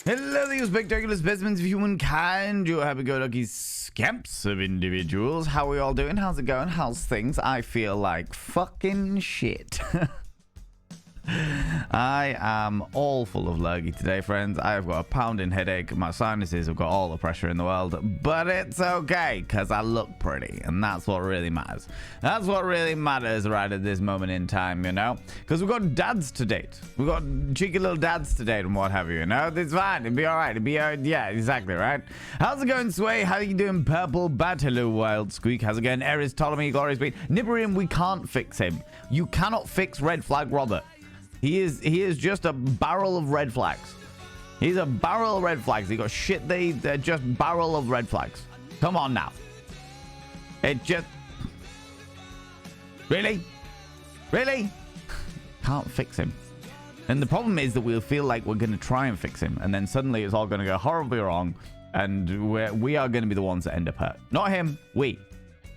Hello, these spectacular specimens of humankind, you happy-go-lucky scamps of individuals. How are we all doing? How's it going? How's things? I feel like fucking shit. I am all full of lurgy today, friends. I've got a pounding headache. My sinuses have got all the pressure in the world, but it's okay because I look pretty, and that's what really matters. That's what really matters right at this moment in time, you know? Because we've got dads to date. We've got cheeky little dads to date and what have you, you know? It's fine. It'll be all right. It'll be, yeah, exactly, right? How's it going, Sway? How you doing, Purple Bat? Hello, Wild Squeak. How's it going, Eris, Ptolemy, Glorious Beat? Nibberin, we can't fix him. You cannot fix Red Flag Robert. He is just a barrel of red flags. He's a barrel of red flags. He got shit. They're just barrel of red flags. Come on now. It just really can't fix him. And the problem is that we'll feel like we're going to try and fix him, and then suddenly it's all going to go horribly wrong, and we are going to be the ones that end up hurt. Not him. We.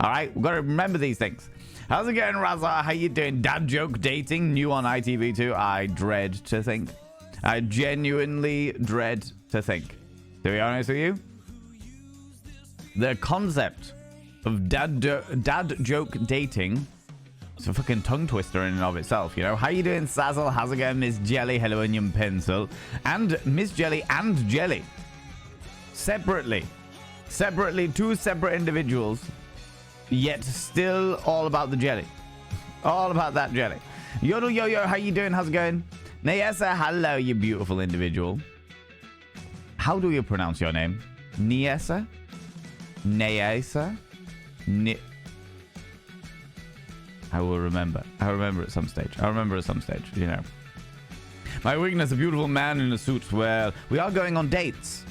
All right. We've got to remember these things. How's it going, Razar? How you doing? Dad joke dating, new on ITV2. I dread to think. I genuinely dread to think. To be honest with you, the concept of dad joke dating is a fucking tongue twister in and of itself, you know? How you doing, Sazzle? How's it going, Miss Jelly? Hello, Onion Pencil. And Miss Jelly and Jelly. Separately, two separate individuals, yet still all about the jelly. All about that jelly. Yodel Yo-Yo, how you doing? How's it going? Niesa, hello, you beautiful individual. How do you pronounce your name? Niesa? Niesa? I will remember. I'll remember at some stage. I'll remember at some stage, you know. My weakness, a beautiful man in a suit. Well, we are going on dates.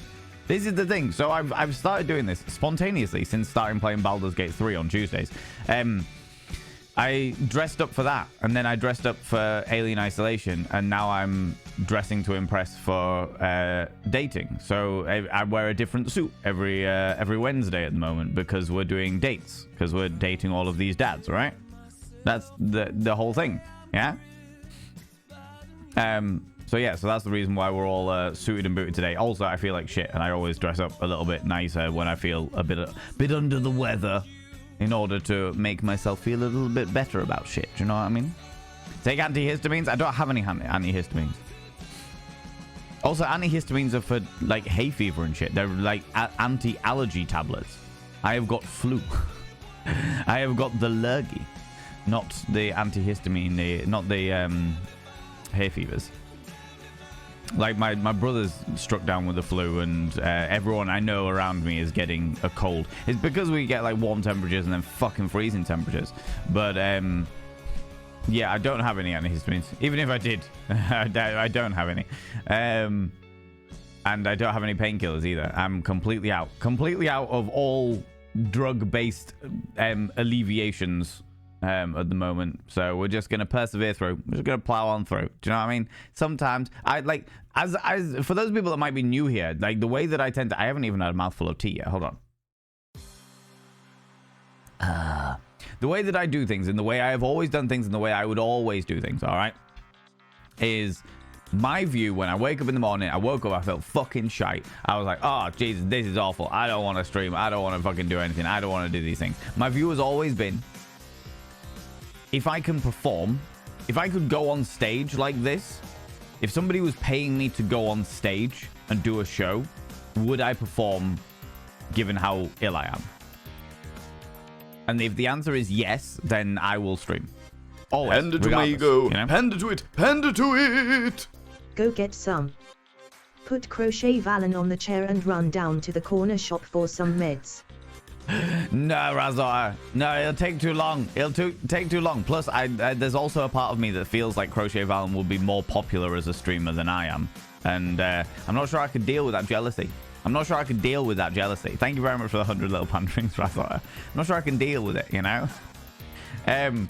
This is the thing. So I've started doing this spontaneously since starting playing Baldur's Gate 3 on Tuesdays. I dressed up for that, and then I dressed up for Alien Isolation, and now I'm dressing to impress for dating. So I wear a different suit every Wednesday at the moment because we're doing dates, because we're dating all of these dads, right? That's the whole thing, yeah? So yeah, so that's the reason why we're all suited and booted today. Also, I feel like shit, and I always dress up a little bit nicer when I feel a bit under the weather, in order to make myself feel a little bit better about shit. Do you know what I mean? Take antihistamines. I don't have any antihistamines. Also, antihistamines are for like hay fever and shit. They're like anti-allergy tablets. I have got flu. I have got the lurgy, not the antihistamine, not the hay fevers. Like my brother's struck down with the flu, and everyone I know around me is getting a cold. It's because we get like warm temperatures and then fucking freezing temperatures. But yeah, I don't have any antihistamines. Even if I did, I don't have any. And I don't have any painkillers either. I'm completely out of all drug-based alleviations at the moment. So we're just gonna persevere through. We're just gonna plow on through. Do you know what I mean? Sometimes I like, as for those people that might be new here, like the way that I tend to, I haven't even had a mouthful of tea yet. Hold on. The way that I do things, and the way I have always done things, and the way I would always do things, all right, is my view. When I wake up in the morning, I woke up, I felt fucking shite. I was like, oh Jesus, this is awful. I don't want to stream. I don't want to fucking do anything. I don't want to do these things. My view has always been, if I can perform, if I could go on stage like this, if somebody was paying me to go on stage and do a show, would I perform given how ill I am? And if the answer is yes, then I will stream. Always. Panda to Mago. You know? Panda to it. Panda to it. Go get some. Put Crochet Valen on the chair and run down to the corner shop for some meds. No, Razar. No, it'll take too long. Take too long. Plus, there's also a part of me that feels like Crochet Valen will be more popular as a streamer than I am. And I'm not sure I could deal with that jealousy. Thank you very much for the 100 little panderings, Razar. I'm not sure I can deal with it, you know? And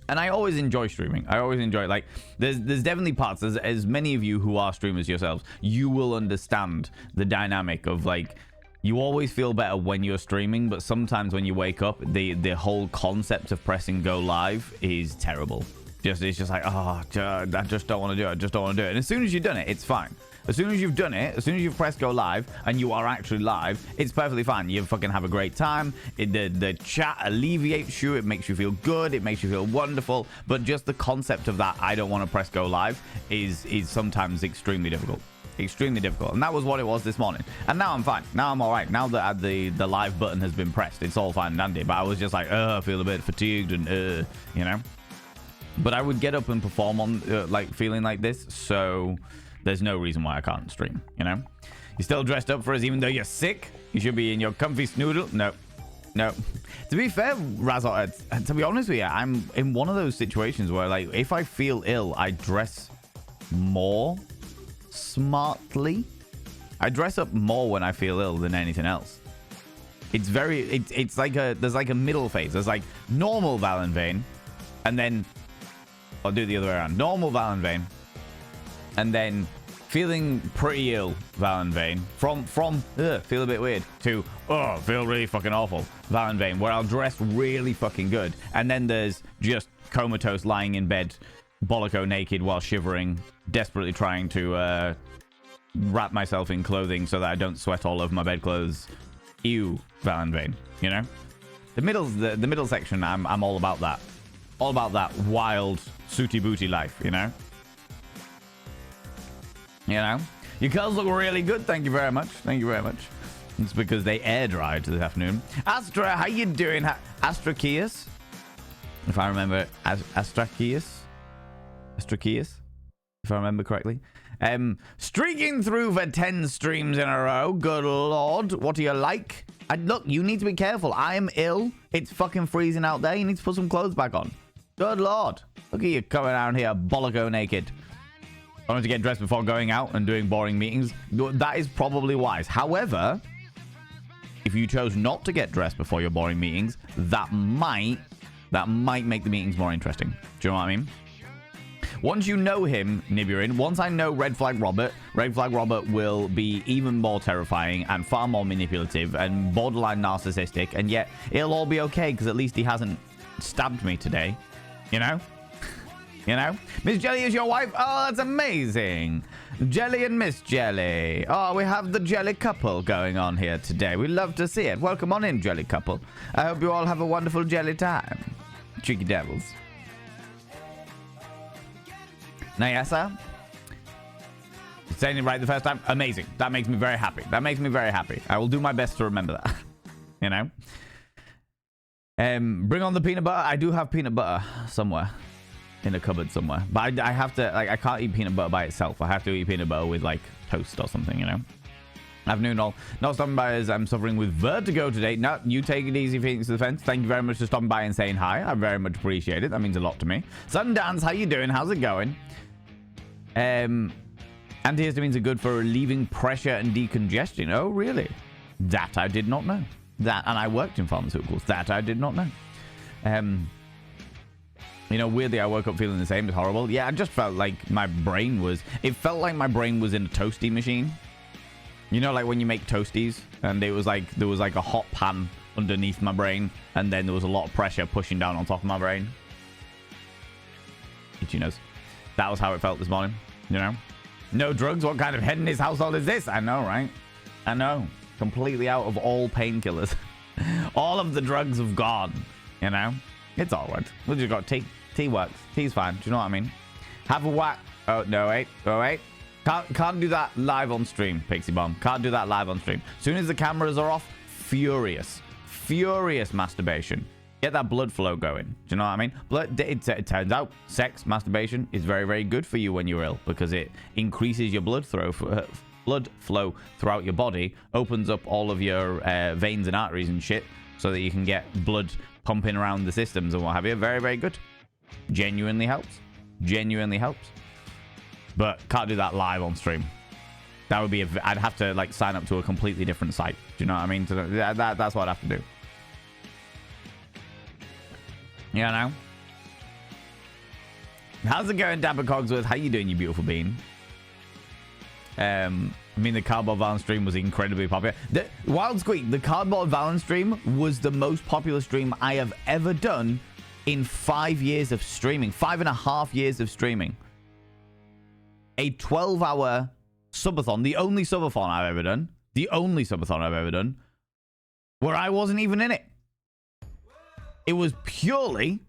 I always enjoy streaming. I always enjoy it. Like, there's definitely parts, as many of you who are streamers yourselves, you will understand the dynamic of, like, you always feel better when you're streaming, but sometimes when you wake up, the whole concept of pressing go live is terrible. It's just like, oh, I just don't want to do it. I just don't want to do it. And as soon as you've done it, it's fine. As soon as you've done it, as soon as you've pressed go live and you are actually live, it's perfectly fine. You fucking have a great time. The chat alleviates you. It makes you feel good. It makes you feel wonderful. But just the concept of that, I don't want to press go live, is sometimes extremely difficult. Extremely difficult. And that was what it was this morning. And now I'm fine. Now I'm all right. Now that the live button has been pressed, it's all fine and dandy. But I was just like, I feel a bit fatigued and, you know. But I would get up and perform on, like, feeling like this. So there's no reason why I can't stream, you know? You're still dressed up for us even though you're sick? You should be in your comfy snoodle? No. No. To be fair, Razot, to be honest with you, I'm in one of those situations where, like, if I feel ill, I dress more smartly. I dress up more when I feel ill than anything else. It's very... It's like there's like a middle phase. There's like normal Valenvane, and then... I'll do it the other way around. Normal Valenvane, and then feeling pretty ill Valenvane, from feel a bit weird to feel really fucking awful Valenvane, where I'll dress really fucking good, and then there's just comatose lying in bed bolloco naked while shivering, desperately trying to wrap myself in clothing so that I don't sweat all over my bedclothes. Ew, Valenvane, you know? The middle section, I'm all about that. All about that wild sooty booty life, you know? You know? Your curls look really good. Thank you very much. Thank you very much. It's because they air dried this afternoon. Astra, how you doing? Astracheus? If I remember, Astracheus? Astracheus? If I remember correctly. Streaking through for 10 streams in a row. Good lord. What do you like? Look, you need to be careful. I am ill. It's fucking freezing out there. You need to put some clothes back on. Good lord. Look at you coming around here bolloco naked. I wanted to get dressed before going out and doing boring meetings. That is probably wise. However, if you chose not to get dressed before your boring meetings, that might make the meetings more interesting. Do you know what I mean? Once you know him, Nibirin, once I know Red Flag Robert will be even more terrifying and far more manipulative and borderline narcissistic, and yet it'll all be okay because at least he hasn't stabbed me today. You know? You know? Miss Jelly is your wife? Oh, that's amazing. Jelly and Miss Jelly. Oh, we have the Jelly couple going on here today. We love to see it. Welcome on in, Jelly couple. I hope you all have a wonderful Jelly time. Cheeky devils. Nayasa? Saying it right the first time? Amazing. That makes me very happy. That makes me very happy. I will do my best to remember that. You know? Bring on the peanut butter. I do have peanut butter somewhere. In a cupboard somewhere. But I have to, like, I can't eat peanut butter by itself. I have to eat peanut butter with, like, toast or something, you know? Afternoon all. Not stopping by as I'm suffering with vertigo today. No, you take it easy, Phoenix Defense. Thank you very much for stopping by and saying hi. I very much appreciate it. That means a lot to me. Sundance, how you doing? How's it going? Antihistamines are good for relieving pressure and decongestion. Oh, really? That I did not know. That, and I worked in pharmaceuticals. That I did not know. You know, weirdly, I woke up feeling the same. It's horrible. Yeah, I just felt like my brain was... It felt like my brain was in a toasty machine. You know, like when you make toasties, and it was like there was like a hot pan underneath my brain, and then there was a lot of pressure pushing down on top of my brain. Itchy nose. That was how it felt this morning. You know? No drugs? What kind of head in his household is this? I know, right? I know. Completely out of all painkillers. All of the drugs have gone. You know? It's all right. We just got tea. Tea works. Tea's fine. Do you know what I mean? Have a whack. Oh, no, wait. Oh, wait. Can't do that live on stream, Pixie Bomb. Can't do that live on stream. As soon as the cameras are off, furious. Furious masturbation. Get that blood flow going. Do you know what I mean? It turns out sex, masturbation is very, very good for you when you're ill because it increases your blood flow throughout your body, opens up all of your veins and arteries and shit so that you can get blood pumping around the systems and what have you. Very, very good. Genuinely helps. Genuinely helps. But can't do that live on stream. That would be I'd have to like sign up to a completely different site. Do you know what I mean? That's what I'd have to do. You know? How's it going, Dapper Cogsworth? How you doing, you beautiful bean? I mean, the Cardboard Valen stream was incredibly popular. Wild Squeak, the Cardboard Valen stream was the most popular stream I have ever done in 5 years of streaming, 5.5 years of streaming, a 12-hour subathon, the only subathon I've ever done, where I wasn't even in it. It was purely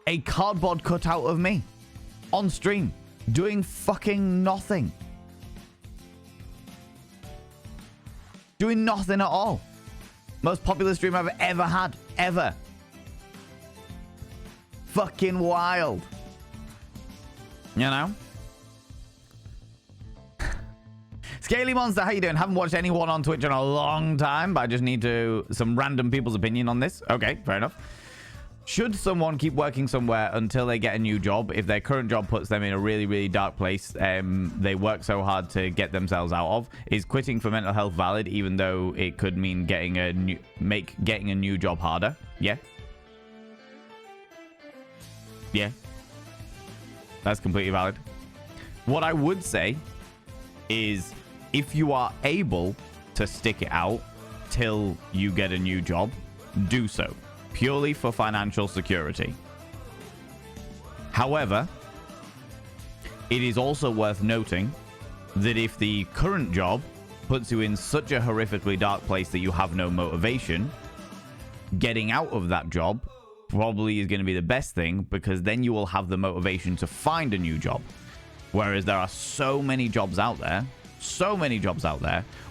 a cardboard cutout of me on stream doing fucking nothing. Doing nothing at all. Most popular stream I've ever had. Ever. Fucking wild. You know? Scaly Monster, how you doing? Haven't watched anyone on Twitch in a long time, but I just need some random people's opinion on this. Okay, fair enough. Should someone keep working somewhere until they get a new job? If their current job puts them in a really, really dark place, they work so hard to get themselves out of. Is quitting for mental health valid, even though it could mean getting a new job harder? Yeah. Yeah. That's completely valid. What I would say is, if you are able to stick it out till you get a new job, do so. Purely for financial security. However, it is also worth noting that if the current job puts you in such a horrifically dark place that you have no motivation, getting out of that job probably is going to be the best thing, because then you will have the motivation to find a new job. Whereas there are so many jobs out there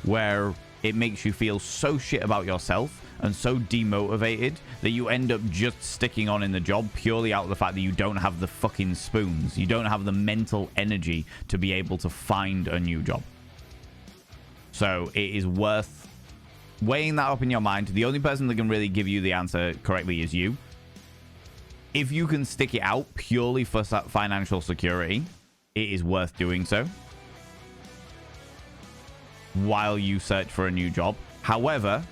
where it makes you feel so shit about yourself and so demotivated that you end up just sticking on in the job purely out of the fact that you don't have the fucking spoons. You don't have the mental energy to be able to find a new job. So it is worth weighing that up in your mind. The only person that can really give you the answer correctly is you. If you can stick it out purely for financial security, it is worth doing so while you search for a new job. However,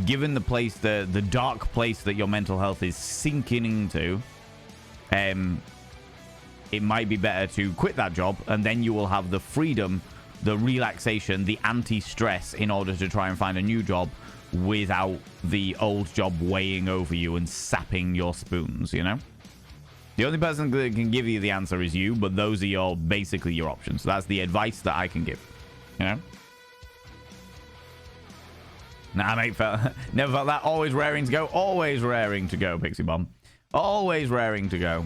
given the dark place that your mental health is sinking into, it might be better to quit that job, and then you will have the freedom, the relaxation, the anti-stress in order to try and find a new job without the old job weighing over you and sapping your spoons, you know? The only person that can give you the answer is you, but those are basically your options. So that's the advice that I can give, you know? Nah, mate, never felt that. Always raring to go. Always raring to go, Pixie Bomb. Always raring to go.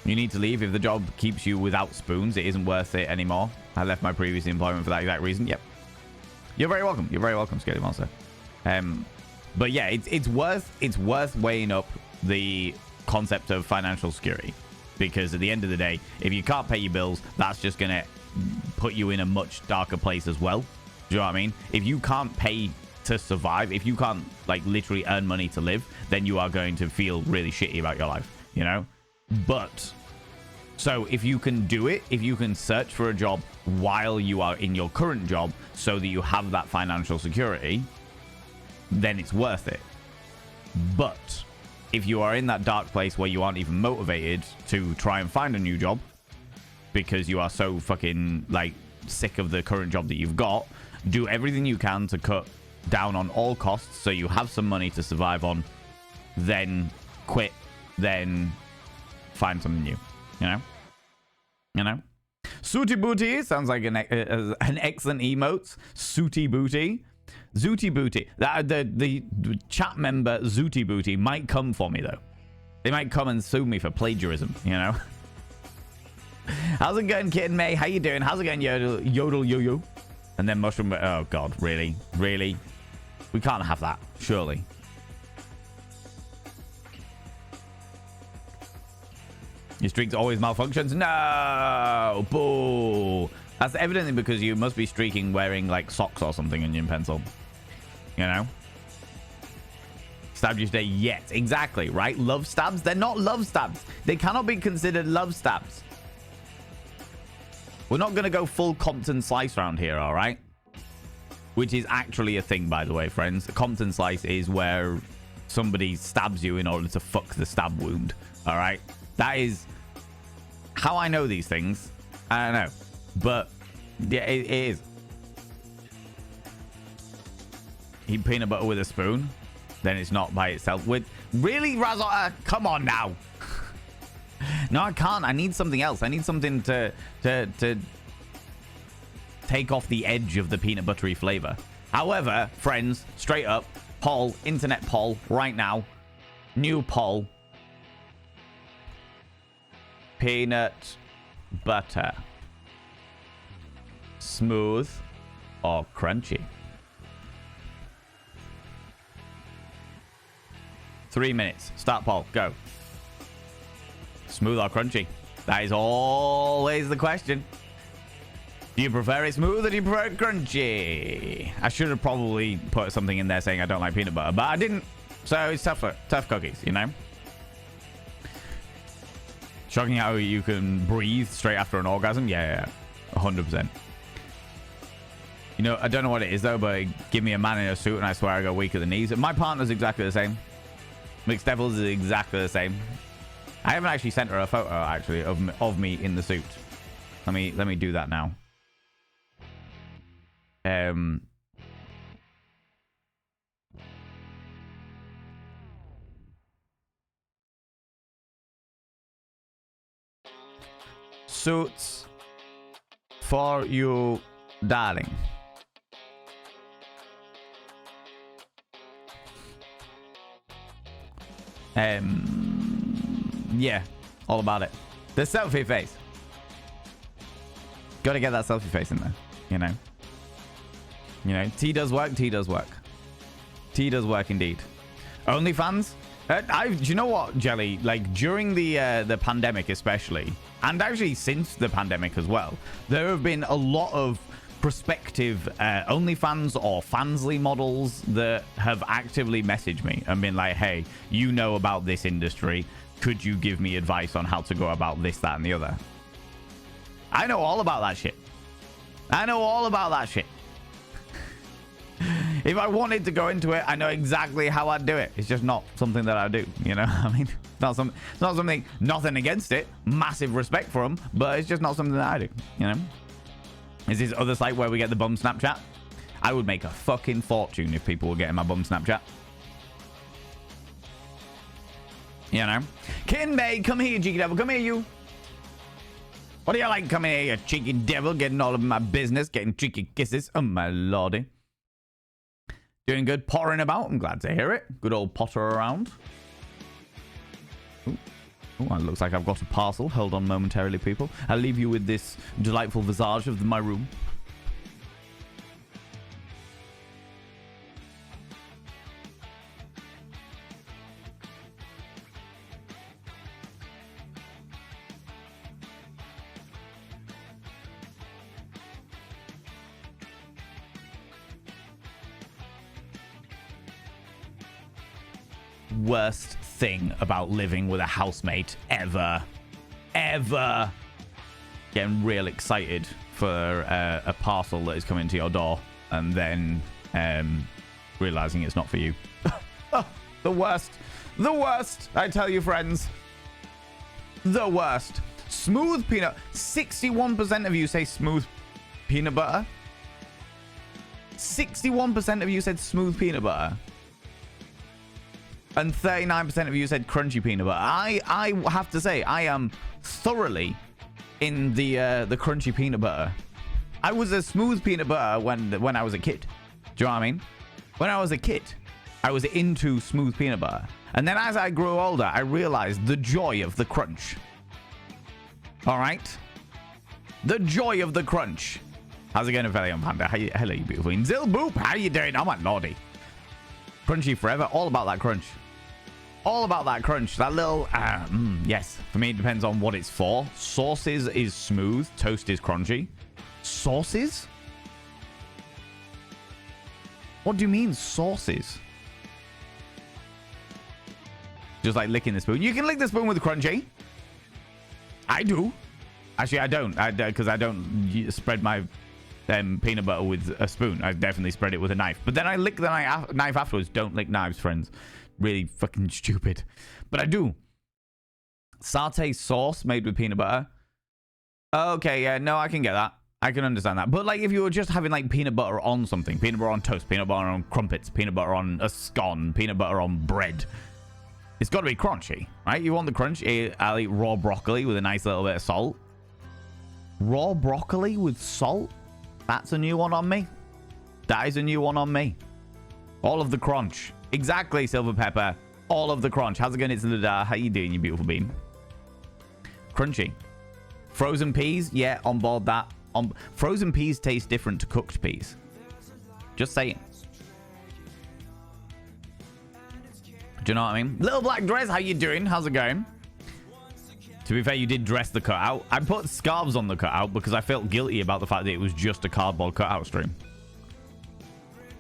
You need to leave. If the job keeps you without spoons, it isn't worth it anymore. I left my previous employment for that exact reason. Yep. You're very welcome. You're very welcome, Scaly Monster. But yeah, it's worth weighing up the concept of financial security, because at the end of the day, if you can't pay your bills, that's just gonna put you in a much darker place as well. Do you know what I mean? If you can't pay to survive, if you can't like literally earn money to live, then you are going to feel really shitty about your life, you know? But so if you can do it, if you can search for a job while you are in your current job so that you have that financial security, then it's worth it. But if you are in that dark place where you aren't even motivated to try and find a new job because you are so fucking like sick of the current job that you've got, do everything you can to cut down on all costs so you have some money to survive on, then quit, then find something new, you know? Sooty Booty sounds like an excellent emote. Sooty Booty. Zooty Booty. The chat member Zooty Booty might come for me, though. They might come and sue me for plagiarism, you know? How's it going, Kitten May? How you doing? How's it going, Yodel Yo-Yo? And then Mushroom... Oh, God. Really? Really? We can't have that. Surely. Your streaks always malfunctions? No! Boo! That's evidently because you must be streaking wearing, like, socks or something in your pencil. You know? Stabbed you today? Yes. Exactly, right? Love stabs? They're not love stabs. They cannot be considered love stabs. We're not going to go full Compton Slice round here, all right? Which is actually a thing, by the way, friends. Compton Slice is where somebody stabs you in order to fuck the stab wound, all right? That is how I know these things. I don't know. But, yeah, it is. Eat peanut butter with a spoon? then it's not by itself. With really, Razotta? Come on now. No, I can't. I need something else. I need something to take off the edge of the peanut buttery flavor. However, friends, straight up, poll, internet poll, right now, new poll. Peanut butter. Smooth or crunchy? 3 minutes. Start poll. Go. Smooth or crunchy? That is always the question. Do you prefer it smooth or do you prefer it crunchy? I should have probably put something in there saying I don't like peanut butter, but I didn't. So it's tough cookies, you know? Shocking how you can breathe straight after an orgasm. Yeah, 100%. You know, I don't know what it is though, but give me a man in a suit and I swear I go weak at the knees. My partner's exactly the same. Mixed Devils is exactly the same. I haven't actually sent her a photo actually of me in the suit. Let me do that now. Suits for you, darling. Yeah, all about it. The selfie face. Gotta get that selfie face in there, you know. You know, T does work, T does work. T does work indeed. OnlyFans? Do you know what, Jelly? Like, during the pandemic especially, and actually since the pandemic as well, there have been a lot of prospective OnlyFans or Fansly models that have actively messaged me and been like, hey, you know about this industry. Could you give me advice on how to go about this, that, and the other? I know all about that shit. I know all about that shit. If I wanted to go into it, I know exactly how I'd do it. It's just not something that I do, you know? I mean, it's not something, nothing against it. Massive respect for them, but it's just not something that I do, you know? Is this other site where we get the bum Snapchat? I would make a fucking fortune if people were getting my bum Snapchat. You know? Kin May, come here, cheeky devil. Come here, you. What do you like coming here, you cheeky devil? Getting all of my business, getting cheeky kisses. Oh, my lordy. Doing good, pottering about. I'm glad to hear it. Good old potter around. Ooh. Oh, it looks like I've got a parcel. Hold on momentarily, people. I'll leave you with this delightful visage of my room. Worst thing about living with a housemate ever. Getting real excited for a parcel that is coming to your door and then realizing it's not for you. Oh, the worst. The worst, I tell you, friends. The worst. Smooth peanut. 61% of you say smooth peanut butter. 61% of you said smooth peanut butter. And 39% of you said crunchy peanut butter. I have to say, I am thoroughly in the crunchy peanut butter. I was a smooth peanut butter when I was a kid. Do you know what I mean? When I was a kid, I was into smooth peanut butter. And then as I grew older, I realized the joy of the crunch. All right? The joy of the crunch. How's it going, Valiant Panda? Hello, you beautiful. Zil Boop, how you doing? Oh, my lordy. Crunchy forever. All about that crunch. All about that crunch. That little... yes. For me, it depends on what it's for. Sauces is smooth. Toast is crunchy. Sauces? What do you mean, sauces? Just like licking the spoon. You can lick the spoon with crunchy. I do. Actually, I don't. Because I don't spread my peanut butter with a spoon. I definitely spread it with a knife. But then I lick the knife afterwards. Don't lick knives, friends. Really fucking stupid. But I do. Satay sauce made with peanut butter. Okay, yeah, no, I can get that. I can understand that. But like if you were just having like peanut butter on something, peanut butter on toast, peanut butter on crumpets, peanut butter on a scone, peanut butter on bread, it's got to be crunchy, right? You want the crunch. I'll eat raw broccoli with a nice little bit of salt. Raw broccoli with salt? That's a new one on me. That is a new one on me. All of the crunch. Exactly, Silver Pepper. All of the crunch. How's it going? It's Lida. How you doing, you beautiful bean? Crunchy. Frozen peas? Yeah, on board that. Frozen peas taste different to cooked peas. Just saying. Do you know what I mean? Little Black Dress, how you doing? How's it going? To be fair, you did dress the cutout. I put scarves on the cutout because I felt guilty about the fact that it was just a cardboard cutout stream.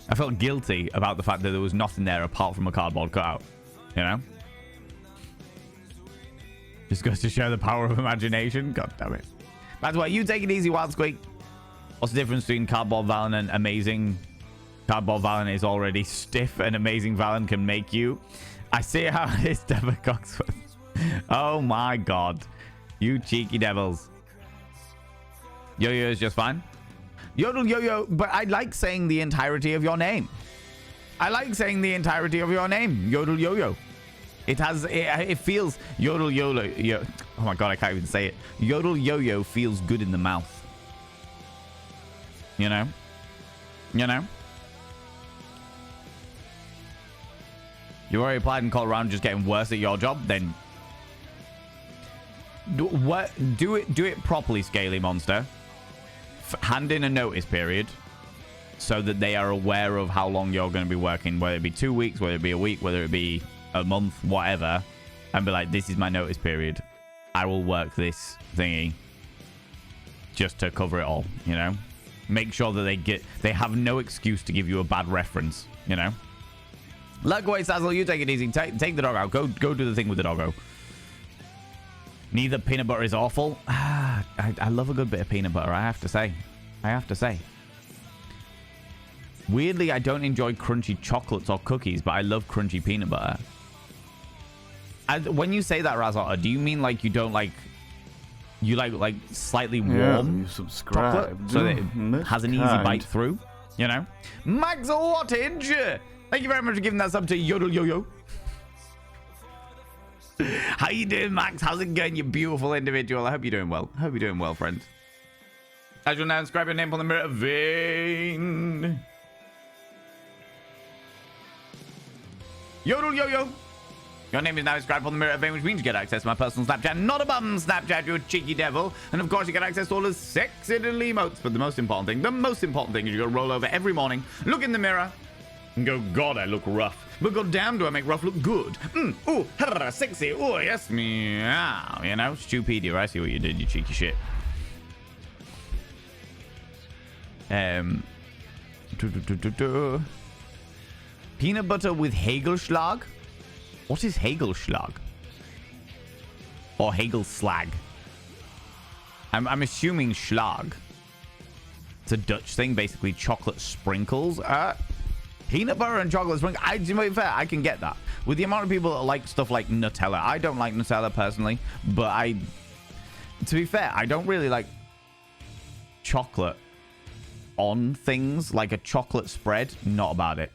I felt guilty about the fact that there was nothing there apart from a cardboard cutout. You know? Just goes to show the power of imagination. God damn it. That's why you take it easy, Wild Squeak. What's the difference between Cardboard Valen and Amazing? Cardboard Valen is already stiff and Amazing Valen can make you. I see how it is, Deborah Coxworth. Oh my god. You cheeky devils. Yo-Yo is just fine. Yodel Yo-Yo, but I like saying the entirety of your name. I like saying the entirety of your name. Yodel Yo-Yo. It feels Yodel Yo-Yo. Oh my god, I can't even say it. Yodel Yo-Yo feels good in the mouth. You know? You know? You already applied and called around just getting worse at your job? Then do it properly, Scaly Monster. Hand in a notice period so that they are aware of how long you're going to be working, whether it be 2 weeks, whether it be a week, whether it be a month, whatever, and be like, this is my notice period. I will work this thingy just to cover it all, you know? Make sure that they have no excuse to give you a bad reference, you know? Likewise, Sazzle, you take it easy. Take the dog out. Go do the thing with the doggo. Neither peanut butter is awful. I love a good bit of peanut butter, I have to say. Weirdly, I don't enjoy crunchy chocolates or cookies, but I love crunchy peanut butter. When you say that, Razotta, do you mean like you don't like... You like slightly warm chocolate? So that it has an easy bite through, you know? Max Wattage! Thank you very much for giving that sub to Yodel Yo-Yo. How you doing, Max? How's it going, you beautiful individual? I hope you're doing well. Friend. As you'll now inscribe your name on the mirror vein. Yodel Yo-Yo. Your name is now inscribed on the mirror vein, which means you get access to my personal Snapchat. Not a bum Snapchat, you cheeky devil. And of course, you get access to all the sexy little emotes. But the most important thing is you go roll over every morning, look in the mirror, and go, God, I look rough. But god damn, do I make rough look good. Ooh, sexy. Oh, yes, meow. You know, Stupedia, I see what you did, you cheeky shit. Peanut butter with Hagelschlag? What is Hagelschlag? Or Hagelslag? I'm assuming Schlag. It's a Dutch thing, basically chocolate sprinkles. Peanut butter and chocolate sprinkles. To be fair, I can get that. With the amount of people that like stuff like Nutella. I don't like Nutella personally, but to be fair, I don't really like chocolate on things, like a chocolate spread. Not about it.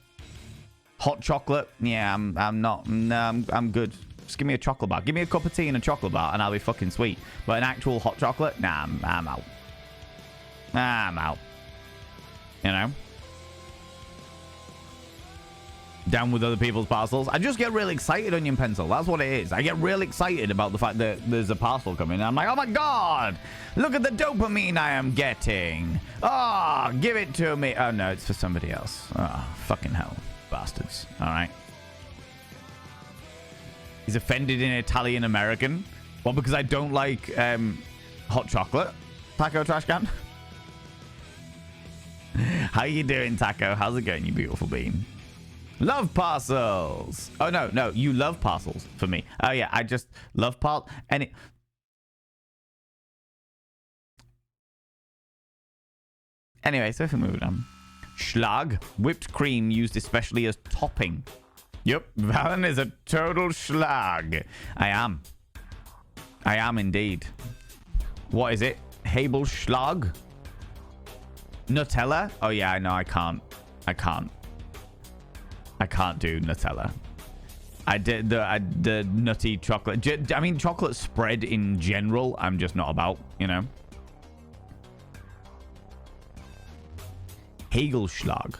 Hot chocolate, yeah, I'm not. No, I'm good. Just give me a chocolate bar. Give me a cup of tea and a chocolate bar, and I'll be fucking sweet. But an actual hot chocolate, nah, I'm out. I'm out. You know? Down with other people's parcels. I just get really excited, Onion Pencil. That's what it is. I get really excited about the fact that there's a parcel coming. And I'm like, oh my god, look at the dopamine I am getting. Oh, give it to me. Oh no, it's for somebody else. Oh, fucking hell. Bastards. All right. He's offended in Italian American. Well, because I don't like hot chocolate. Taco Trash Can. How you doing, Taco? How's it going, you beautiful bean? Love parcels. Oh, no. You love parcels for me. Oh, yeah. I just love parcels. Anyway, so if we move on. Schlag. Whipped cream used especially as topping. Yep. Valen is a total schlag. I am indeed. What is it? Habel Schlag? Nutella? Oh yeah, I know. I can't do Nutella. I did the nutty chocolate. I mean, chocolate spread in general, I'm just not about, you know. Hagelschlag.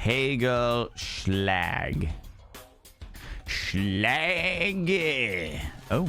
Hagelschlag. Schlag. Oh.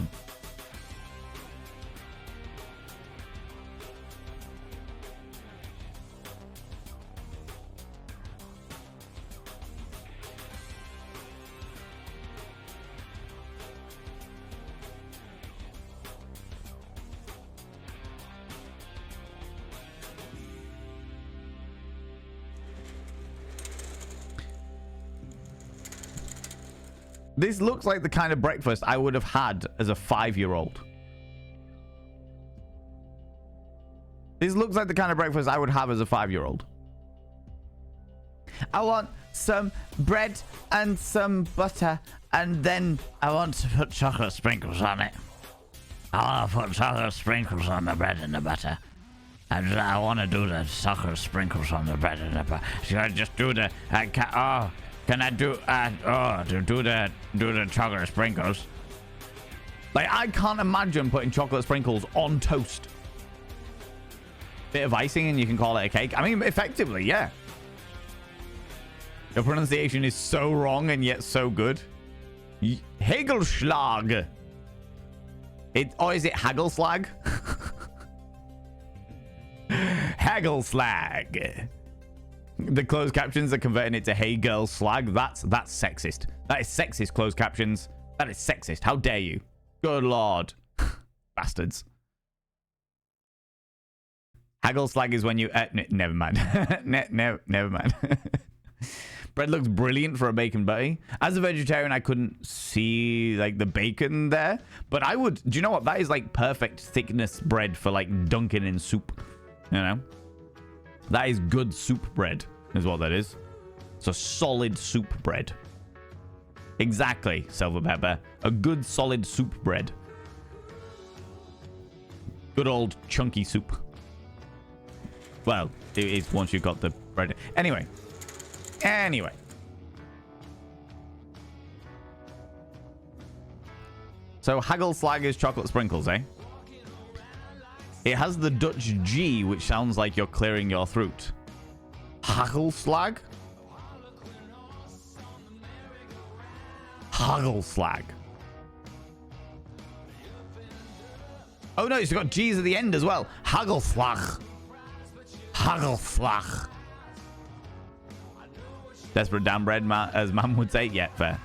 This looks like the kind of breakfast I would have had as a 5-year-old. This looks like the kind of breakfast I would have as a 5-year-old. I want some bread and some butter, and then I want to put chocolate sprinkles on it. I want to put chocolate sprinkles on the bread and the butter. And I want to do the chocolate sprinkles on the bread and the butter. Should I just do the... Can I do the chocolate sprinkles? Like, I can't imagine putting chocolate sprinkles on toast. Bit of icing and you can call it a cake. I mean, effectively, yeah. Your pronunciation is so wrong and yet so good. Hagelschlag. Or is it Hagelslag? Hagelslag. The closed captions are converting it to "Hey girl slag." That's sexist. That is sexist. Closed captions. That is sexist. How dare you? Good lord, bastards. Haggle slag is when you. Never mind. Never mind. Bread looks brilliant for a bacon butty. As a vegetarian, I couldn't see like the bacon there, but I would. Do you know what? That is like perfect thickness bread for like dunking in soup. You know. That is good soup bread, is what that is. It's a solid soup bread. Exactly, Silver Pepper. A good solid soup bread. Good old chunky soup. Well, it is once you've got the bread. Anyway. So Hagelslag is chocolate sprinkles, eh? It has the Dutch G, which sounds like you're clearing your throat. Hagelslag? Hagelslag. Oh no, it's got G's at the end as well. Hagelslag. Hagelslag. Desperate damn bread, as Mum would say. Yeah, fair.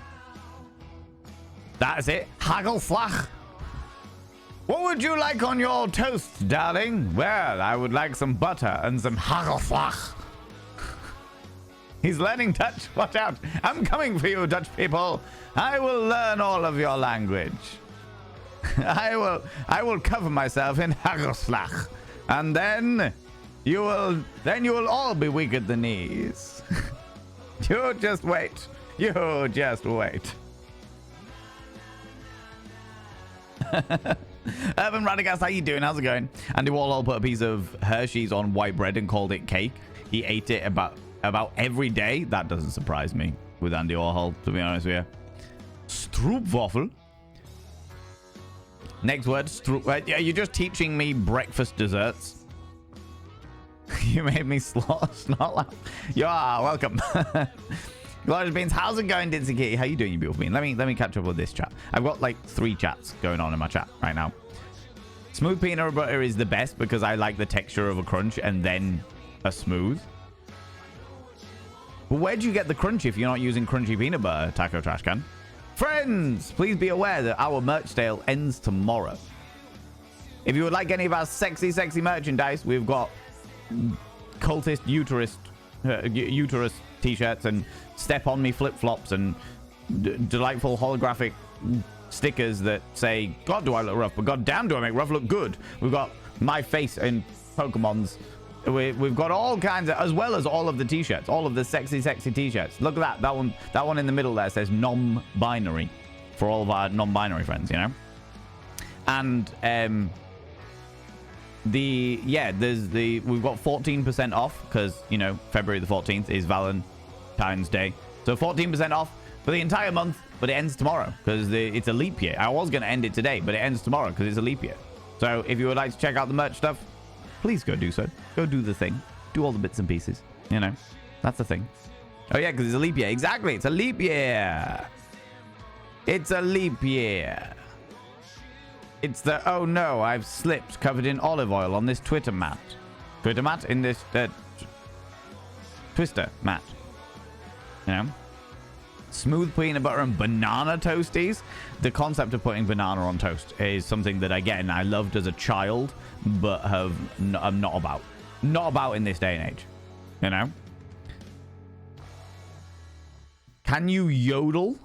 That's it. Hagelslag. What would you like on your toast, darling? Well, I would like some butter and some hagelslag. He's learning Dutch. Watch out. I'm coming for you, Dutch people. I will learn all of your language. I will cover myself in hagelslag. And then you will all be weak at the knees. You just wait. You just wait. Urban Radagast, how you doing? How's it going? Andy Warhol put a piece of Hershey's on white bread and called it cake. He ate it about every day. That doesn't surprise me with Andy Warhol, to be honest with you. Stroopwafel. Next word, yeah, you're just teaching me breakfast desserts. You made me snort laugh. You are welcome. Glorious Beans, how's it going, Dincy Kitty? How you doing, you beautiful bean? Let me catch up with this chat. I've got like 3 chats going on in my chat right now. Smooth peanut butter is the best because I like the texture of a crunch and then a smooth. But where'd you get the crunch if you're not using crunchy peanut butter, Taco Trash Can? Friends, please be aware that our merch sale ends tomorrow. If you would like any of our sexy merchandise, we've got cultist uterus t-shirts and step on me flip-flops and delightful holographic stickers that say, God, do I look rough, but God damn, do I make rough look good. We've got my face in Pokemon's. We've got all kinds of, as well as all of the t-shirts, all of the sexy t-shirts. Look at that one in the middle there says non-binary for all of our non-binary friends, you know. And we've got 14% off because, you know, February the 14th is Valentine's Day. So 14% off for the entire month, but it ends tomorrow because it's a leap year. I was going to end it today, but it ends tomorrow because it's a leap year. So if you would like to check out the merch stuff, please go do so. Go do the thing. Do all the bits and pieces. You know, that's the thing. Oh, yeah, because it's a leap year. Exactly. It's a leap year. It's a leap year. It's the, oh no, I've slipped covered in olive oil on this Twitter mat. Twitter mat in this Twister mat. You know? Smooth peanut butter and banana toasties. The concept of putting banana on toast is something that, again, I loved as a child, but I'm not about. Not about in this day and age. You know? Can you yodel?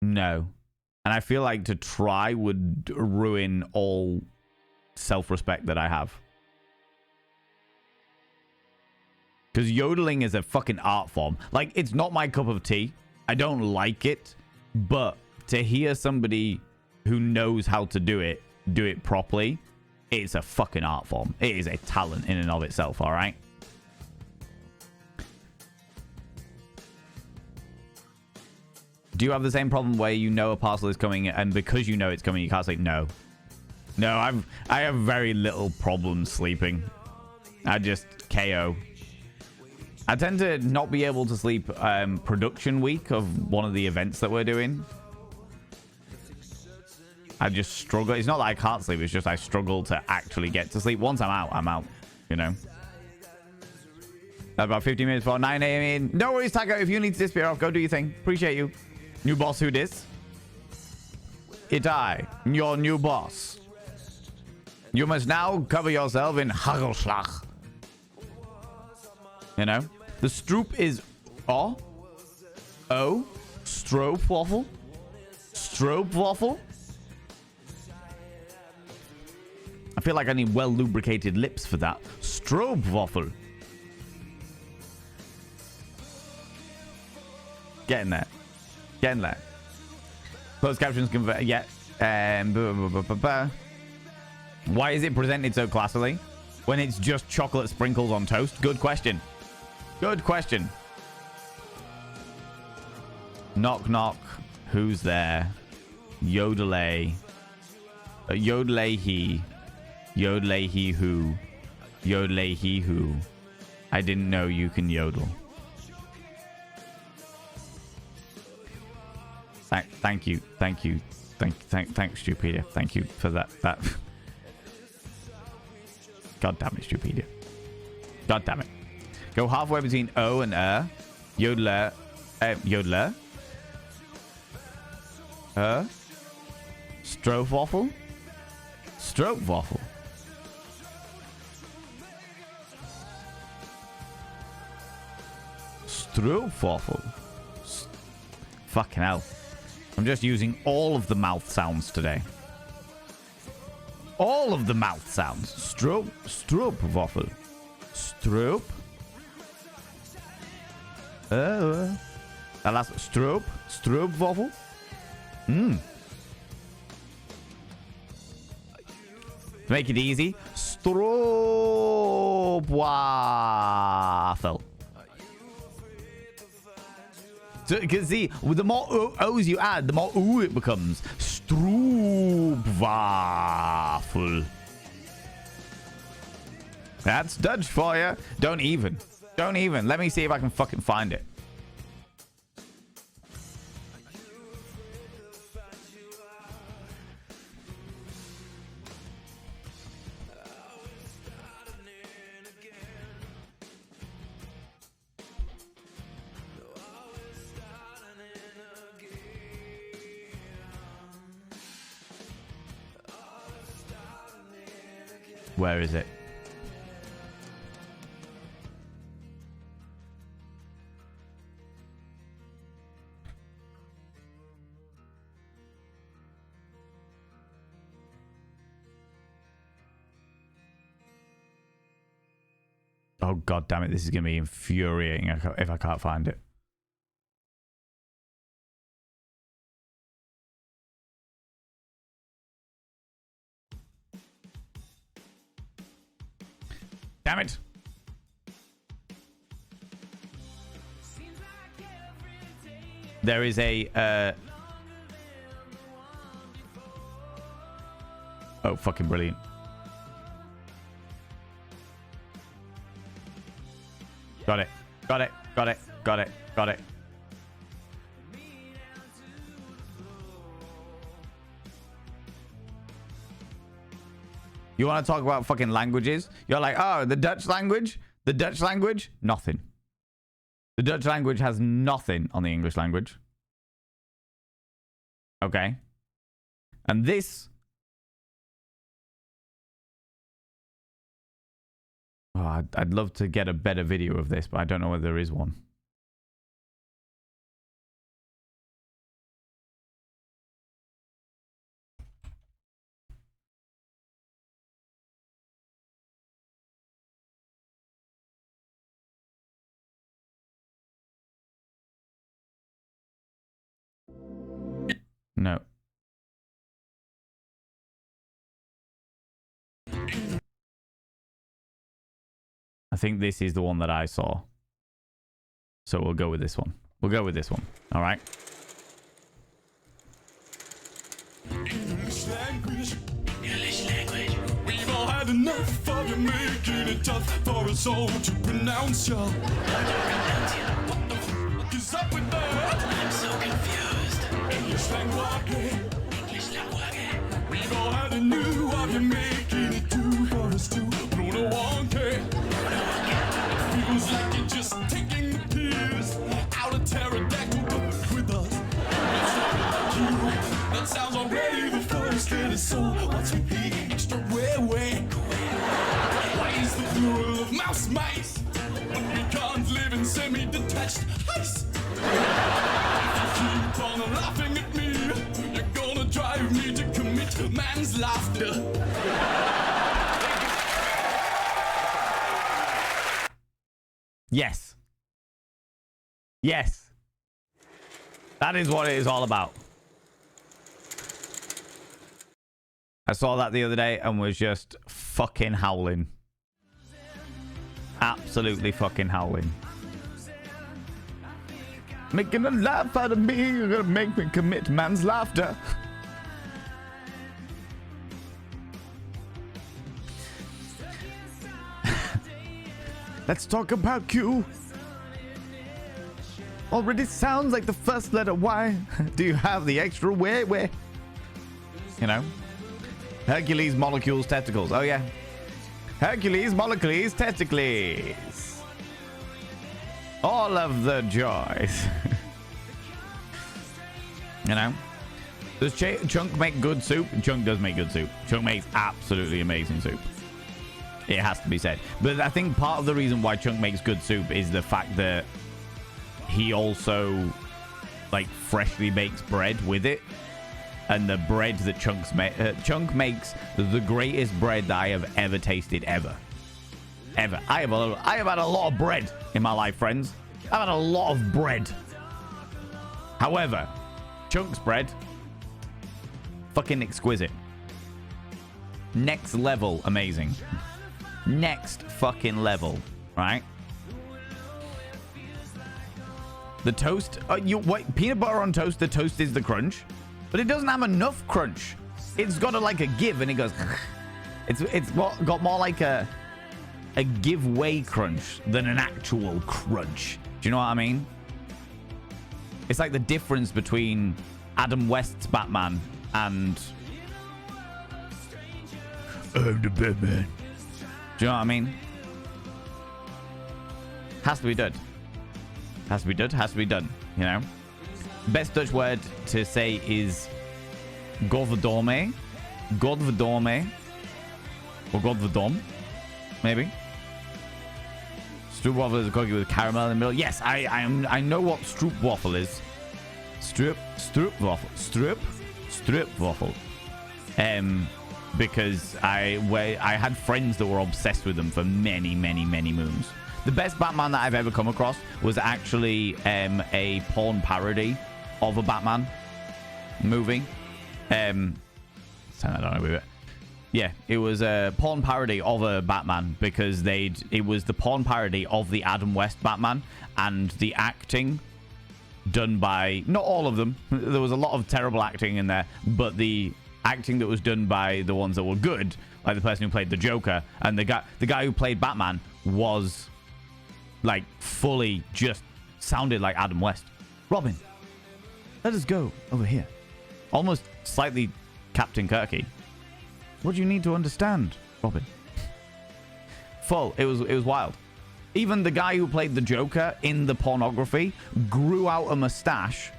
No. And I feel like to try would ruin all self-respect that I have. Because yodeling is a fucking art form. Like, it's not my cup of tea. I don't like it. But to hear somebody who knows how to do it properly, it's a fucking art form. It is a talent in and of itself, all right? Do you have the same problem where you know a parcel is coming and because you know it's coming, you can't sleep? No. No, I have very little problem sleeping. I just KO. I tend to not be able to sleep production week of one of the events that we're doing. I just struggle. It's not that I can't sleep. It's just I struggle to actually get to sleep. Once I'm out, you know. About 15 minutes before 9 a.m. No worries, Taco. If you need to disappear off, go do your thing. Appreciate you. New boss, who dis? Itai, your new boss. You must now cover yourself in Hagelschlag. You know? The stroop is stroopwafel. Stroopwafel. I feel like I need well lubricated lips for that. Stroopwafel. Getting there. Getting there. Closed captions convert. Yeah. Why is it presented so classily when it's just chocolate sprinkles on toast? Good question. Good question. Knock knock. Who's there? Yodelay. Yodelay he. Yodelay he who. Yodelay he who. I didn't know you can yodel. Thank you. Thanks, Stupedia. Thank you for that. God damn it, Stupedia. God damn it. Go halfway between O and Yodeler. Yodeler. Stroopwafel. Stroopwafel. Stroopwafel. Fucking hell. I'm just using all of the mouth sounds today. All of the mouth sounds. Stroopwafel. Stroop. That last Stroopwafel. To make it easy, Stroopwafel. Because see, with the more O's you add, the more ooh it becomes. Stroopwafel. That's Dutch for you. Don't even. Let me see if I can fucking find it. Where is it? Oh, God damn it. This is going to be infuriating if I can't find it. Damn it. There is a... Oh, fucking brilliant. Got it. Got it. Got it. Got it. Got it. You want to talk about fucking languages? You're like, oh, the Dutch language? The Dutch language? Nothing. The Dutch language has nothing on the English language. Okay. And this... Oh, I'd love to get a better video of this, but I don't know whether there is one. No. I think this is the one that I saw. So we'll go with this one. We'll go with this one. All right. English language. English language. We've all had enough of you making it tough for us all to pronounce you. What the fuck is up with that? I'm so confused. English language. English language. We've all had enough of you making it too for us to no one care. Feels like you're just taking the piss out of pterodactyl with us. It's not about you. That sounds already the first and it's so what's with the extra way? Why is the plural of mouse mice when we can't live in semi-detached ice? If you keep on laughing at me, you're gonna drive me to commit man's laughter. Yes. Yes. That is what it is all about. I saw that the other day and was just fucking howling. Absolutely fucking howling. Making a laugh out of me, you're gonna make me commit man's laughter. Let's talk about Q. Already sounds like the first letter Y. Do you have the extra way? You know? Hercules, molecules, testicles. Oh, yeah. Hercules, molecules, testicles. All of the joys. You know? Does Chunk make good soup? Chunk does make good soup. Chunk makes absolutely amazing soup. It has to be said. But I think part of the reason why Chunk makes good soup is the fact that he also, like, freshly bakes bread with it. And the bread that Chunk makes the greatest bread that I have ever tasted, ever. Ever. I have had a lot of bread in my life, friends. I've had a lot of bread. However, Chunk's bread, fucking exquisite. Next level amazing. Next fucking level, right? The toast, peanut butter on toast, the toast is the crunch, but it doesn't have enough crunch. It's got like a give and it goes, it's got more like a give way crunch than an actual crunch. Do you know what I mean? It's like the difference between Adam West's Batman and I'm the Batman. Do you know what I mean? Has to be done. Has to be done. Has to be done. You know? Best Dutch word to say is godverdomme. Godverdomme. Or godverdom. Maybe. Stroopwafel is a cookie with caramel in the middle. Yes, I know what stroopwafel is. Stroopwafel. Stroopwafel. Because I had friends that were obsessed with them for many, many, many moons. The best Batman that I've ever come across was actually a porn parody of a Batman movie. Turn that on a bit. Yeah, it was a porn parody of a Batman because it was the porn parody of the Adam West Batman, and the acting done by, not all of them, there was a lot of terrible acting in there, but the acting that was done by the ones that were good, like the person who played the Joker, and the guy who played Batman was like fully just sounded like Adam West. Robin, let us go over here. Almost slightly Captain Kirky. What do you need to understand, Robin? Full. It was wild. Even the guy who played the Joker in the pornography grew out a mustache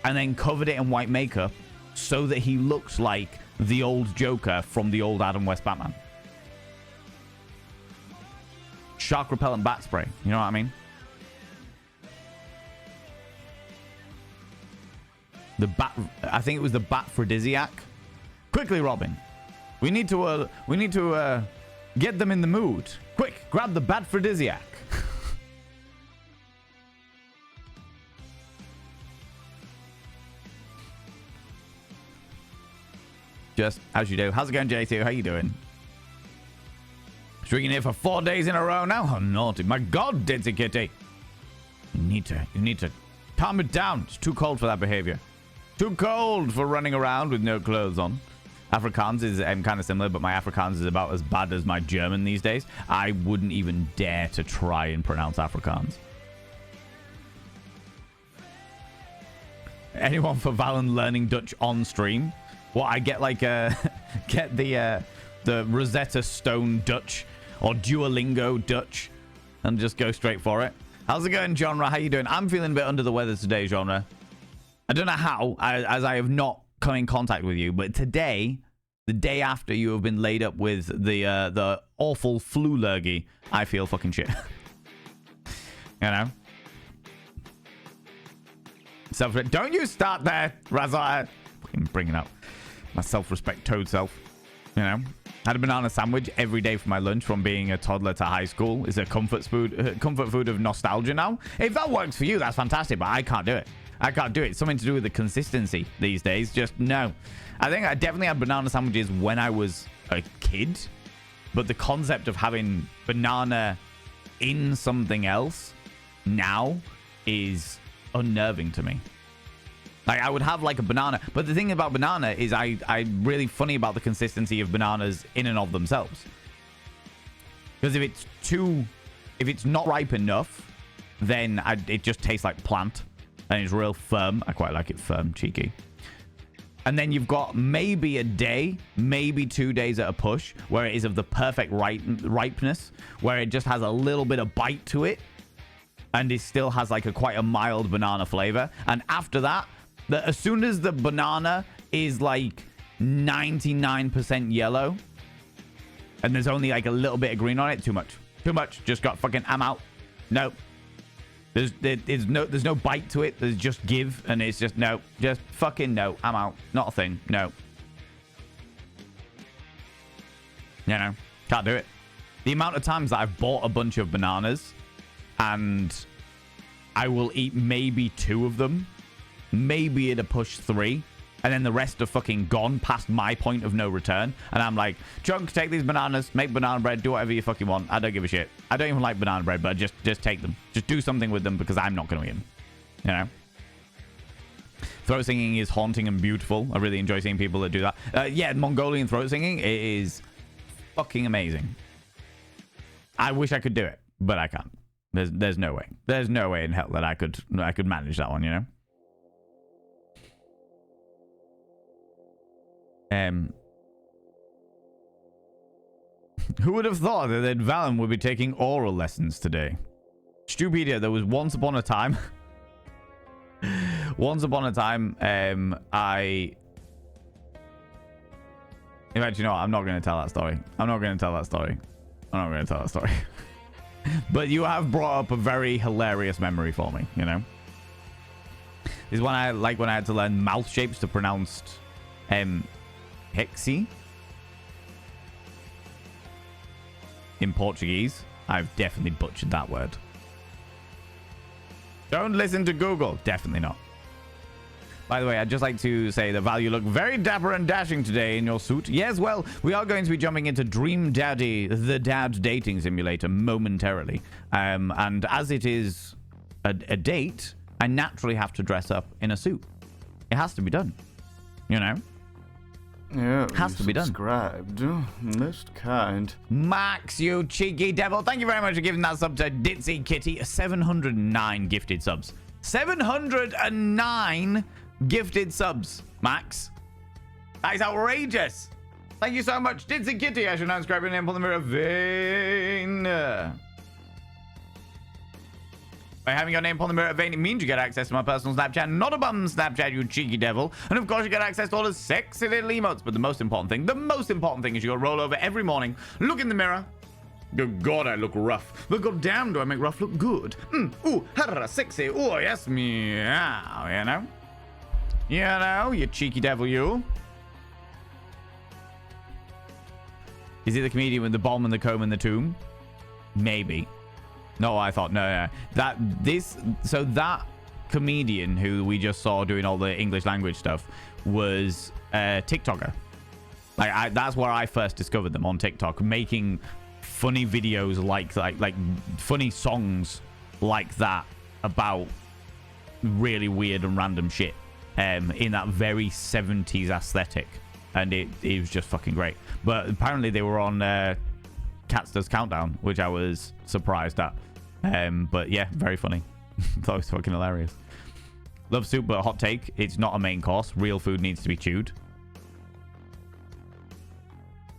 and then covered it in white makeup so that he looked like the old Joker from the old Adam West Batman. Shark repellent bat spray. You know what I mean? The bat. I think it was the Batphrodisiac. Quickly, Robin. We need to get them in the mood. Quick, grab the Batphrodisiac. Just as you do. How's it going, J2? How you doing? Drinking here for 4 days in a row now. How naughty! My God, Ditsy Kitty. You need to calm it down. It's too cold for that behavior. Too cold for running around with no clothes on. Afrikaans is kind of similar, but my Afrikaans is about as bad as my German these days. I wouldn't even dare to try and pronounce Afrikaans. Anyone for Valen learning Dutch on stream? What, I get like get the Rosetta Stone Dutch or Duolingo Dutch and just go straight for it. How's it going, Genre? How you doing? I'm feeling a bit under the weather today, Genre. I don't know how, as I have not come in contact with you, but today, the day after you have been laid up with the awful flu lurgy, I feel fucking shit. You know? Don't you start there, Razar. Fucking bringing up my self-respect toad self. You know? Had a banana sandwich every day for my lunch from being a toddler to high school. It's a comfort food of nostalgia now. If that works for you, that's fantastic, but I can't do it. I can't do it. It's something to do with the consistency these days. Just no. I think I definitely had banana sandwiches when I was a kid, but the concept of having banana in something else now is unnerving to me. Like, I would have like a banana, but the thing about banana is I'm really funny about the consistency of bananas in and of themselves. Because if it's not ripe enough, then it just tastes like plant. And it's real firm. I quite like it firm, cheeky. And then you've got maybe a day, maybe 2 days at a push, where it is of the perfect ripeness, where it just has a little bit of bite to it, and it still has like quite a mild banana flavor. And after that, as soon as the banana is like 99% yellow, and there's only like a little bit of green on it, too much. Too much. Just got fucking, I'm out. No. There's no bite to it. There's just give, and it's just no. Just fucking no. I'm out. Not a thing. No. You know, can't do it. The amount of times that I've bought a bunch of bananas, and I will eat maybe 2 of them, maybe at a push 3, and then the rest are fucking gone past my point of no return. And I'm like, Chunk, take these bananas, make banana bread, do whatever you fucking want. I don't give a shit. I don't even like banana bread, but just take them. Just do something with them because I'm not going to eat them. You know? Throat singing is haunting and beautiful. I really enjoy seeing people that do that. Yeah, Mongolian throat singing is fucking amazing. I wish I could do it, but I can't. There's no way. There's no way in hell that I could manage that one, you know? Who would have thought that Valen would be taking oral lessons today? Stupedia, there was once upon a time. In fact, you know what? I'm not going to tell that story. But you have brought up a very hilarious memory for me, you know? This is when I had to learn mouth shapes to pronounce Pixie in Portuguese. I've definitely butchered that word. Don't listen to Google. Definitely not. By the way, I'd just like to say that Val, you look very dapper and dashing today in your suit. Yes, well, we are going to be jumping into Dream Daddy, the dad dating simulator, momentarily. And as it is a date, I naturally have to dress up in a suit. It has to be done. You know? Yeah, has to be done. Subscribed. Most kind. Max, you cheeky devil. Thank you very much for giving that sub to Ditzy Kitty. 709 gifted subs. 709 gifted subs, Max. That is outrageous. Thank you so much, Ditzy Kitty. I should now inscribe your name on the mirror vein. By having your name upon the mirror vein, it means you get access to my personal Snapchat, not a bum Snapchat, you cheeky devil. And of course, you get access to all the sexy little emotes. But the most important thing is you go roll over every morning, look in the mirror. Good God, I look rough. But god damn, do I make rough look good. Ooh, harra, sexy. Oh, yes, meow, you know? You know, you cheeky devil, you. Is it the comedian with the bomb and the comb and the tomb? Maybe. No, I thought, no. That comedian who we just saw doing all the English language stuff was a TikToker. Like, that's where I first discovered them, on TikTok, making funny videos like funny songs like that about really weird and random shit in that very 70s aesthetic, and it was just fucking great. But apparently they were on Cats Does Countdown, which I was surprised at. But yeah, very funny. Thought it was fucking hilarious. Love soup, but hot take, it's not a main course. Real food needs to be chewed.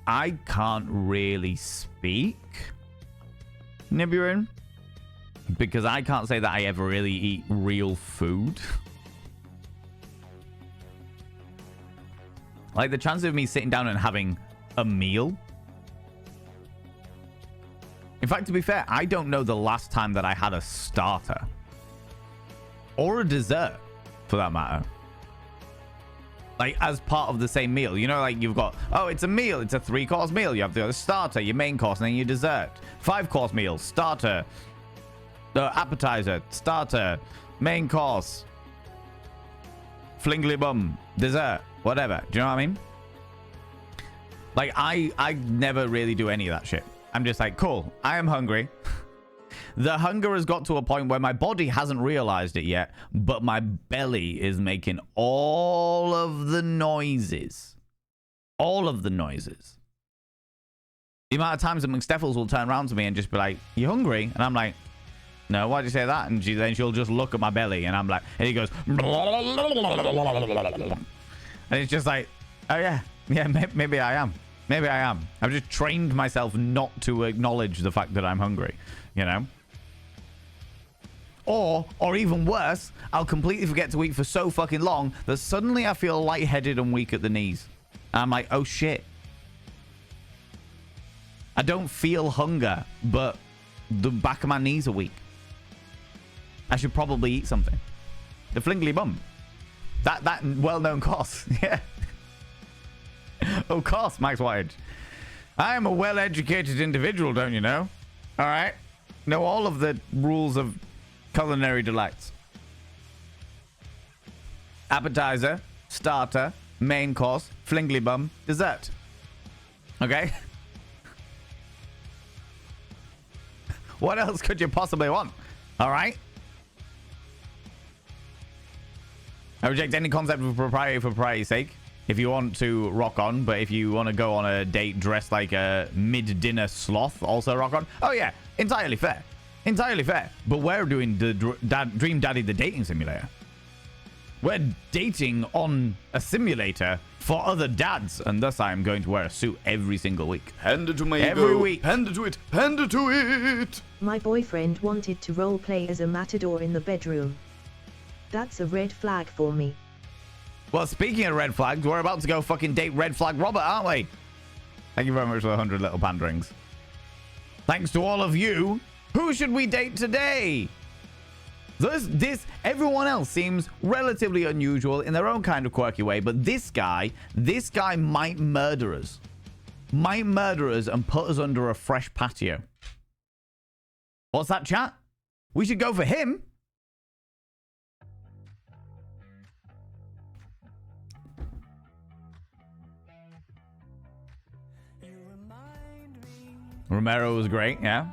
I can't really speak Nibirin, because I can't say that I ever really eat real food. Like, the chances of me sitting down and having a meal. In fact, to be fair, I don't know the last time that I had a starter. Or a dessert, for that matter. Like, as part of the same meal. You know, like, you've got, oh, it's a meal. It's a 3-course meal. You have the starter, your main course, and then your dessert. 5-course meal, starter, appetizer, starter, main course, flingly bum, dessert, whatever. Do you know what I mean? Like, I never really do any of that shit. I'm just like, cool, I am hungry. The hunger has got to a point where my body hasn't realized it yet, but my belly is making all of the noises. All of the noises. The amount of times that McSteffels will turn around to me and just be like, you hungry? And I'm like, no, why'd you say that? And then she'll just look at my belly, and I'm like, and he goes, and it's just like, oh yeah, maybe I am. Maybe I am. I've just trained myself not to acknowledge the fact that I'm hungry, you know? Or even worse, I'll completely forget to eat for so fucking long that suddenly I feel lightheaded and weak at the knees. And I'm like, oh shit. I don't feel hunger, but the back of my knees are weak. I should probably eat something. The flingly bum. That well-known course. Yeah. Of course, Max White. I am a well-educated individual, don't you know? All right. Know all of the rules of culinary delights. Appetizer, starter, main course, flingly bum, dessert. Okay? What else could you possibly want? All right? I reject any concept of propriety for propriety's sake. If you want to, rock on. But if you want to go on a date dressed like a mid-dinner sloth, also rock on. Oh, yeah. Entirely fair. Entirely fair. But we're doing the Dream Daddy the dating simulator. We're dating on a simulator for other dads. And thus I am going to wear a suit every single week. Panda to my Every week. Panda to it. Panda to it. My boyfriend wanted to roleplay as a matador in the bedroom. That's a red flag for me. Well, speaking of red flags, we're about to go fucking date Red Flag Robert, aren't we? Thank you very much for the 100 little panderings. Thanks to all of you. Who should we date today? Everyone else seems relatively unusual in their own kind of quirky way, but this guy might murder us. Might murder us and put us under a fresh patio. What's that, chat? We should go for him. Romero was great, yeah.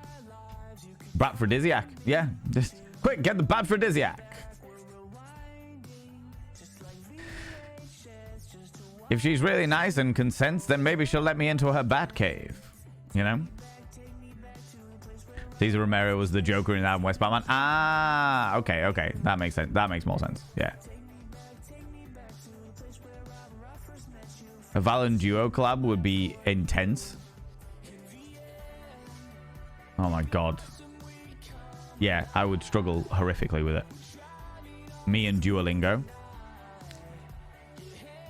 Bradfordisiac, yeah. Just quick, get the Bradfordisiac. If she's really nice and consents, then maybe she'll let me into her bat cave. You know? Cesar Romero was the Joker in Adam West Batman. Ah, okay, okay. That makes sense. That makes more sense. Yeah. A Valen duo collab would be intense. Oh my god. Yeah, I would struggle horrifically with it. Me and Duolingo.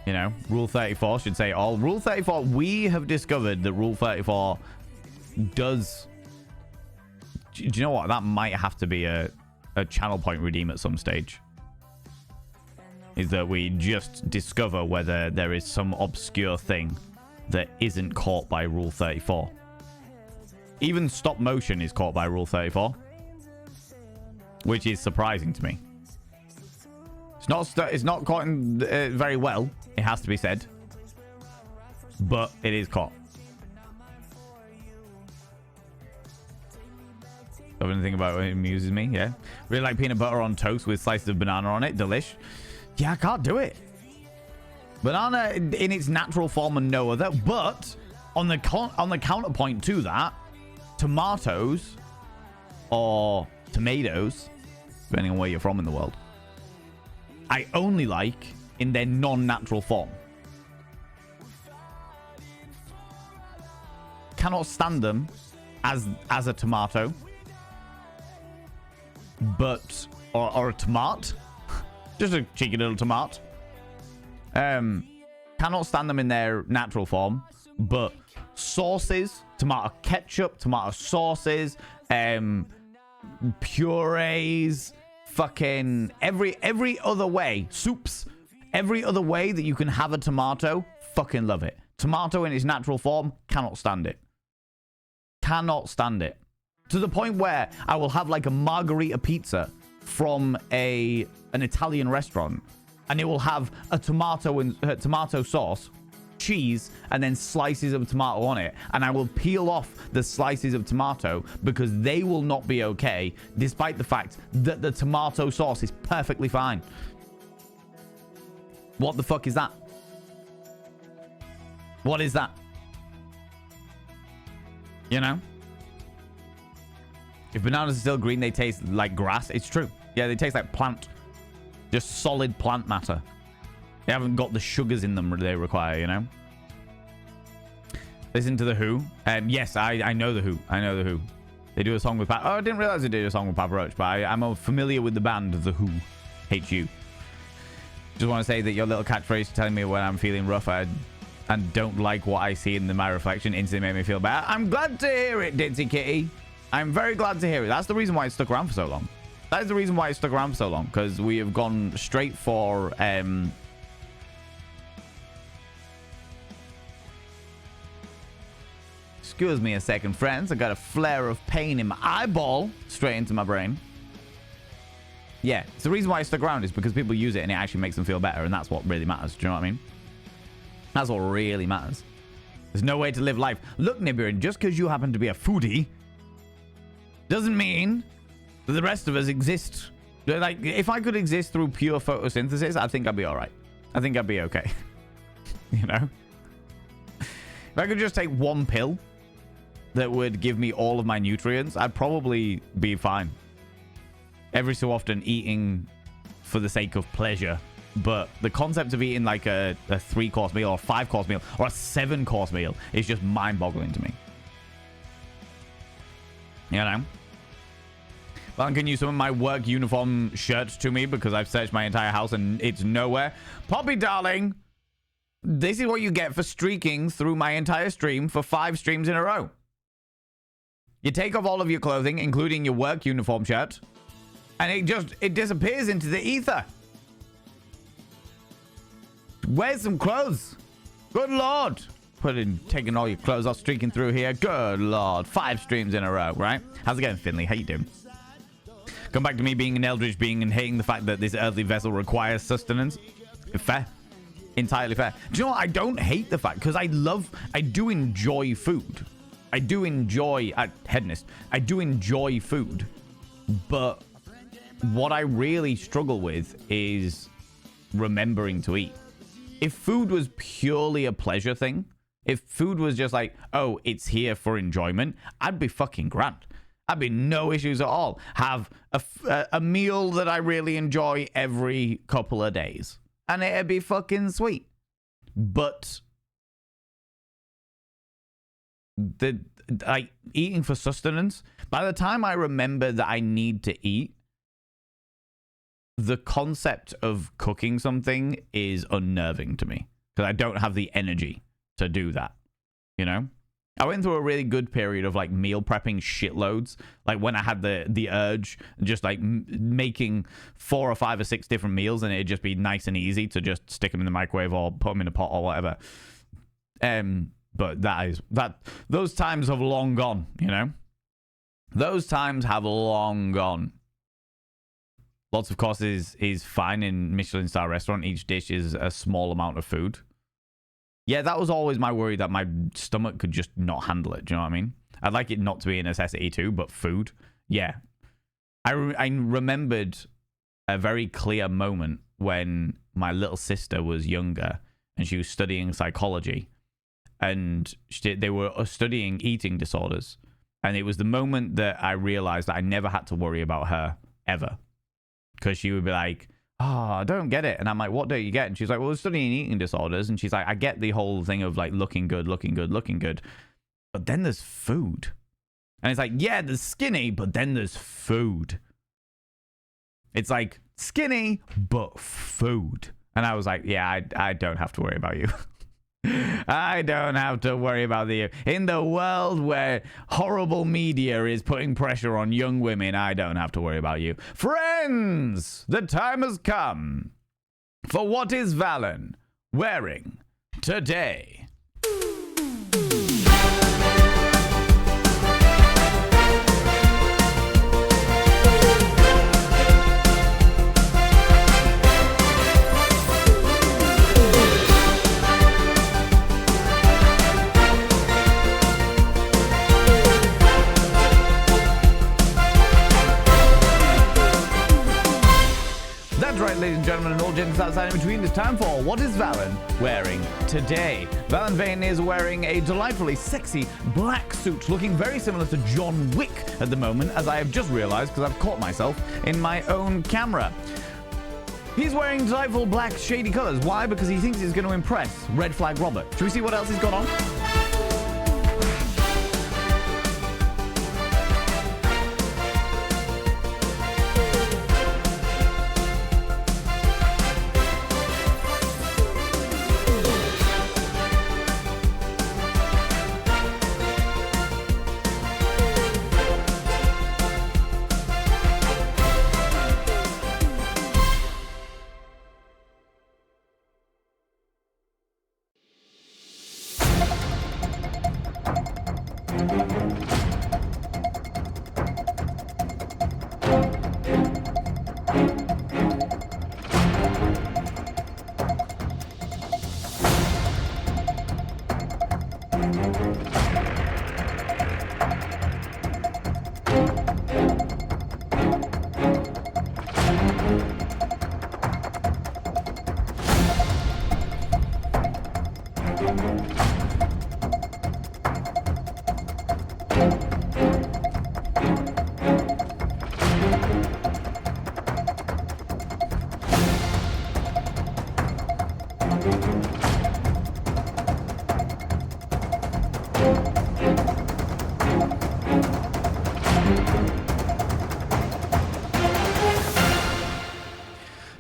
You know, Rule 34 should say all. Rule 34, we have discovered that Rule 34 does... Do you know what? That might have to be a channel point redeem at some stage. Is that we just discover whether there is some obscure thing that isn't caught by Rule 34. Even stop motion is caught by Rule 34. Which is surprising to me. It's not caught in, very well, it has to be said. But it is caught. Anything about what amuses me, yeah. Really like peanut butter on toast with slices of banana on it. Delish. Yeah, I can't do it. Banana in its natural form and no other. But on the counterpoint to that, tomatoes or tomatoes, depending on where you're from in the world, I only like in their non-natural form. Cannot stand them as a tomato, but or a tomat, just a cheeky little tomat. Cannot stand them in their natural form, but sauces, tomato ketchup, tomato sauces, purees, fucking every other way, soups, every other way that you can have a tomato, fucking love it. Tomato in its natural form, cannot stand it. Cannot stand it. To the point where I will have like a margarita pizza from an Italian restaurant, and it will have a tomato and tomato sauce, cheese, and then slices of tomato on it, and I will peel off the slices of tomato because they will not be okay, despite the fact that the tomato sauce is perfectly fine. What the fuck is that? What is that? You know? If bananas are still green, they taste like grass. It's true. Yeah, they taste like plant. Just solid plant matter. They haven't got the sugars in them they require, you know? Listen to The Who. Yes, I know The Who. I know The Who. They do a song with... I didn't realize they did a song with Papa Roach, but I'm familiar with the band The Who. H-U. Just want to say that your little catchphrase telling me when I'm feeling rough and don't like what I see in my reflection instantly made me feel bad. I'm glad to hear it, Ditzy Kitty. I'm very glad to hear it. That's the reason why it stuck around for so long. That is the reason why it stuck around for so long. Because we have gone straight for... Excuse me a second, friends. I got a flare of pain in my eyeball straight into my brain. Yeah, it's the reason why I stuck around is because people use it and it actually makes them feel better, and that's what really matters. Do you know what I mean? That's what really matters. There's no way to live life. Look, Nibirin, just because you happen to be a foodie doesn't mean that the rest of us exist. Like, if I could exist through pure photosynthesis, I think I'd be all right. I think I'd be okay. You know? If I could just take one pill that would give me all of my nutrients, I'd probably be fine. Every so often eating for the sake of pleasure. But the concept of eating like a 3-course meal or a 5-course meal or a 7-course meal is just mind-boggling to me. You know? Well, can you summon my work uniform shirt to me because I've searched my entire house and it's nowhere? Poppy, darling, this is what you get for streaking through my entire stream for 5 streams in a row. You take off all of your clothing, including your work uniform shirt, and it disappears into the ether. Wear some clothes. Good Lord. Taking all your clothes off, streaking through here. Good Lord. 5 streams in a row, right? How's it going, Finley? How you doing? Come back to me being an eldritch being and hating the fact that this earthly vessel requires sustenance. Fair. Entirely fair. Do you know what? I don't hate the fact, because I do enjoy food. I do enjoy, hedonist, I do enjoy food, but what I really struggle with is remembering to eat. If food was purely a pleasure thing, if food was just like, oh, it's here for enjoyment, I'd be fucking grand. I'd be no issues at all. Have a meal that I really enjoy every couple of days, and it'd be fucking sweet. But eating for sustenance, by the time I remember that I need to eat, the concept of cooking something is unnerving to me because I don't have the energy to do that, you know? I went through a really good period of like meal prepping shitloads, like when I had the urge, just like making 4 or 5 or 6 different meals, and it'd just be nice and easy to just stick them in the microwave or put them in a pot or whatever. But those times have long gone, you know? Those times have long gone. Lots of courses is fine in Michelin star restaurant. Each dish is a small amount of food. Yeah, that was always my worry, that my stomach could just not handle it. Do you know what I mean? I'd like it not to be a necessity too, but food. Yeah. I remembered a very clear moment when my little sister was younger and she was studying psychology, and they were studying eating disorders. And it was the moment that I realized that I never had to worry about her ever. Because she would be like, oh, I don't get it. And I'm like, what don't you get? And she's like, well, we're studying eating disorders. And she's like, I get the whole thing of like looking good. But then there's food. And it's like, yeah, there's skinny, but then there's food. It's like skinny, but food. And I was like, yeah, I don't have to worry about you. I don't have to worry about you. In the world where horrible media is putting pressure on young women, I don't have to worry about you. Friends, the time has come for what is Valen wearing today. Right, ladies and gentlemen, and all gents outside in between, it's time for What is Valen wearing today? Valen Vane is wearing a delightfully sexy black suit, looking very similar to John Wick at the moment, as I have just realized because I've caught myself in my own camera. He's wearing delightful black shady colors. Why? Because he thinks he's going to impress Red Flag Robert. Should we see what else he's got on?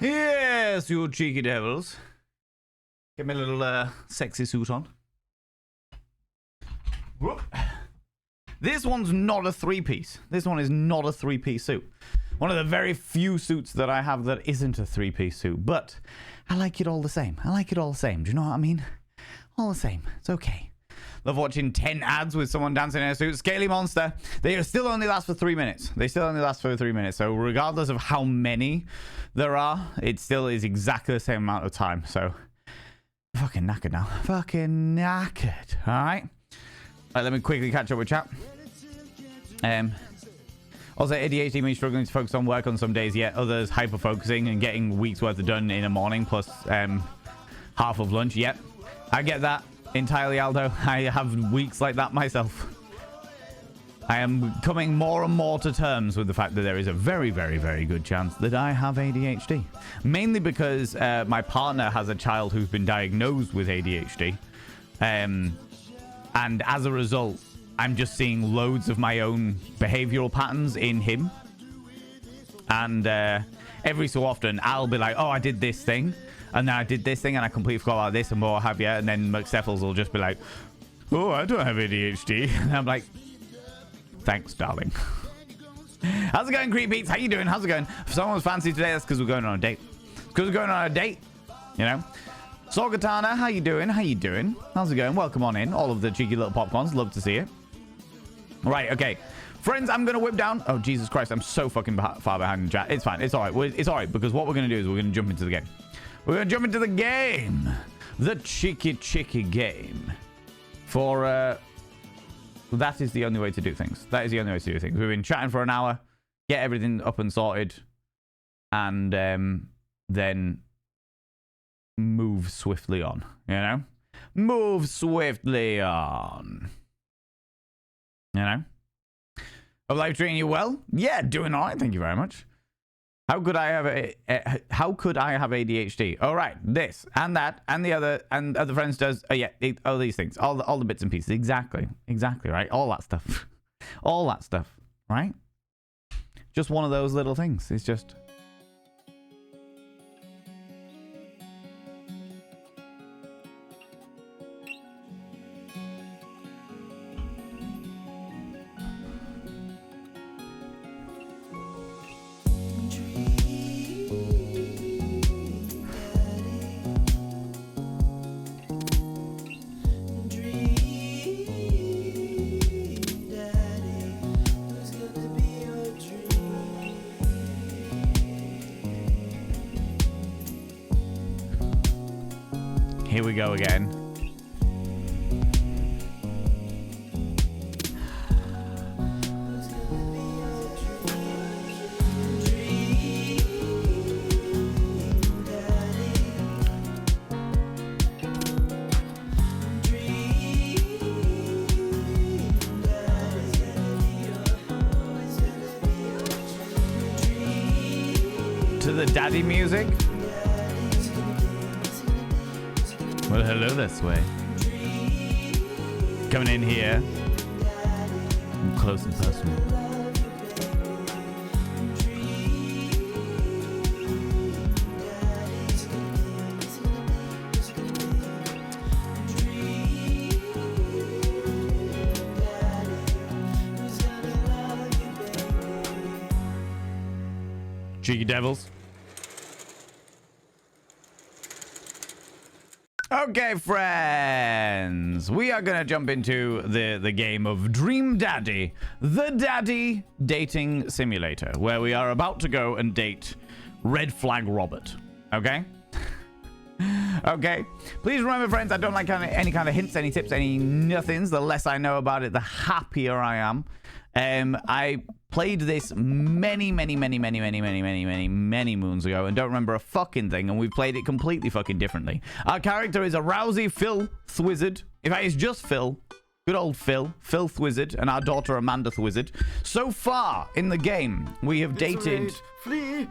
Yes, you cheeky devils. Get me a little sexy suit on. Whoop. This one's not a 3-piece. This one is not a 3-piece suit. One of the very few suits that I have that isn't a 3-piece suit. But I like it all the same. I like it all the same. Do you know what I mean? All the same. It's okay. Love watching 10 ads with someone dancing in a suit. Scaly Monster. They still only last for 3 minutes. They still only last for 3 minutes. So regardless of how many there are, it still is exactly the same amount of time. So fucking knackered now. Fucking knackered. All right. Right, let me quickly catch up with chat. Also, ADHD means struggling to focus on work on some days, yet others hyper-focusing and getting weeks worth of done in a morning plus half of lunch. Yep, I get that entirely, Aldo. I have weeks like that myself. I am coming more and more to terms with the fact that there is a very, very, very good chance that I have ADHD. Mainly because my partner has a child who's been diagnosed with ADHD. And as a result, I'm just seeing loads of my own behavioral patterns in him. And every so often, I'll be like, oh, I did this thing. And then I did this thing and I completely forgot about this and what have you. And then McSeffles will just be like, oh, I don't have ADHD. And I'm like, thanks, darling. How's it going, Creep Beats? How you doing? How's it going? If someone's fancy today, that's because we're going on a date. Because we're going on a date, you know? Sorgatana, how you doing? How you doing? How's it going? Welcome on in. All of the cheeky little popcorns. Love to see it. Right, okay. Friends, I'm going to whip down. Oh, Jesus Christ. I'm so fucking far behind in chat. It's fine. It's all right. It's all right because what we're going to do is we're going to jump into the game. We're going to jump into the game. The cheeky game. For, that is the only way to do things. That is the only way to do things. We've been chatting for an hour. Get everything up and sorted. And then move swiftly on. You know? Move swiftly on. You know? Hope life treating you well? Yeah, doing all right. Thank you very much. How could I have ADHD? All right, this and that and the other and other friends does. Oh yeah, all these things, all the bits and pieces. Exactly, right. All that stuff, all that stuff. Right? Just one of those little things. It's just. Here we go again. To the daddy music. Well, hello this way. Coming in here. Close and personal. Cheeky devils. Okay, friends, we are gonna jump into the game of Dream Daddy, the daddy dating simulator, where we are about to go and date Red Flag Robert. Okay? Okay. Please remember, friends, I don't like any kind of hints, any tips, any nothings. The less I know about it, the happier I am. I played this many moons ago and don't remember a fucking thing, and we've played it completely fucking differently. Our character is a Rousey Phil Thwizard. In fact, it's just Phil. Good old Phil Thwizard, and our daughter Amanda Thwizard. So far in the game, we have dated... Flee!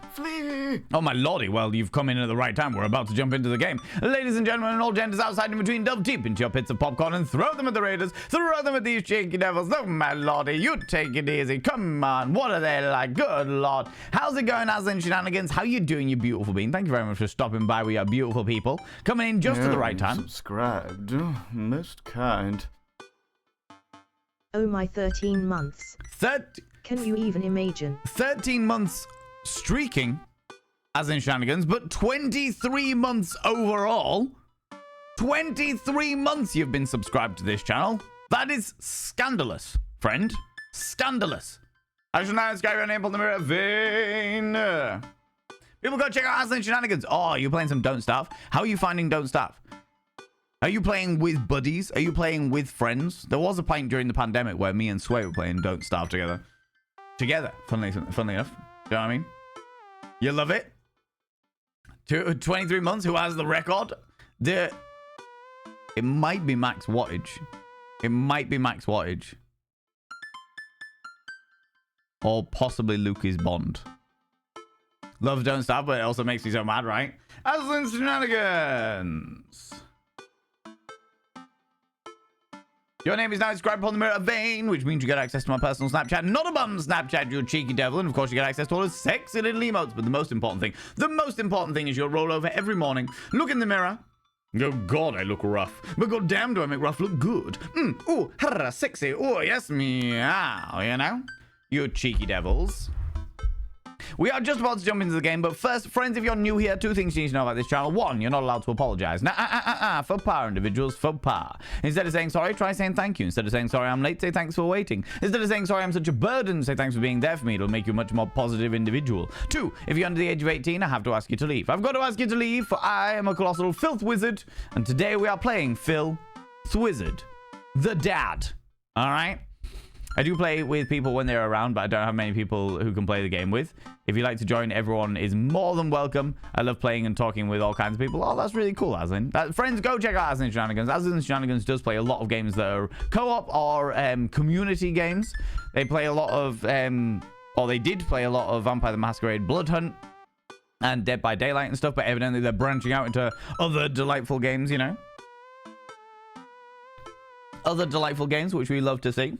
Oh my lordy, well, you've come in at the right time. We're about to jump into the game. Ladies and gentlemen, and all genders outside and between, delve deep into your pits of popcorn and throw them at the raiders. Throw them at these cheeky devils. Oh my lordy, you take it easy. Come on, what are they like? Good lord. How's it going, Aslan Shenanigans? How you doing, you beautiful being? Thank you very much for stopping by. We are beautiful people. Coming in just at the right time. Subscribed. Most kind. Oh my 13 months. Can you even imagine? 13 months streaking, as in Shenanigans, but 23 months overall. 23 months you've been subscribed to this channel. That is scandalous, friend. Scandalous. I should now subscribe your name on the mirror vein. People go check out Aslan Shenanigans. Oh, you're playing some Don't Starve. How are you finding Don't Starve? Are you playing with buddies? Are you playing with friends? There was a point during the pandemic where me and Sway were playing Don't Starve together. Funnily enough. Do you know what I mean? You love it? 23 months, who has the record? It might be max wattage. It might be max wattage. Or possibly Lucas Bond. Love Don't Starve, but it also makes me so mad, right? Aslan Shenanigans! Your name is now described upon the mirror vein, which means you get access to my personal Snapchat. Not a bum Snapchat, you cheeky devil. And of course, you get access to all the sexy little emotes. But the most important thing is you'll roll over every morning, look in the mirror, go, God, I look rough. But god damn, do I make rough look good. Ooh, harra, sexy. Oh, yes, meow, you know? You cheeky devils. We are just about to jump into the game, but first, friends, if you're new here, 2 things you need to know about this channel. 1, you're not allowed to apologize. Faux pas, individuals, faux pas. Instead of saying sorry, try saying thank you. Instead of saying sorry, I'm late, say thanks for waiting. Instead of saying sorry, I'm such a burden, say thanks for being there for me. It'll make you a much more positive individual. 2, if you're under the age of 18, I have to ask you to leave. I've got to ask you to leave, for I am a colossal filth wizard, and today we are playing Phil Thwizard, the dad. All right? I do play with people when they're around, but I don't have many people who can play the game with. If you'd like to join, everyone is more than welcome. I love playing and talking with all kinds of people. Oh, that's really cool, Aslan. Friends, go check out Aslan Shenanigans. Aslan Shenanigans does play a lot of games that are co-op or community games. They play a lot of, or they did play a lot of Vampire the Masquerade Blood Hunt and Dead by Daylight and stuff, but evidently they're branching out into other delightful games, you know? Other delightful games, which we love to see.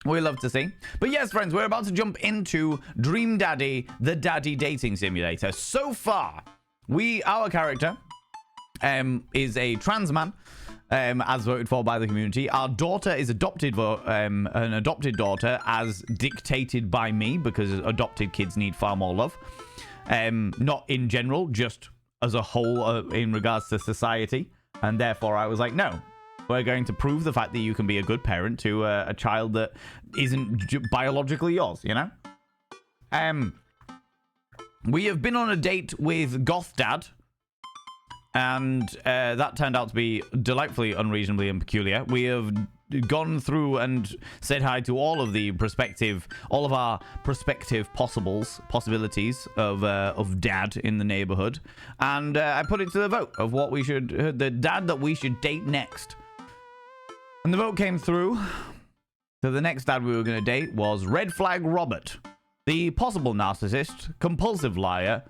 We love to see. But yes, friends, we're about to jump into Dream Daddy, the daddy dating simulator. So far, our character is a trans man, as voted for by the community. Our daughter is an adopted daughter, as dictated by me, because adopted kids need far more love. Not in general, just as a whole in regards to society. And therefore, I was like, no. We're going to prove the fact that you can be a good parent to a child that isn't biologically yours, you know? We have been on a date with Goth Dad, and that turned out to be delightfully unreasonably and peculiar. We have gone through and said hi to all of our prospective possibilities of dad in the neighborhood, and I put it to the vote of what we should, the dad that we should date next. And the vote came through. So the next dad we were going to date was Red Flag Robert, the possible narcissist, compulsive liar,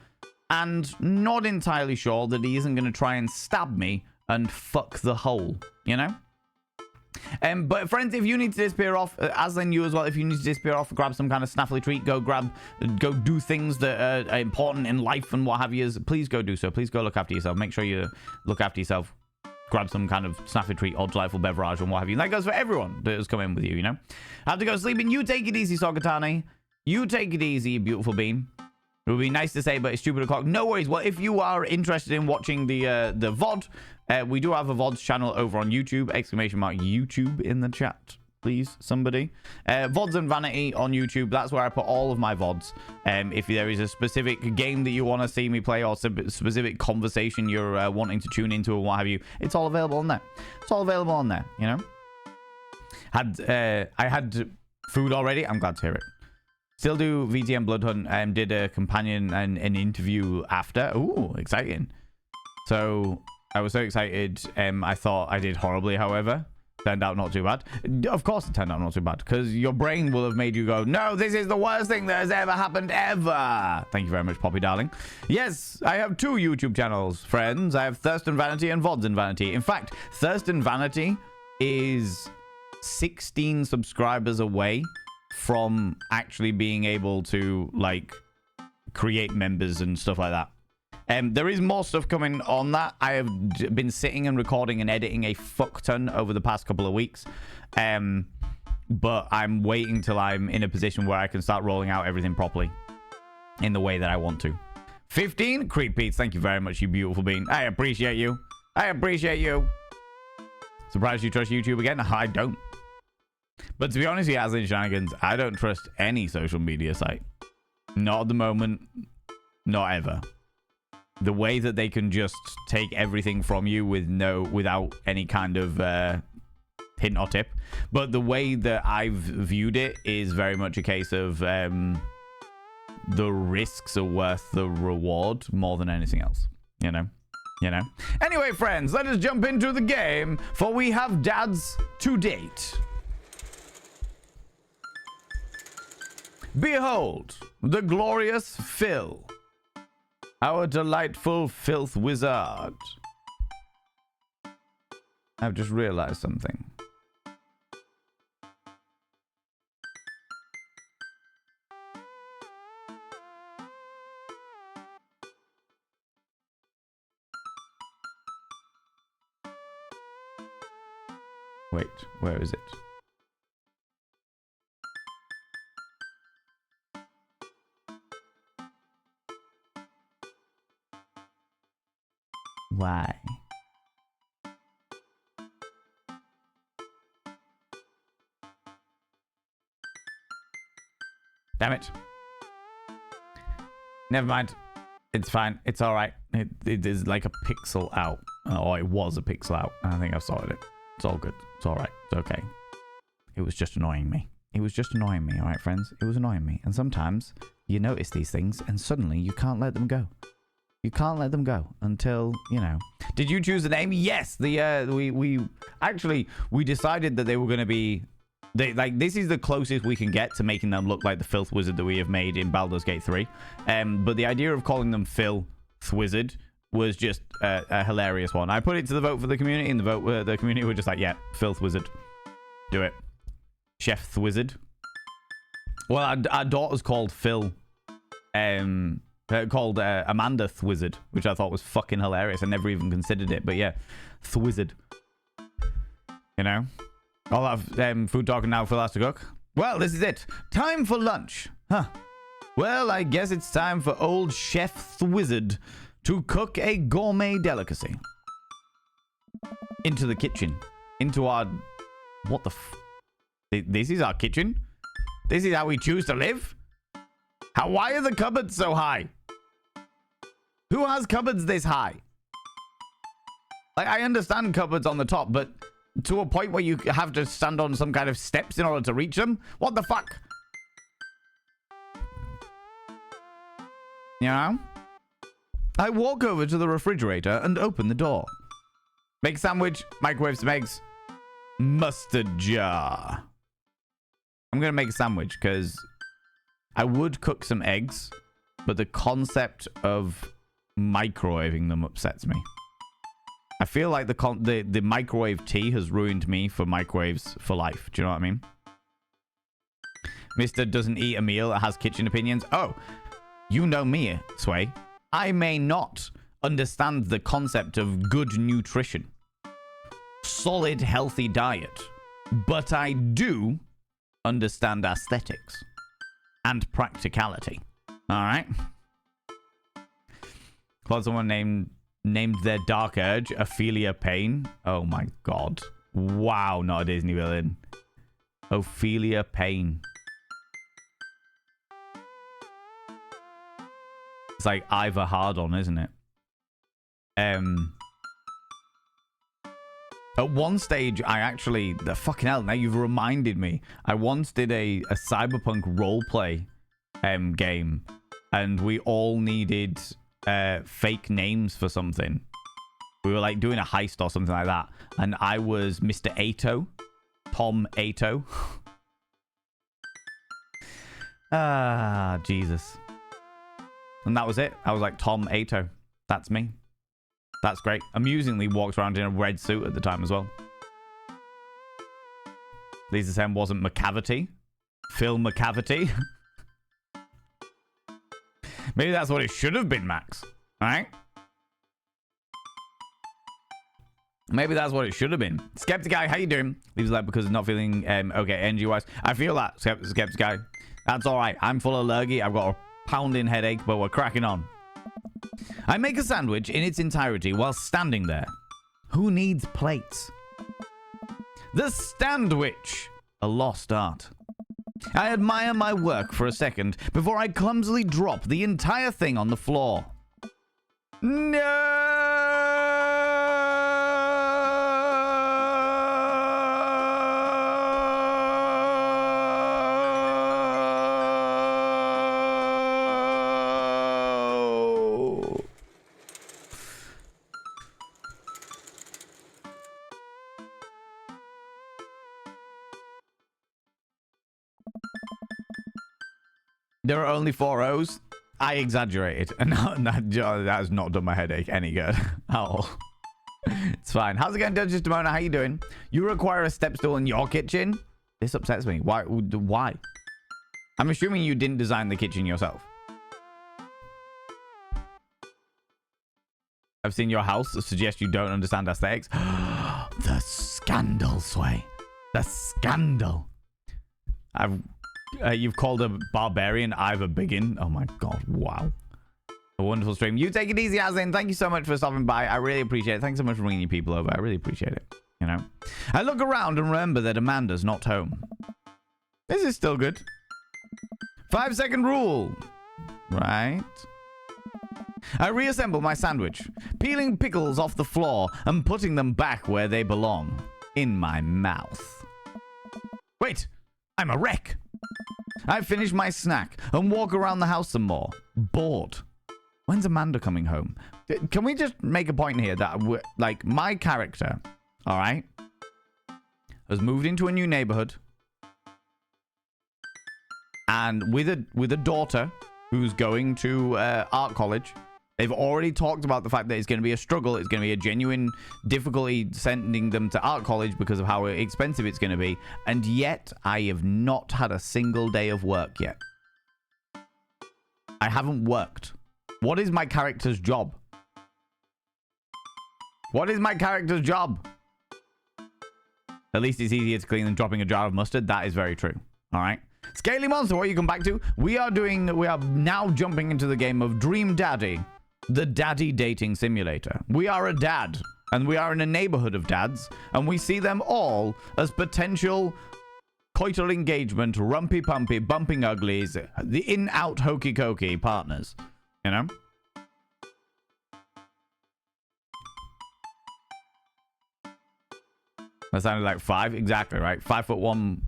and not entirely sure that he isn't going to try and stab me and fuck the hole, you know? But friends, if you need to disappear off, as in you as well, if you need to disappear off, grab some kind of snaffly treat, go do things that are important in life and what have you, please go do so. Please go look after yourself. Make sure you look after yourself. Grab some kind of snaffy treat or delightful beverage and what have you. And that goes for everyone that has come in with you, you know? Have to go sleeping. You take it easy, Sokatane. You take it easy, beautiful bean. It would be nice to say, but it's stupid o'clock. No worries. Well, if you are interested in watching the VOD, we do have a VODs channel over on YouTube. ! YouTube in the chat, please, somebody. VODs and Vanity on YouTube. That's where I put all of my VODs. If there is a specific game that you want to see me play or specific conversation you're wanting to tune into or what have you, it's all available on there. It's all available on there, you know? I had food already. I'm glad to hear it. Still do VTM Blood Hunt. Did a companion and an interview after. Ooh, exciting. So I was so excited. I thought I did horribly, however. Turned out not too bad. Of course it turned out not too bad, because your brain will have made you go, no, this is the worst thing that has ever happened ever. Thank you very much, Poppy darling. Yes, I have 2 YouTube channels, friends. I have Thurston Vanity and VODs and Vanity. In fact, Thurston Vanity is 16 subscribers away from actually being able to, like, create members and stuff like that. There is more stuff coming on that. I have been sitting and recording and editing a fuck ton over the past couple of weeks. But I'm waiting till I'm in a position where I can start rolling out everything properly in the way that I want to. 15? Creep Pete's, thank you very much, you beautiful bean. I appreciate you. I appreciate you. Surprised you trust YouTube again? I don't. But to be honest with you, Aslan Shenanigans, I don't trust any social media site. Not at the moment. Not ever. the way that they can just take everything from you without any kind of hint or tip. But the way that I've viewed it is very much a case of the risks are worth the reward more than anything else. You know. Anyway, friends, let us jump into the game, for we have dads to date. Behold, the glorious Phil, our delightful filth wizard. I've just realized something. Wait, where is it? Why? Damn it. Never mind. It's fine. It's all right. It is like a pixel out. Oh, it was a pixel out. I think I've sorted it. It's all good. It's all right. It's okay. It was just annoying me. It was just annoying me. All right, friends? It was annoying me. And sometimes you notice these things and suddenly you can't let them go. You can't let them go until, you know. Did you choose the name? Yes. We decided that they were going to be this is the closest we can get to making them look like the filth wizard that we have made in Baldur's Gate 3. But the idea of calling them Filth Wizard was just a hilarious one. I put it to the vote for the community, and the community were just like, yeah, Filth Wizard. Do it. Chef Wizard. Well, our daughter's called Phil. Called Amanda Thwizard, which I thought was fucking hilarious. I never even considered it, but yeah, Thwizard. You know? All that food talking now for us to cook. Well, this is it. Time for lunch. Huh. Well, I guess it's time for old Chef Thwizard to cook a gourmet delicacy. Into the kitchen. Into our... What the This is our kitchen? This is how we choose to live? Why are the cupboards so high? Who has cupboards this high? Like, I understand cupboards on the top, but to a point where you have to stand on some kind of steps in order to reach them? What the fuck? You know? I walk over to the refrigerator and open the door. Make sandwich, microwave some eggs, mustard jar. I'm going to make a sandwich because I would cook some eggs, but the concept of microwaving them upsets me. I feel like the microwave tea has ruined me for microwaves for life. Do you know what I mean? Mr. doesn't eat a meal that has kitchen opinions. Oh, you know me, Sway. I may not understand the concept of good nutrition, solid, healthy diet, but I do understand aesthetics and practicality. All right. Claude, someone named their dark urge Ophelia Payne. Oh my god. Wow, not a Disney villain. Ophelia Payne. It's like Ivor Hardon, isn't it? At one stage, I actually... The fucking hell, now you've reminded me. I once did a cyberpunk roleplay game, and we all needed fake names for something. We were like doing a heist or something like that, and I was Mr. Ato. Tom Ato. Ah, Jesus. And that was it. I was like, Tom Ato. That's me. That's great. Amusingly walked around in a red suit at the time as well. Lisa Sam wasn't McCavity. Phil McCavity. Maybe that's what it should have been, Max. Alright? Maybe that's what it should have been. Skeptic Guy, how you doing? Leaves a like because it's not feeling okay, energy-wise. I feel that, Skeptic Guy. That's alright. I'm full of lurgy. I've got a pounding headache, but we're cracking on. I make a sandwich in its entirety while standing there. Who needs plates? The Standwich, a lost art. I admire my work for a second before I clumsily drop the entire thing on the floor. No. There are only 4 O's. I exaggerated. And that has not done my headache any good at all. It's fine. How's it going, Dungeons Demona? How you doing? You require a step stool in your kitchen? This upsets me. Why? Why? I'm assuming you didn't design the kitchen yourself. I've seen your house suggest you don't understand aesthetics. The scandal, Sway. The scandal. You've called a barbarian Ivor Biggin. Oh my god, wow. A wonderful stream. You take it easy, Azin. Thank you so much for stopping by. I really appreciate it. Thanks so much for bringing your people over. I really appreciate it. You know, I look around and remember that Amanda's not home. This is still good. 5-second rule. Right. I reassemble my sandwich, peeling pickles off the floor and putting them back where they belong. In my mouth. Wait, I'm a wreck. I finish my snack and walk around the house some more. Bored. When's Amanda coming home? Can we just make a point here that, like, my character, all right, has moved into a new neighborhood and with a daughter who's going to art college. They've already talked about the fact that it's going to be a struggle. It's going to be a genuine difficulty sending them to art college because of how expensive it's going to be. And yet, I have not had a single day of work yet. I haven't worked. What is my character's job? What is my character's job? At least it's easier to clean than dropping a jar of mustard. That is very true. All right. Scaly Monster, what you come back to? We are now jumping into the game of Dream Daddy. The daddy dating simulator. We are a dad, and we are in a neighborhood of dads, and we see them all as potential coital engagement, rumpy pumpy, bumping uglies, the in-out hokey cokey partners. You know? That sounded like 5, exactly, right? 5'1".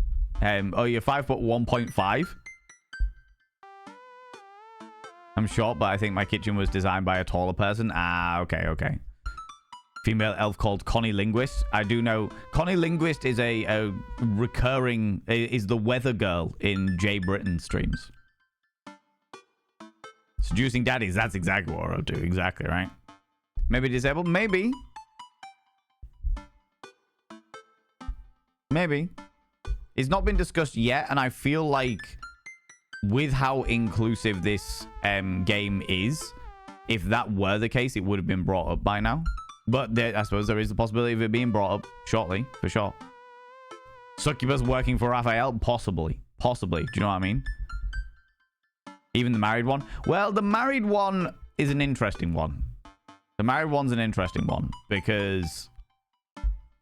Oh, you're 5'1.5". I'm short, but I think my kitchen was designed by a taller person. Ah, okay. Female elf called Connie Linguist. I do know Connie Linguist is a recurring, is the weather girl in Jay Britton streams. Seducing daddies, that's exactly what I'll do. Exactly, right? Maybe disabled? Maybe. It's not been discussed yet, and I feel like with how inclusive this game is, if that were the case, it would have been brought up by now. But I suppose there is the possibility of it being brought up shortly, for sure. Succubus working for Raphael? Possibly. Do you know what I mean? Even the married one? Well, the married one is an interesting one. The married one's an interesting one because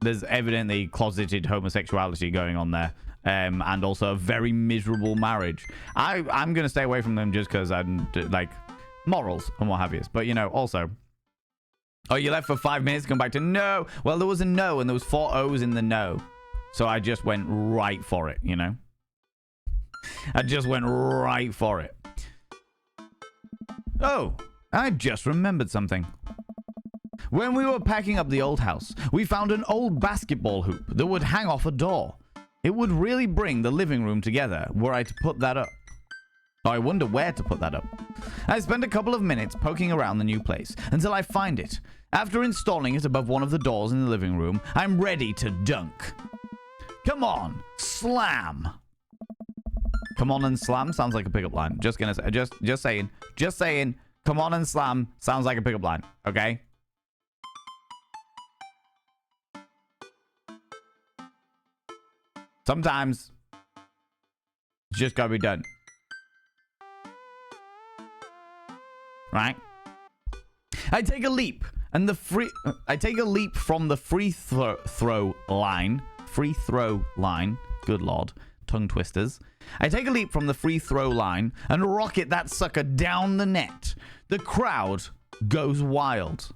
there's evidently closeted homosexuality going on there. And also a very miserable marriage. I'm going to stay away from them just because I'm like morals and what have you. But, you know, also. Oh, you left for 5 minutes, come back to no. Well, there was a no and there was 4 O's in the no. So I just went right for it, you know. I just went right for it. Oh, I just remembered something. When we were packing up the old house, we found an old basketball hoop that would hang off a door. It would really bring the living room together were I to put that up. Oh, I wonder where to put that up. I spend a couple of minutes poking around the new place until I find it. After installing it above one of the doors in the living room, I'm ready to dunk. Come on, slam. Come on and slam sounds like a pickup line. Just gonna say, just saying. Come on and slam sounds like a pickup line. Okay. Sometimes it's just gotta be done. Right? I take a leap from the free throw line. Free throw line. Good lord. Tongue twisters. I take a leap from the free throw line and rocket that sucker down the net. The crowd goes wild.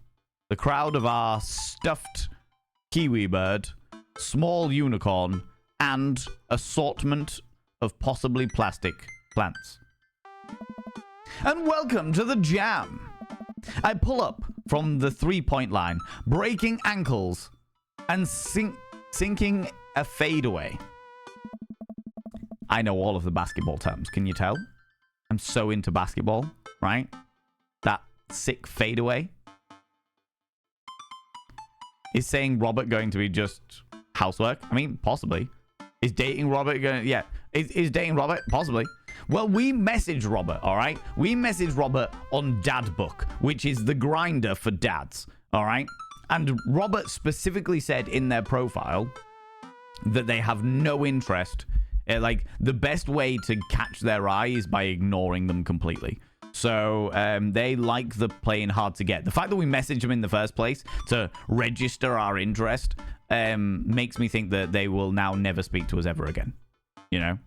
The crowd of our stuffed kiwi bird, small unicorn, and assortment of possibly plastic plants. And welcome to the jam. I pull up from the 3-point line, breaking ankles and sinking a fadeaway. I know all of the basketball terms, can you tell? I'm so into basketball, right? That sick fadeaway. Is saying Robert going to be just housework? I mean, possibly. Is dating Robert going to... Yeah. Is dating Robert? Possibly. Well, we messaged Robert, all right? We messaged Robert on Dadbook, which is the grinder for dads, all right? And Robert specifically said in their profile that they have no interest. Like, the best way to catch their eye is by ignoring them completely. So they like the playing hard to get. The fact that we messaged them in the first place to register our interest makes me think that they will now never speak to us ever again. You know?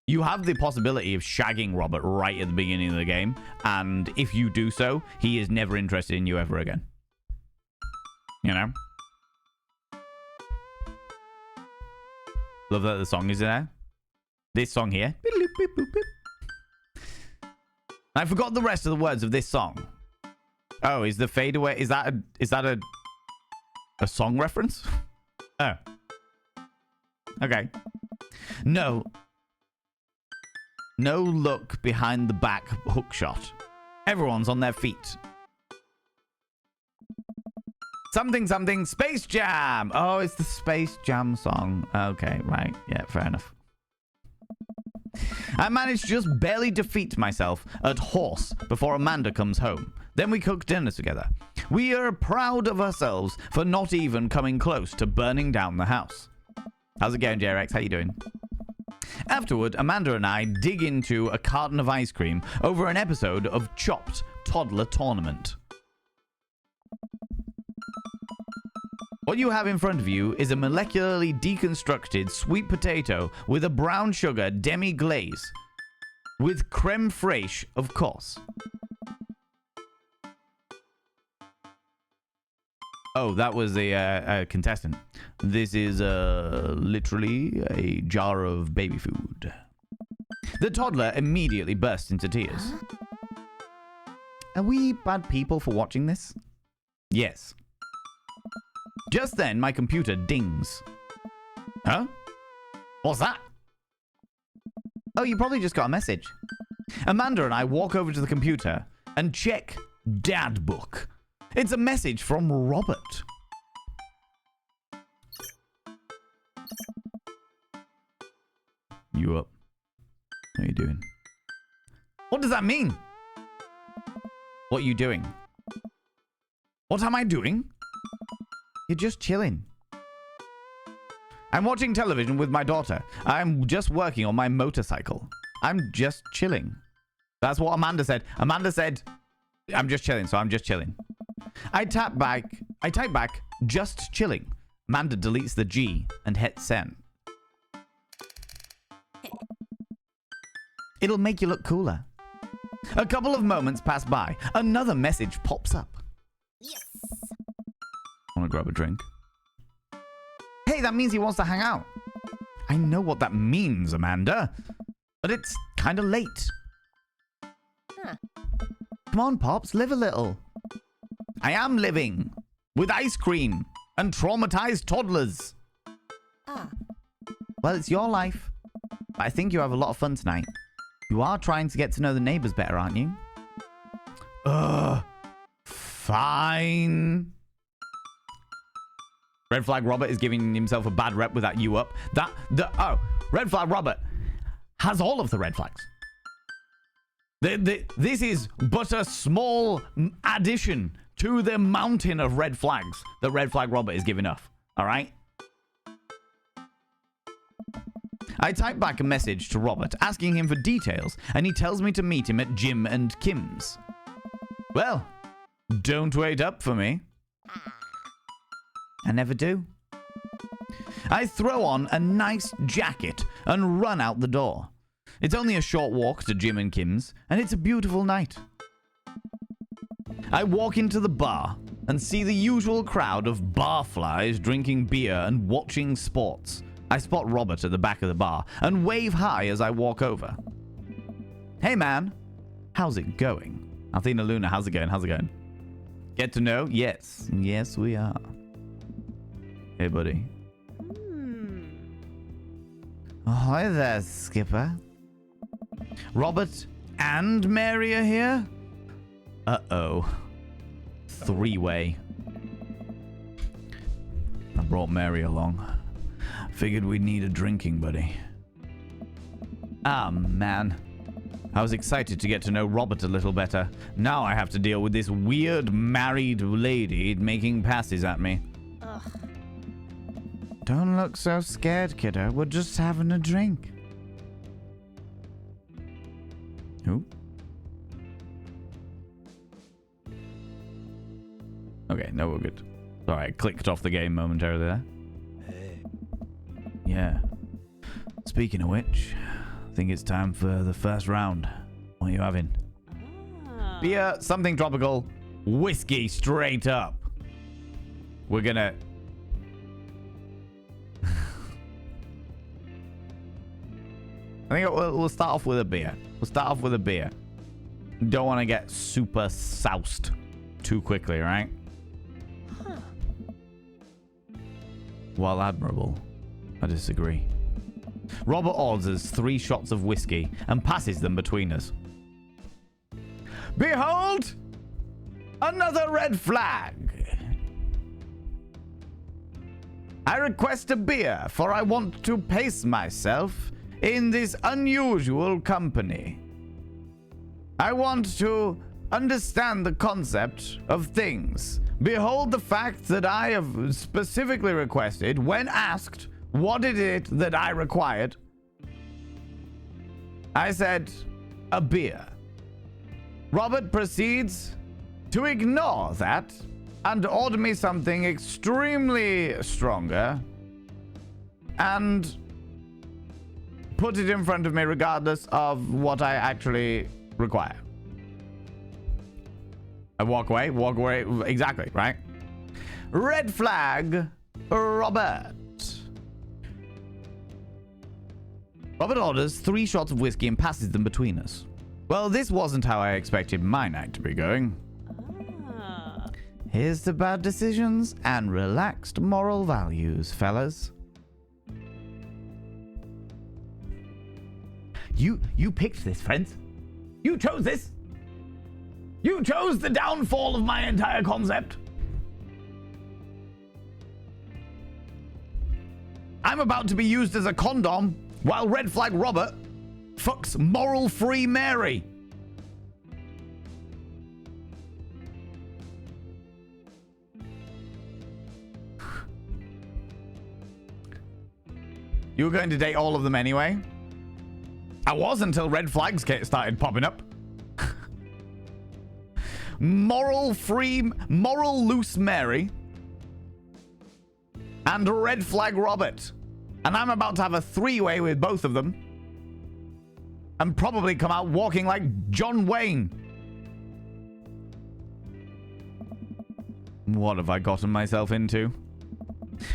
You have the possibility of shagging Robert right at the beginning of the game. And if you do so, he is never interested in you ever again. You know? Love that the song is there. This song here. I forgot the rest of the words of this song. Oh, is the fadeaway... Is that a song reference? Oh. Okay. No look behind the back hook shot. Everyone's on their feet. Something, something, Space Jam! Oh, it's the Space Jam song. Okay, right. Yeah, fair enough. I managed to just barely defeat myself at horse before Amanda comes home. Then we cook dinner together. We are proud of ourselves for not even coming close to burning down the house. How's it going, JRX? How you doing? Afterward, Amanda and I dig into a carton of ice cream over an episode of Chopped Toddler Tournament. What you have in front of you is a molecularly deconstructed sweet potato with a brown sugar demi-glaze. With creme fraiche, of course. Oh, that was a contestant. This is literally a jar of baby food. The toddler immediately burst into tears. Are we bad people for watching this? Yes. Just then, my computer dings. Huh? What's that? Oh, you probably just got a message. Amanda and I walk over to the computer and check Dadbook. It's a message from Robert. You up? How you doing? What does that mean? What are you doing? What am I doing? You're just chilling. I'm watching television with my daughter. I'm just working on my motorcycle. I'm just chilling. That's what Amanda said. Amanda said, I'm just chilling, so I'm just chilling. I type back, just chilling. Amanda deletes the G and hits send. It'll make you look cooler. A couple of moments pass by. Another message pops up. Yes. Want to grab a drink? Hey, that means he wants to hang out. I know what that means, Amanda. But it's kind of late. Huh. Come on, Pops, live a little. I am living. With ice cream and traumatized toddlers. Ah. Well, it's your life. But I think you have a lot of fun tonight. You are trying to get to know the neighbors better, aren't you? Fine. Red Flag Robert is giving himself a bad rep with that you up. Red Flag Robert has all of the red flags. This is but a small addition to the mountain of red flags that Red Flag Robert is giving off. All right? I type back a message to Robert asking him for details, and he tells me to meet him at Jim and Kim's. Well, don't wait up for me. I never do. I throw on a nice jacket and run out the door. It's only a short walk to Jim and Kim's, and it's a beautiful night. I walk into the bar and see the usual crowd of barflies drinking beer and watching sports. I spot Robert at the back of the bar and wave hi as I walk over. Hey man, how's it going? Athena Luna, how's it going? How's it going? Get to know? Yes. Yes, we are. Hey, buddy. Hi there, Skipper. Robert and Mary are here? Uh-oh. Three-way. I brought Mary along. Figured we'd need a drinking buddy. Ah, man. I was excited to get to know Robert a little better. Now I have to deal with this weird married lady making passes at me. Ugh. Don't look so scared, kiddo. We're just having a drink. Who? Okay, no, we're good. Sorry, I clicked off the game momentarily there. Hey. Yeah. Speaking of which, I think it's time for the first round. What are you having? Ah. Beer, something tropical, whiskey straight up. We're gonna... I think we'll start off with a beer. We'll start off with a beer. Don't want to get super soused too quickly, right? Huh. While admirable, I disagree. Robert orders 3 shots of whiskey and passes them between us. Behold! Another red flag! I request a beer, for I want to pace myself in this unusual company. I want to understand the concept of things. Behold the fact that I have specifically requested, when asked what is it that I required, I said, a beer. Robert proceeds to ignore that and order me something extremely stronger and put it in front of me regardless of what I actually require. I walk away, exactly, right? Red flag, Robert. Robert orders 3 shots of whiskey and passes them between us. Well, this wasn't how I expected my night to be going. Ah. Here's to bad decisions and relaxed moral values, fellas. You picked this, friends. You chose this. You chose the downfall of my entire concept. I'm about to be used as a condom while Red Flag Robert fucks moral-free Mary. You were going to date all of them anyway? I was until red flags started popping up. Moral loose Mary and red flag Robert. And I'm about to have a 3-way with both of them and probably come out walking like John Wayne. What have I gotten myself into?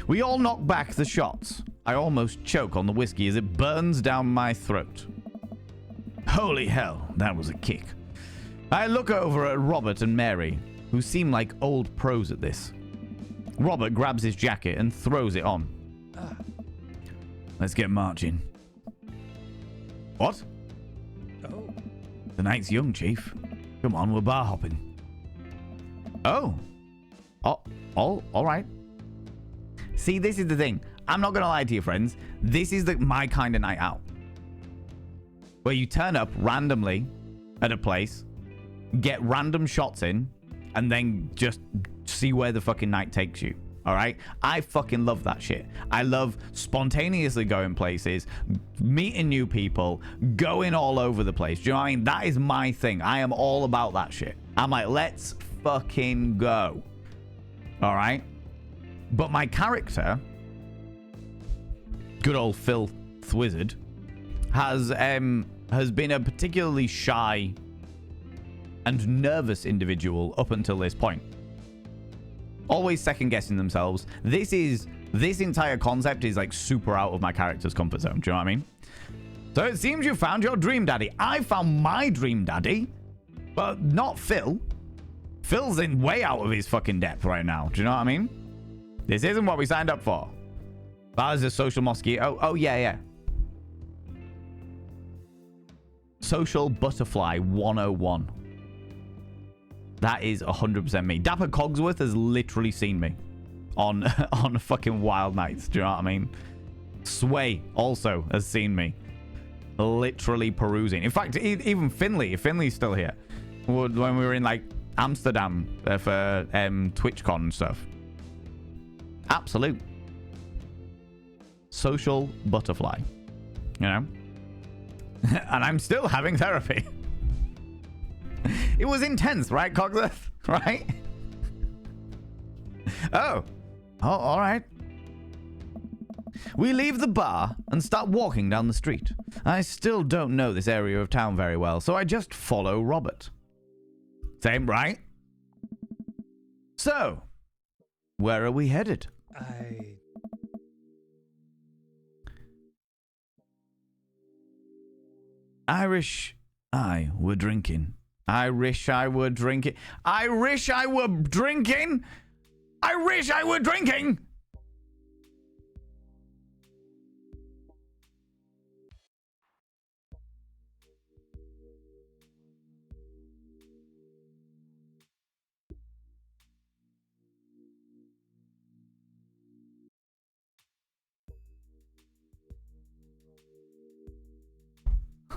We all knock back the shots. I almost choke on the whiskey as it burns down my throat. Holy hell, that was a kick. I look over at Robert and Mary, who seem like old pros at this. Robert grabs his jacket and throws it on. Let's get marching. What? Oh. The night's young, Chief. Come on, we're bar hopping. Oh. All right. See, this is the thing. I'm not gonna lie to you, friends. This is my kind of night out. Where you turn up randomly at a place, get random shots in, and then just see where the fucking night takes you. All right? I fucking love that shit. I love spontaneously going places, meeting new people, going all over the place. Do you know what I mean? That is my thing. I am all about that shit. I'm like, let's fucking go. All right? But my character, good old Phil Thwizzard, has been a particularly shy and nervous individual up until this point. Always second guessing themselves. This entire concept is like super out of my character's comfort zone. Do you know what I mean? So it seems you found your dream daddy. I found my dream daddy, but not Phil. Phil's in way out of his fucking depth right now. Do you know what I mean? This isn't what we signed up for. That is a social mosquito. Oh, yeah. Social butterfly 101. That is 100% me. Dapper Cogsworth has literally seen me on fucking wild nights. Do you know what I mean? Sway also has seen me literally perusing. In fact, even Finley, if Finley's still here, when we were in like Amsterdam for TwitchCon and stuff. Absolute social butterfly, you know. And I'm still having therapy. It was intense, right, Cogsworth? Right? Oh, all right. We leave the bar and start walking down the street. I still don't know this area of town very well, so I just follow Robert. Same, right? So, where are we headed? Irish, I were drinking. I wish I were drinking. I wish I were drinking. I wish I were drinking.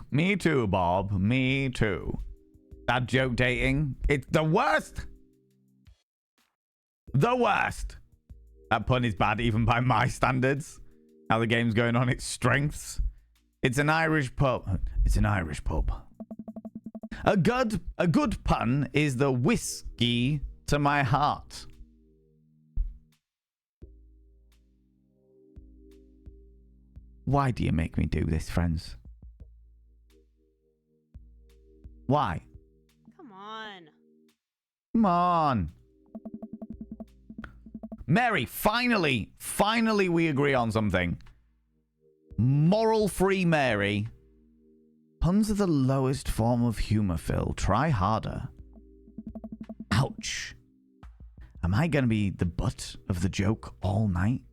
Me too, Bob. Me too. That joke dating, it's the worst. The worst. That pun is bad even by my standards. How the game's going on its strengths. It's an Irish pub. It's an Irish pub. A good pun is the whiskey to my heart. Why do you make me do this, friends? Why? Come on. Come on. Mary, finally we agree on something. Moral-free Mary. Puns are the lowest form of humor, Phil. Try harder. Ouch. Am I going to be the butt of the joke all night?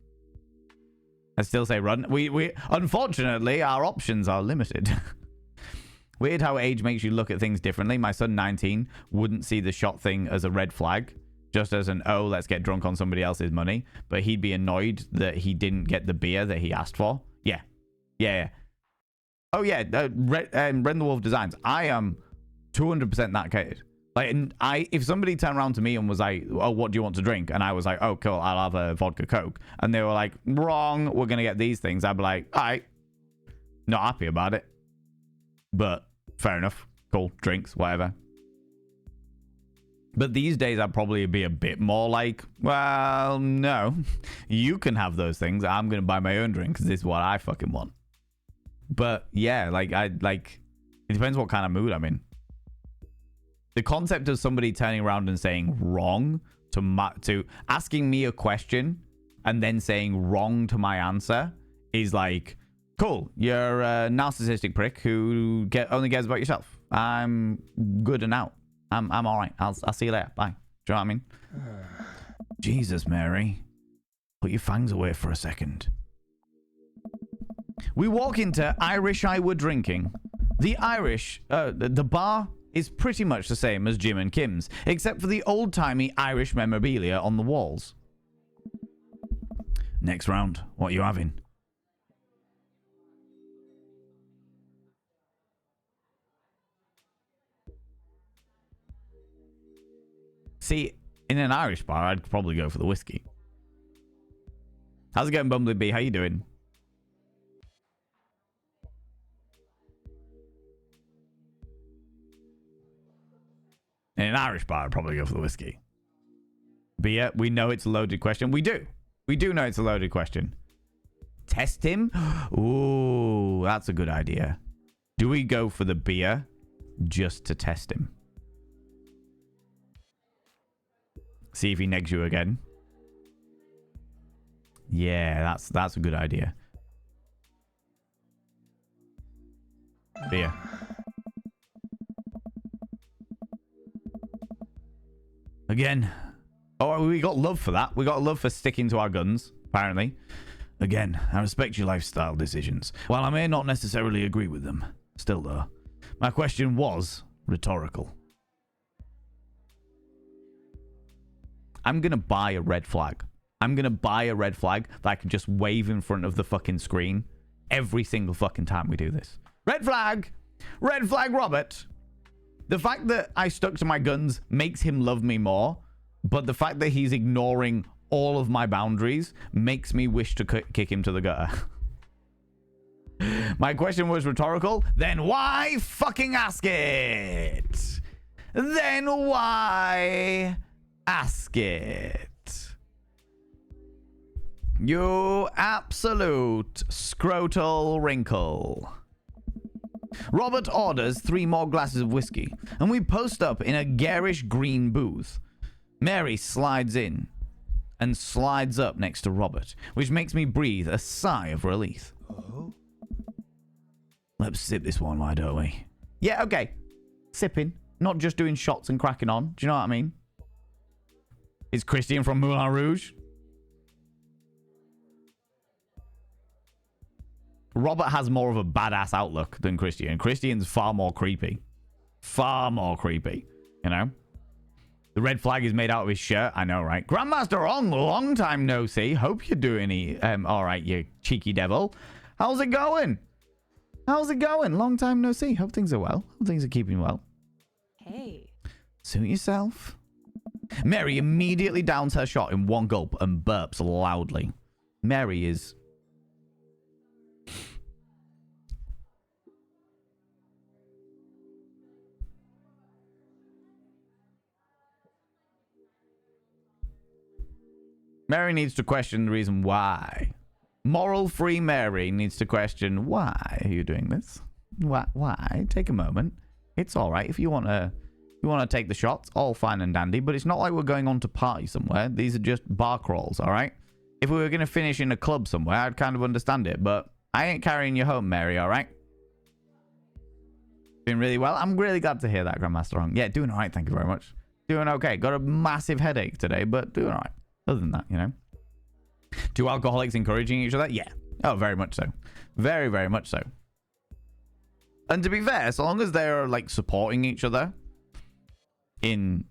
I still say run. We unfortunately, our options are limited. Weird how age makes you look at things differently. My son, 19, wouldn't see the shot thing as a red flag, just as an, oh, let's get drunk on somebody else's money. But he'd be annoyed that he didn't get the beer that he asked for. Yeah. Oh, yeah. Ren the Wolf Designs. I am 200% that kid. Like, if somebody turned around to me and was like, oh, what do you want to drink? And I was like, oh, cool, I'll have a vodka Coke. And they were like, wrong, we're going to get these things. I'd be like, all right. Not happy about it. But fair enough. Cool. Drinks, whatever. But these days, I'd probably be a bit more like, well, no. You can have those things. I'm going to buy my own drink because this is what I fucking want. But yeah, it depends what kind of mood I'm in. The concept of somebody turning around and saying wrong to asking me a question and then saying wrong to my answer is like, cool, you're a narcissistic prick who only cares about yourself. I'm good and out. I'm all right. I'll see you later. Bye. Do you know what I mean? Jesus, Mary. Put your fangs away for a second. We walk into Irish I Were Drinking. The Irish, the bar is pretty much the same as Jim and Kim's, except for the old-timey Irish memorabilia on the walls. Next round, what are you having? See, in an Irish bar, I'd probably go for the whiskey. How's it going, Bumblebee? How you doing? In an Irish bar, I'd probably go for the whiskey. Beer, we know it's a loaded question. We do. We do know it's a loaded question. Test him? Ooh, that's a good idea. Do we go for the beer just to test him? See if he negs you again. Yeah, that's a good idea. Beer. Again. Oh, we got love for that. We got love for sticking to our guns, apparently. Again, I respect your lifestyle decisions. While I may not necessarily agree with them, still though, my question was rhetorical. I'm gonna buy a red flag. I'm gonna buy a red flag that I can just wave in front of the fucking screen every single fucking time we do this. Red flag! Red flag, Robert! The fact that I stuck to my guns makes him love me more, but the fact that he's ignoring all of my boundaries makes me wish to kick him to the gutter. My question was rhetorical. Then why fucking ask it? Then why ask it? You absolute scrotal wrinkle. Robert orders 3 more glasses of whiskey, and we post up in a garish green booth. Mary slides in and slides up next to Robert, which makes me breathe a sigh of relief. Oh. Let's sip this one, why don't we? Yeah, okay. Sipping, not just doing shots and cracking on. Do you know what I mean? Is Christian from Moulin Rouge? Robert has more of a badass outlook than Christian. Christian's far more creepy. Far more creepy, you know? The red flag is made out of his shirt. I know, right? Grandmaster Ong, long time no see. Hope you're doing all right, you cheeky devil. How's it going? How's it going? Long time no see. Hope things are well. Hope things are keeping well. Hey. Suit yourself. Mary immediately downs her shot in one gulp and burps loudly. Mary is... Mary needs to question the reason why. Moral-free Mary needs to question, why are you doing this? Why? Take a moment. It's all right if you want to take the shots, all fine and dandy, but it's not like we're going on to party somewhere. These are just bar crawls, all right? If we were going to finish in a club somewhere, I'd kind of understand it, but I ain't carrying you home, Mary, all right? Doing really well. I'm really glad to hear that, Grandmaster Ong. Yeah, doing all right, thank you very much. Doing okay. Got a massive headache today, but doing all right. Other than that, you know. 2 alcoholics encouraging each other? Yeah. Oh, very much so. Very, very much so. And to be fair, so long as they're, like, supporting each other in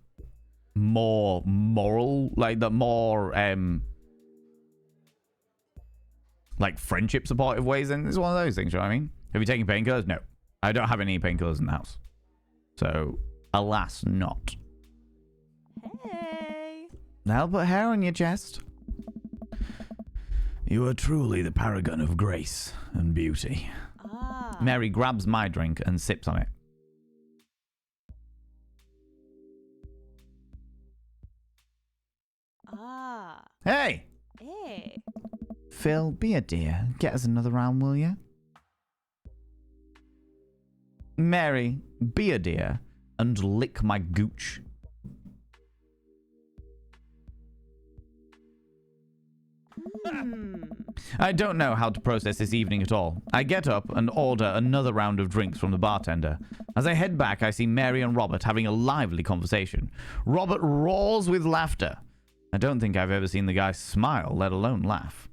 more moral, like, the more, like, friendship supportive ways, then it's one of those things, you know what I mean? Have you taken painkillers? No. I don't have any painkillers in the house. So, alas, not. Hey. Now put hair on your chest. You are truly the paragon of grace and beauty. Ah. Mary grabs my drink and sips on it. Ah. Hey! Hey. Phil, be a dear. Get us another round, will you? Mary, be a dear and lick my gooch. I don't know how to process this evening at all. I get up and order another round of drinks from the bartender. As I head back, I see Mary and Robert having a lively conversation. Robert roars with laughter. I don't think I've ever seen the guy smile, let alone laugh.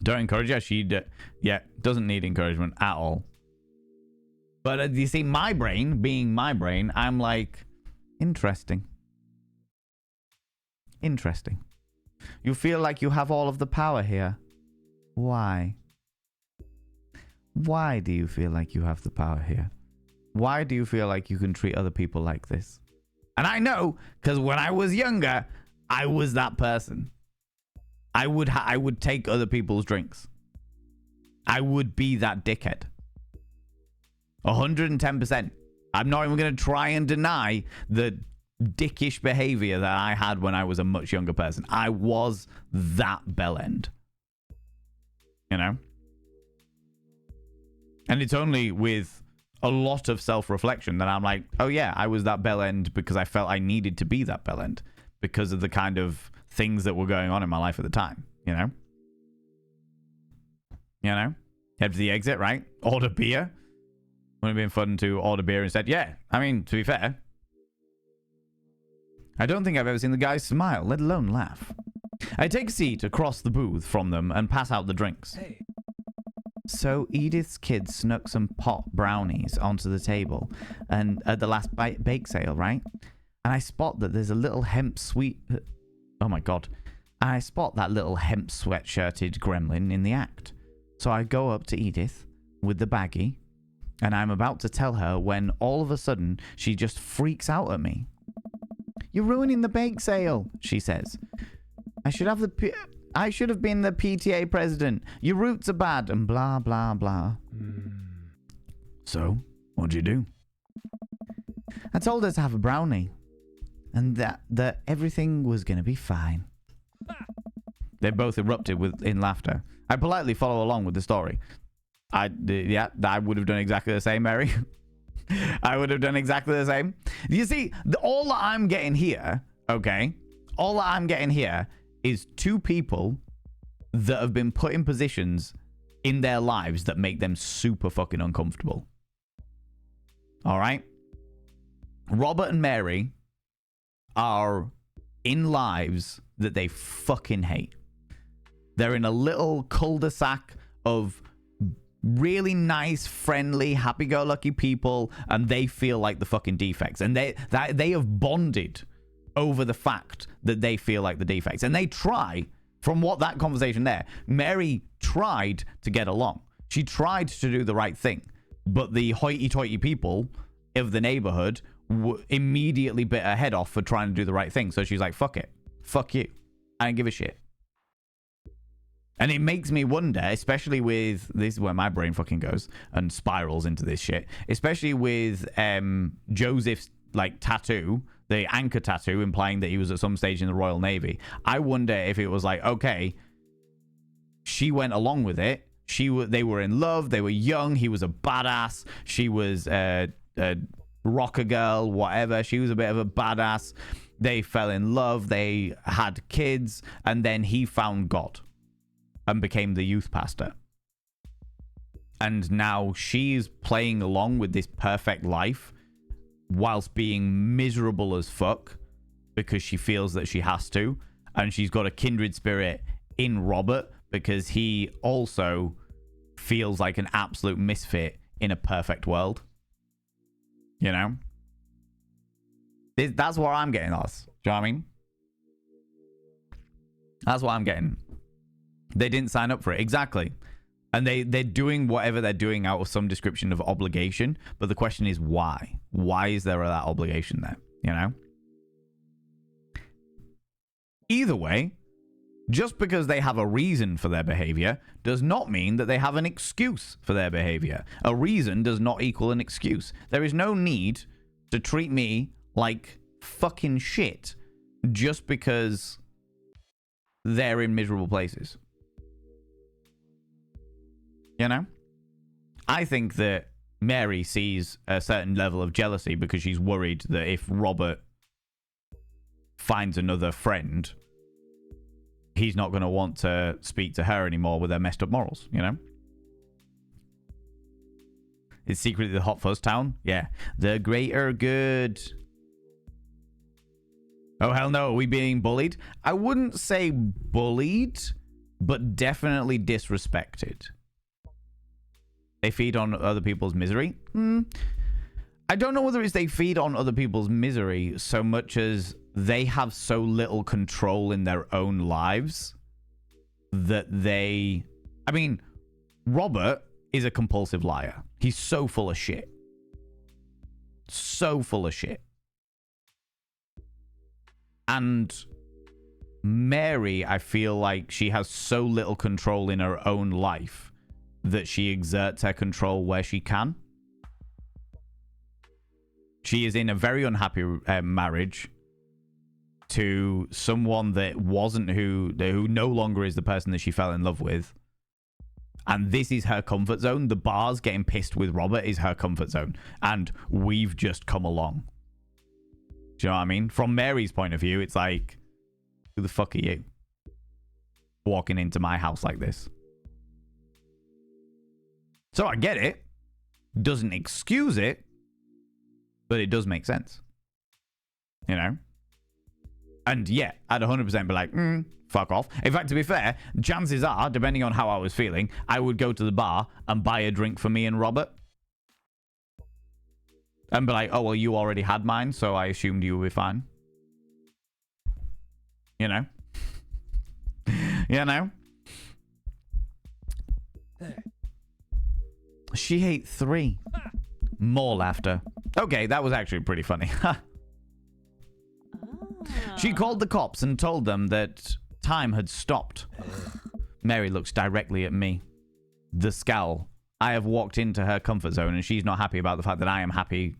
Don't encourage her. She doesn't need encouragement at all. But you see, my brain, being my brain, I'm like, interesting. Interesting. You feel like you have all of the power here. Why? Why do you feel like you have the power here? Why do you feel like you can treat other people like this? And I know, because when I was younger, I was that person. I would take other people's drinks. I would be that dickhead. 110%. I'm not even going to try and deny the dickish behavior that I had when I was a much younger person. I was that bellend. You know? And it's only with a lot of self-reflection that I'm like, oh yeah, I was that bell end because I felt I needed to be that bell end because of the kind of things that were going on in my life at the time, you know? You know? Head for the exit, right? Order beer. Would have been fun to order beer instead. Yeah, I mean, to be fair, I don't think I've ever seen the guys smile, let alone laugh. I take a seat across the booth from them and pass out the drinks. Hey. So Edith's kids snuck some pot brownies onto the table and at the last bake sale, right? And I spot that there's a little hemp sweet... Oh my god. And I spot that little hemp sweatshirted gremlin in the act. So I go up to Edith with the baggie and I'm about to tell her when all of a sudden she just freaks out at me. You're ruining the bake sale, she says. I should have been the PTA president. Your roots are bad and blah, blah, blah. So, what'd you do? I told her to have a brownie and that everything was going to be fine. They both erupted in laughter. I politely follow along with the story. I would have done exactly the same, Mary. I would have done exactly the same. You see, all that I'm getting here, okay? All that I'm getting here is two people that have been put in positions in their lives that make them super fucking uncomfortable. All right? Robert and Mary are in lives that they fucking hate. They're in a little cul-de-sac of really nice, friendly, happy-go-lucky people, and they feel like the fucking defects. And they have bonded over the fact that they feel like the defects. And they try, from what that conversation there, Mary tried to get along. She tried to do the right thing. But the hoity-toity people of the neighborhood immediately bit her head off for trying to do the right thing. So she's like, fuck it. Fuck you. I don't give a shit. And it makes me wonder, especially with, this is where my brain fucking goes and spirals into this shit, especially with Joseph's like tattoo, the anchor tattoo implying that he was at some stage in the Royal Navy. I wonder if it was like, okay, she went along with it. They were in love. They were young. He was a badass. She was a rocker girl, whatever. She was a bit of a badass. They fell in love. They had kids. And then he found God and became the youth pastor. And now she's playing along with this perfect life whilst being miserable as fuck because she feels that she has to. And she's got a kindred spirit in Robert because he also feels like an absolute misfit in a perfect world. You know? That's what I'm getting, Oz. Do you know what I mean? That's what I'm getting. They didn't sign up for it. Exactly. And they're doing whatever they're doing out of some description of obligation. But the question is why? Why is there that obligation there? You know? Either way, just because they have a reason for their behavior does not mean that they have an excuse for their behavior. A reason does not equal an excuse. There is no need to treat me like fucking shit just because they're in miserable places. You know? I think that Mary sees a certain level of jealousy because she's worried that if Robert finds another friend, he's not going to want to speak to her anymore with her messed up morals, you know? Is secretly the Hot Fuzz town? Yeah. The greater good. Oh, hell no. Are we being bullied? I wouldn't say bullied, but definitely disrespected. They feed on other people's misery? I don't know whether it's they feed on other people's misery so much as they have so little control in their own lives that they... I mean, Robert is a compulsive liar. He's so full of shit. So full of shit. And Mary, I feel like she has so little control in her own life that she exerts her control where she can. She is in a very unhappy marriage to someone that wasn't who no longer is the person that she fell in love with. And this is her comfort zone. The bars getting pissed with Robert is her comfort zone. And we've just come along. Do you know what I mean? From Mary's point of view, it's like, who the fuck are you? Walking into my house like this. So I get it. Doesn't excuse it. But it does make sense. You know? And yeah, I'd 100% be like, fuck off. In fact, to be fair, chances are, depending on how I was feeling, I would go to the bar and buy a drink for me and Robert. And be like, oh, well, you already had mine, so I assumed you would be fine. You know? You know? She ate 3. More laughter. Okay, that was actually pretty funny. She called the cops and told them that time had stopped. Mary looks directly at me. The scowl. I have walked into her comfort zone and she's not happy about the fact that I am happy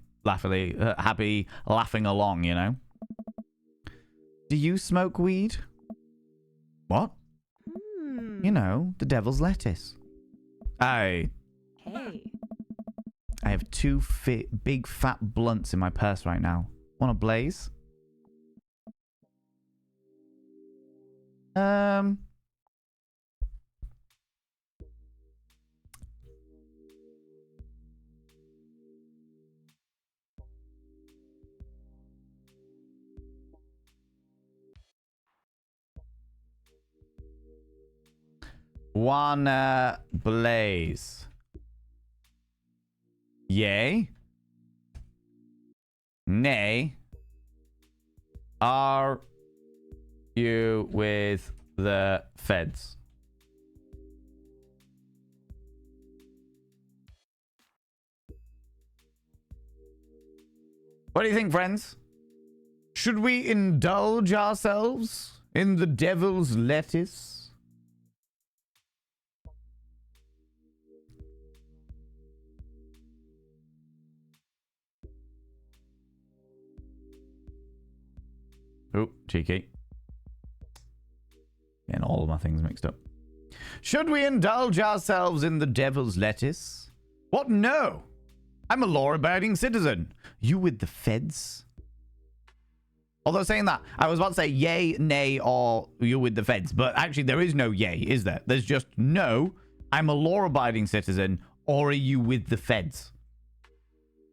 laughing along, you know? Do you smoke weed? What? You know, the devil's lettuce. Hey. I have 2 big fat blunts in my purse right now. Want a blaze? One blaze. Yay. Nay. Are you with the feds? What do you think, friends? Should we indulge ourselves in the devil's lettuce? Oh, cheeky. Getting all of my things mixed up. Should we indulge ourselves in the devil's lettuce? What? No. I'm a law-abiding citizen. You with the feds? Although saying that, I was about to say yay, nay, or you with the feds. But actually, there is no yay, is there? There's just no, I'm a law-abiding citizen, or are you with the feds?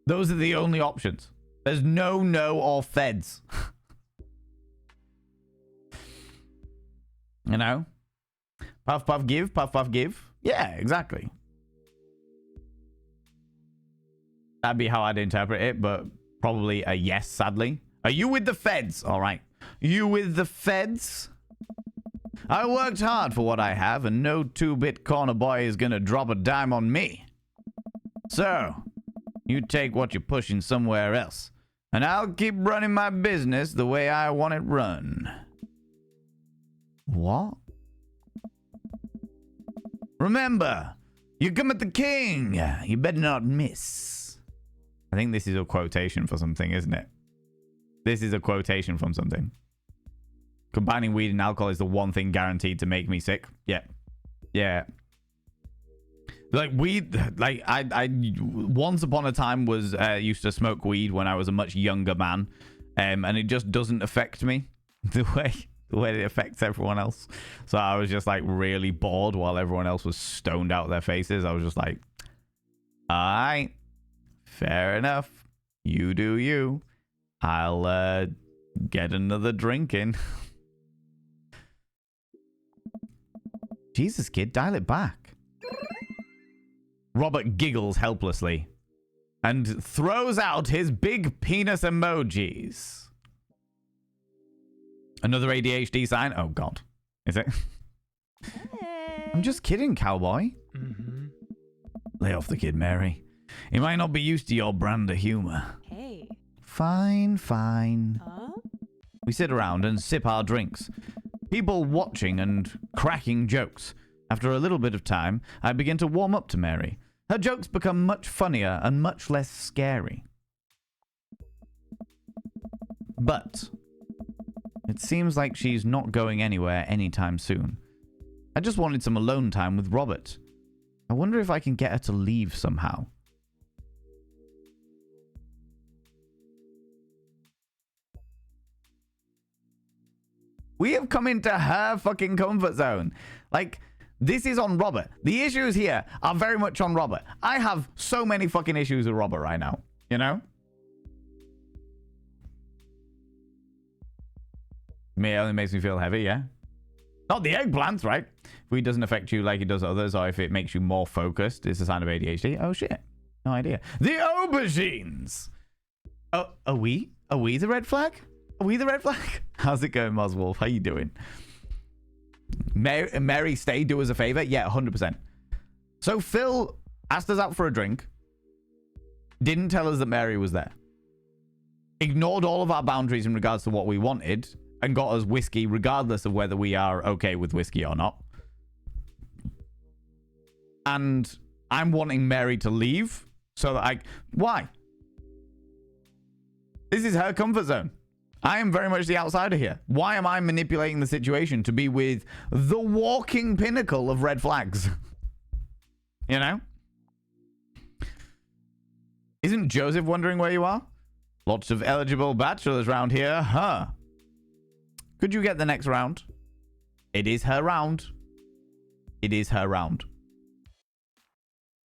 Those are the only options. There's no, or feds. You know? Puff, puff, give. Puff, puff, give. Yeah, exactly. That'd be how I'd interpret it, but probably a yes, sadly. Are you with the feds? All right. You with the feds? I worked hard for what I have, and no 2-bit corner boy is gonna drop a dime on me. So, you take what you're pushing somewhere else, and I'll keep running my business the way I want it run. What? Remember, you come at the king. You better not miss. I think this is a quotation for something, isn't it? This is a quotation from something. Combining weed and alcohol is the one thing guaranteed to make me sick. Yeah. Yeah. Like weed, like I once upon a time was used to smoke weed when I was a much younger man. And it just doesn't affect me the way it affects everyone else. So I was just like really bored while everyone else was stoned out of their faces. I was just like, all right, fair enough. You do you. I'll get another drink in. Jesus, kid, dial it back. Robert giggles helplessly and throws out his big penis emojis. Another ADHD sign? Oh, God. Is it? Hey. I'm just kidding, cowboy. Lay off the kid, Mary. He might not be used to your brand of humor. Hey. Fine, fine. Huh? We sit around and sip our drinks. People watching and cracking jokes. After a little bit of time, I begin to warm up to Mary. Her jokes become much funnier and much less scary. But it seems like she's not going anywhere anytime soon. I just wanted some alone time with Robert. I wonder if I can get her to leave somehow. We have come into her fucking comfort zone. Like, this is on Robert. The issues here are very much on Robert. I have so many fucking issues with Robert right now, you know? It only makes me feel heavy, yeah? Not the eggplants, right? If it doesn't affect you like it does others, or if it makes you more focused, it's a sign of ADHD. Oh, shit. No idea. The aubergines! Oh, are we? Are we the red flag? Are we the red flag? How's it going, Moswolf? How you doing? Mary, stay, do us a favor? Yeah, 100%. So Phil asked us out for a drink. Didn't tell us that Mary was there. Ignored all of our boundaries in regards to what we wanted. And got us whiskey regardless of whether we are okay with whiskey or not. And I'm wanting Mary to leave so that why? This is her comfort zone. I am very much the outsider here. Why am I manipulating the situation to be with the walking pinnacle of red flags? You know? Isn't Joseph wondering where you are? Lots of eligible bachelors round here, huh? Could you get the next round? It is her round. It is her round.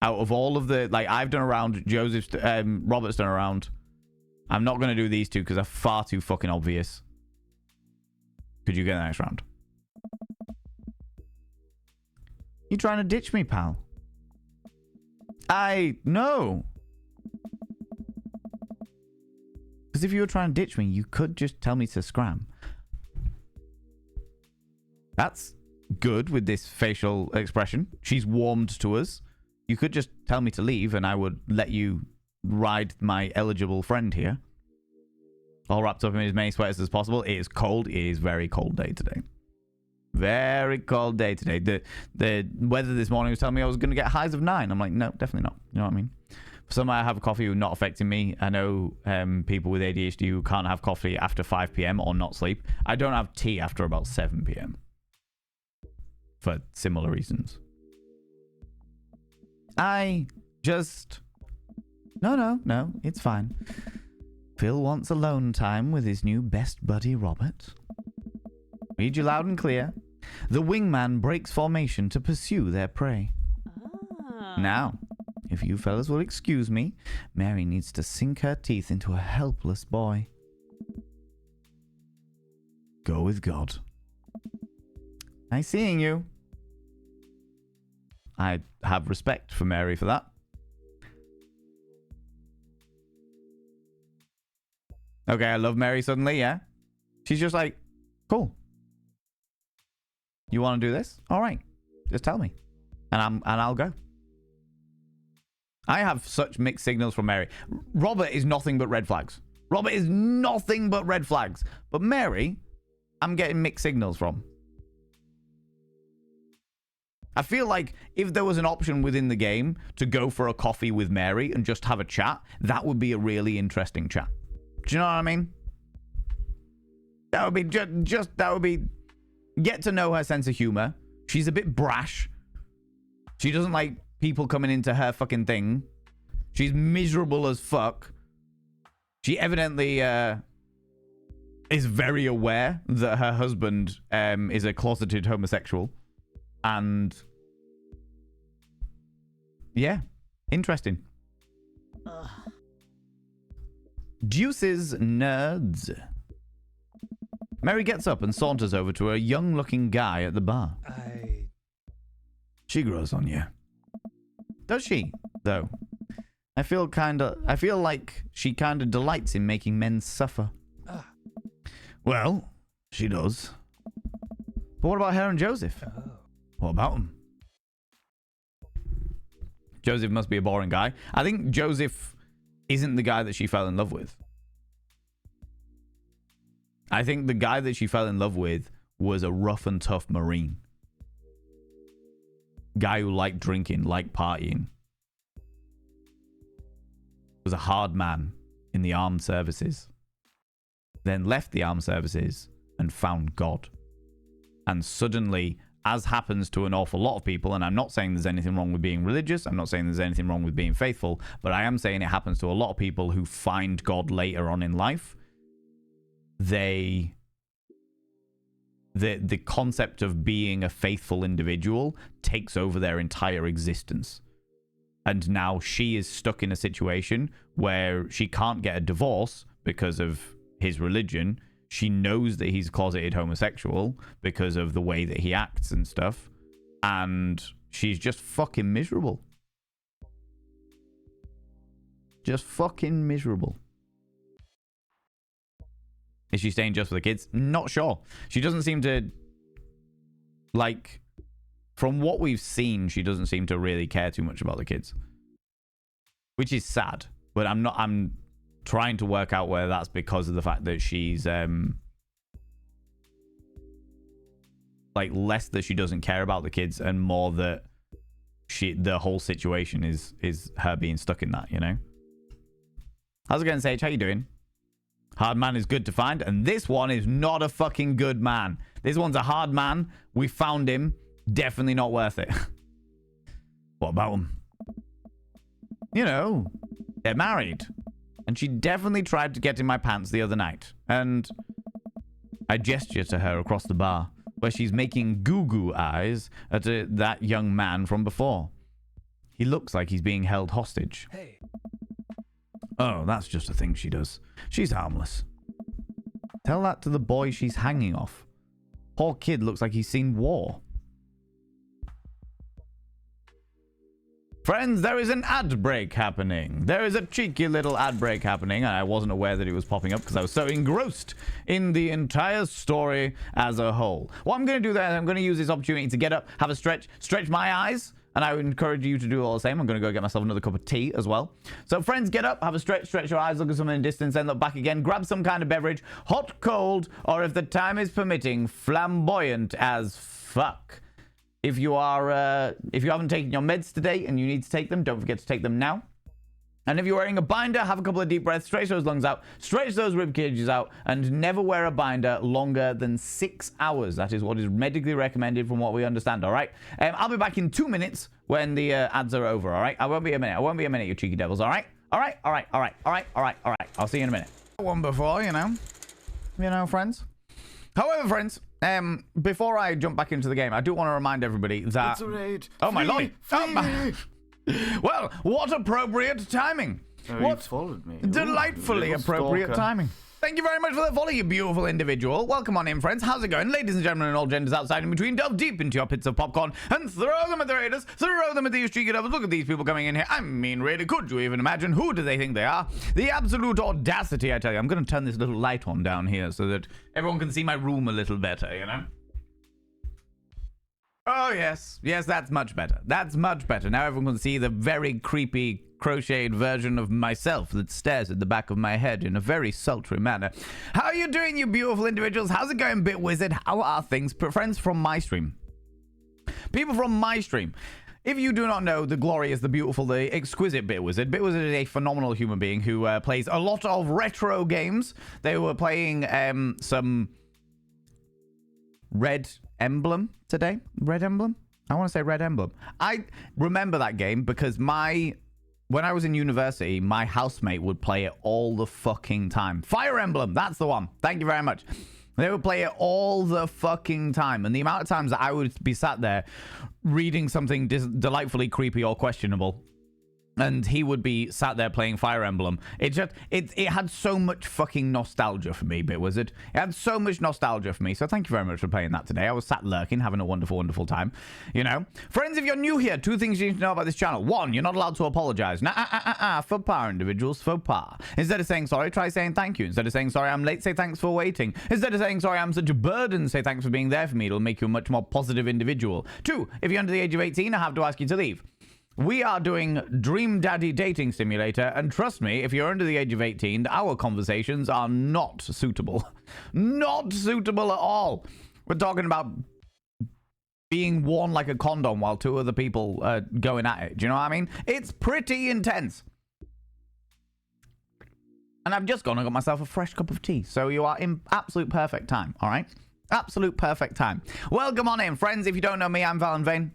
Out of all of the... Like, I've done a round. Robert's done a round. I'm not going to do these two because they're far too fucking obvious. Could you get the next round? You trying to ditch me, pal? No. Because if you were trying to ditch me, you could just tell me to scram. That's good with this facial expression. She's warmed to us. You could just tell me to leave and I would let you ride my eligible friend here. All wrapped up in as many sweaters as possible. It is cold. It is very cold day today. Very cold day today. The weather this morning was telling me I was going to get highs of 9. I'm like, no, definitely not. You know what I mean? For some, I have a coffee not affecting me. I know people with ADHD who can't have coffee after 5 p.m. or not sleep. I don't have tea after about 7 p.m. for similar reasons. I just... No, it's fine. Phil wants alone time with his new best buddy, Robert. Read you loud and clear. The wingman breaks formation to pursue their prey. Now, if you fellas will excuse me, Mary needs to sink her teeth into a helpless boy. Go with God. Nice seeing you. I have respect for Mary for that. Okay, I love Mary suddenly, yeah? She's just like, cool. You want to do this? All right. Just tell me. And I'll go. I have such mixed signals from Mary. Robert is nothing but red flags. Robert is nothing but red flags. But Mary, I'm getting mixed signals from. I feel like if there was an option within the game to go for a coffee with Mary and just have a chat, that would be a really interesting chat. Do you know what I mean? That would be that would be get to know her sense of humor. She's a bit brash. She doesn't like people coming into her fucking thing. She's miserable as fuck. She evidently is very aware that her husband is a closeted homosexual. And yeah, interesting. Deuces nerds. Mary gets up and saunters over to a young-looking guy at the bar. She grows on you. Does she, though? I feel like she kinda delights in making men suffer. Well, she does. But what about her and Joseph? What about him? Joseph must be a boring guy. I think Joseph isn't the guy that she fell in love with. I think the guy that she fell in love with was a rough and tough Marine. Guy who liked drinking, liked partying. Was a hard man in the armed services. Then left the armed services and found God. And suddenly as happens to an awful lot of people, and I'm not saying there's anything wrong with being religious, I'm not saying there's anything wrong with being faithful, but I am saying it happens to a lot of people who find God later on in life. The concept of being a faithful individual takes over their entire existence. And now she is stuck in a situation where she can't get a divorce because of his religion. She knows that he's closeted homosexual because of the way that he acts and stuff. And she's just fucking miserable. Just fucking miserable. Is she staying just for the kids? Not sure. She doesn't seem to, like, from what we've seen, she doesn't seem to really care too much about the kids. Which is sad. But I'm trying to work out whether that's because of the fact that she's, like, less that she doesn't care about the kids and more that the whole situation is her being stuck in that, you know? How's it going, Sage? How you doing? Hard man is good to find, and this one is not a fucking good man. This one's a hard man. We found him. Definitely not worth it. What about him? You know, they're married. And she definitely tried to get in my pants the other night. And I gesture to her across the bar, where she's making goo-goo eyes at that young man from before. He looks like he's being held hostage. Hey. Oh, that's just a thing she does. She's harmless. Tell that to the boy she's hanging off. Poor kid looks like he's seen war. Friends, there is an ad break happening. There is a cheeky little ad break happening, and I wasn't aware that it was popping up because I was so engrossed in the entire story as a whole. What I'm going to do there is I'm going to use this opportunity to get up, have a stretch my eyes, and I would encourage you to do all the same. I'm going to go get myself another cup of tea as well. So friends, get up, have a stretch your eyes, look at something in the distance, then look back again, grab some kind of beverage, hot, cold, or if the time is permitting, flamboyant as fuck. If you haven't taken your meds today and you need to take them, don't forget to take them now. And if you're wearing a binder, have a couple of deep breaths, stretch those lungs out, stretch those rib cages out, and never wear a binder longer than 6 hours. That is what is medically recommended from what we understand, all right? I'll be back in 2 minutes when the ads are over, all right? I won't be a minute, you cheeky devils, all right? All right. I'll see you in a minute. One before, you know, friends. However, friends, before I jump back into the game, I do want to remind everybody that... It's a raid. Oh, my lord. Oh, my... Well, what appropriate timing. What followed me? Delightfully appropriate timing. Thank you very much for that follow, you beautiful individual. Welcome on in, friends. How's it going? Ladies and gentlemen and all genders outside and between, delve deep into your pits of popcorn and throw them at the raiders, throw them at these cheeky devils. Look at these people coming in here. I mean, really, could you even imagine? Who do they think they are? The absolute audacity, I tell you. I'm going to turn this little light on down here so that everyone can see my room a little better, you know? Oh, yes. Yes, that's much better. That's much better. Now everyone can see the very creepy crocheted version of myself that stares at the back of my head in a very sultry manner. How are you doing, you beautiful individuals? How's it going, Bitwizard? How are things? Friends from my stream. People from my stream. If you do not know the glorious, the beautiful, the exquisite Bitwizard, Bitwizard is a phenomenal human being who plays a lot of retro games. They were playing some... Red Emblem today? Red Emblem? I want to say Red Emblem. I remember that game because when I was in university, my housemate would play it all the fucking time. Fire Emblem, that's the one. Thank you very much. They would play it all the fucking time. And the amount of times that I would be sat there reading something delightfully creepy or questionable, and he would be sat there playing Fire Emblem. It had so much fucking nostalgia for me, Bitwizard. It had so much nostalgia for me. So thank you very much for playing that today. I was sat lurking, having a wonderful, wonderful time. You know? Friends, if you're new here, 2 things you need to know about this channel. 1, you're not allowed to apologize. Faux pas, individuals. Faux pas. Instead of saying sorry, try saying thank you. Instead of saying sorry, I'm late, say thanks for waiting. Instead of saying sorry, I'm such a burden, say thanks for being there for me. It'll make you a much more positive individual. 2, if you're under the age of 18, I have to ask you to leave. We are doing Dream Daddy Dating Simulator, and trust me, if you're under the age of 18, our conversations are not suitable. Not suitable at all. We're talking about being worn like a condom while 2 other people are going at it. Do you know what I mean? It's pretty intense. And I've just gone and got myself a fresh cup of tea, so you are in absolute perfect time, all right? Absolute perfect time. Welcome on in, friends. If you don't know me, I'm Valen Vane.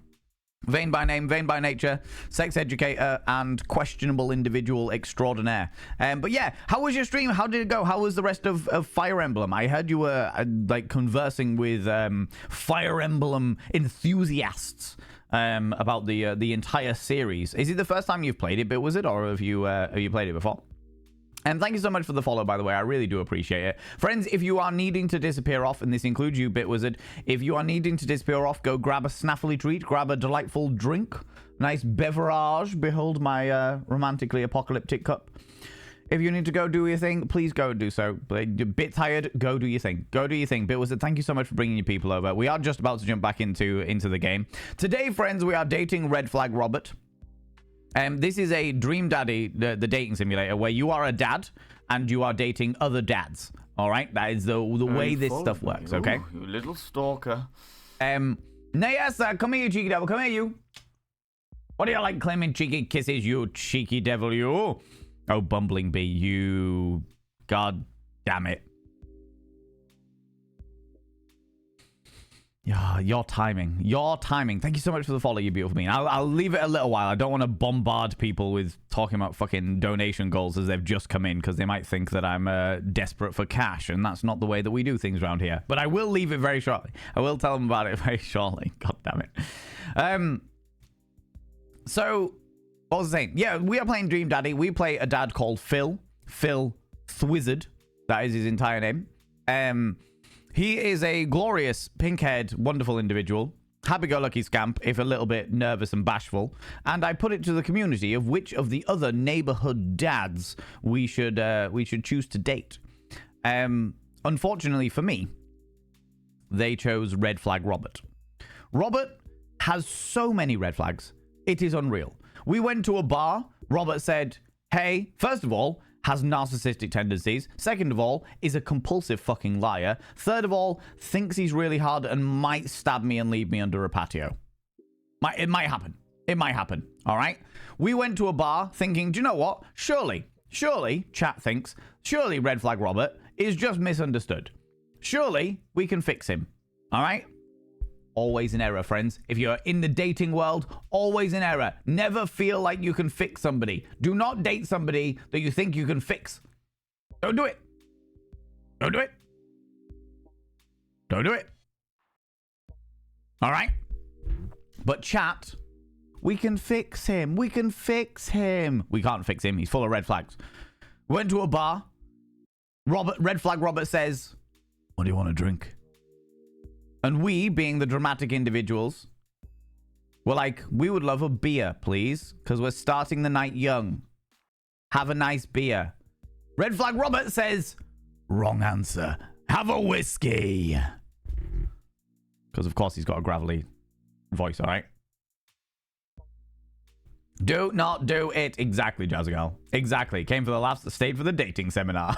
Vane by name, Vane by nature, sex educator, and questionable individual extraordinaire. But yeah, how was your stream? How did it go? How was the rest of Fire Emblem? I heard you were like conversing with Fire Emblem enthusiasts about the entire series. Is it the first time you've played it, but was it, or have you played it before? And thank you so much for the follow, by the way. I really do appreciate it. Friends, if you are needing to disappear off, and this includes you, Bitwizard, if you are needing to disappear off, go grab a snaffly treat, grab a delightful drink, nice beverage. Behold my romantically apocalyptic cup. If you need to go do your thing, please go do so. But you're a bit tired, go do your thing. Go do your thing. Bitwizard, thank you so much for bringing your people over. We are just about to jump back into the game. Today, friends, we are dating Red Flag Robert. This is a Dream Daddy, the dating simulator, where you are a dad and you are dating other dads. All right, that is the way this stuff works. Okay, you little stalker. Nayasa, come here, you cheeky devil. Come here, you. What do you like claiming cheeky kisses, you cheeky devil, you? Oh, bumbling bee, you. God damn it. Yeah, your timing. Thank you so much for the follow, you beautiful being. I'll leave it a little while. I don't want to bombard people with talking about fucking donation goals as they've just come in, because they might think that I'm desperate for cash, and that's not the way that we do things around here. But I will leave it very shortly. I will tell them about it very shortly. God damn it. So, what was I saying? Yeah, we are playing Dream Daddy. We play a dad called Phil. Phil Thwizzard. That is his entire name. He is a glorious, pink-haired, wonderful individual. Happy-go-lucky scamp, if a little bit nervous and bashful. And I put it to the community of which of the other neighborhood dads we should choose to date. Unfortunately for me, they chose Red Flag Robert. Robert has so many red flags. It is unreal. We went to a bar. Robert said, hey, first of all, has narcissistic tendencies. Second of all, is a compulsive fucking liar. Third of all, thinks he's really hard and might stab me and leave me under a patio. It might happen. It might happen. All right? We went to a bar thinking, do you know what? Surely, chat thinks, surely Red Flag Robert is just misunderstood. Surely we can fix him. All right? Always in error, friends. If you're in the dating world, always in error. Never feel like you can fix somebody. Do not date somebody that you think you can fix. Don't do it. Don't do it. Don't do it. All right? But chat, we can fix him. We can fix him. We can't fix him. He's full of red flags. Went to a bar. Red Flag Robert says, what do you want to drink? And we, being the dramatic individuals, were like, we would love a beer, please, because we're starting the night young. Have a nice beer. Red Flag Robert says, wrong answer. Have a whiskey. Because, of course, he's got a gravelly voice, all right? Do not do it. Exactly, Jazzagirl. Exactly. Came for the laughs, stayed for the dating seminar.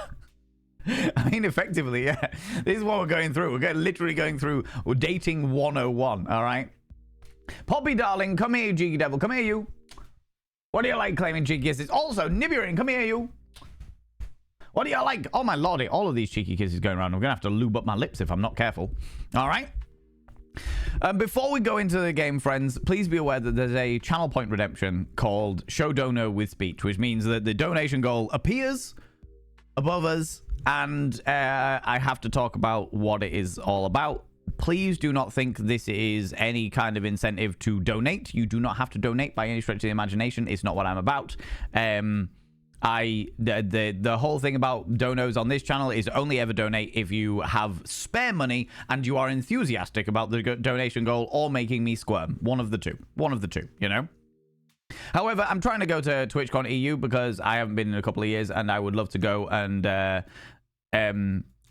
I mean, effectively, yeah. This is what we're going through. We're literally going through dating 101, all right? Poppy, darling, come here, you cheeky devil. Come here, you. What do you like claiming cheeky kisses? Also, Nibirin, come here, you. What do you like? Oh, my lordy. All of these cheeky kisses going around. I'm going to have to lube up my lips if I'm not careful. All right? Before we go into the game, friends, please be aware that there's a channel point redemption called Show Dono with Speech, which means that the donation goal appears above us, and I have to talk about what it is all about. Please do not think this is any kind of incentive to donate. You do not have to donate by any stretch of the imagination. It's not what I'm about. The whole thing about donos on this channel is only ever donate if you have spare money and you are enthusiastic about the donation goal or making me squirm. One of the two, you know? However, I'm trying to go to TwitchCon EU because I haven't been in a couple of years, and I would love to go and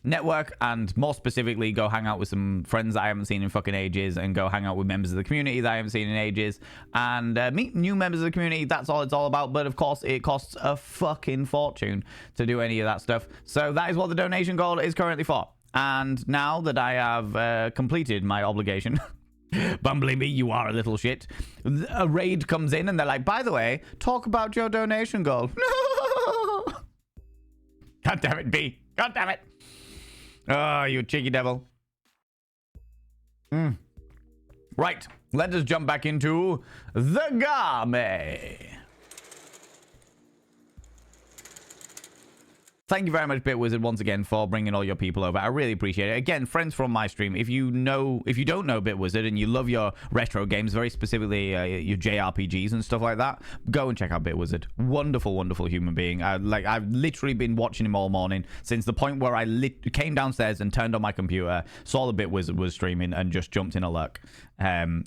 network, and more specifically go hang out with some friends that I haven't seen in fucking ages, and go hang out with members of the community that I haven't seen in ages, and meet new members of the community. That's all it's all about. But of course, it costs a fucking fortune to do any of that stuff. So that is what the donation goal is currently for. And now that I have completed my obligation, bumbling me, you are a little shit, a raid comes in and they're like, by the way, talk about your donation goal. No! God damn it, B. God damn it. Oh, you cheeky devil. Right, let us jump back into the game. Thank you very much, BitWizard, once again for bringing all your people over. I really appreciate it. Again, friends from my stream, if you don't know BitWizard and you love your retro games, very specifically your JRPGs and stuff like that, go and check out BitWizard. Wonderful, wonderful human being. I've literally been watching him all morning since the point where I came downstairs and turned on my computer, saw the BitWizard was streaming, and just jumped in a lurk.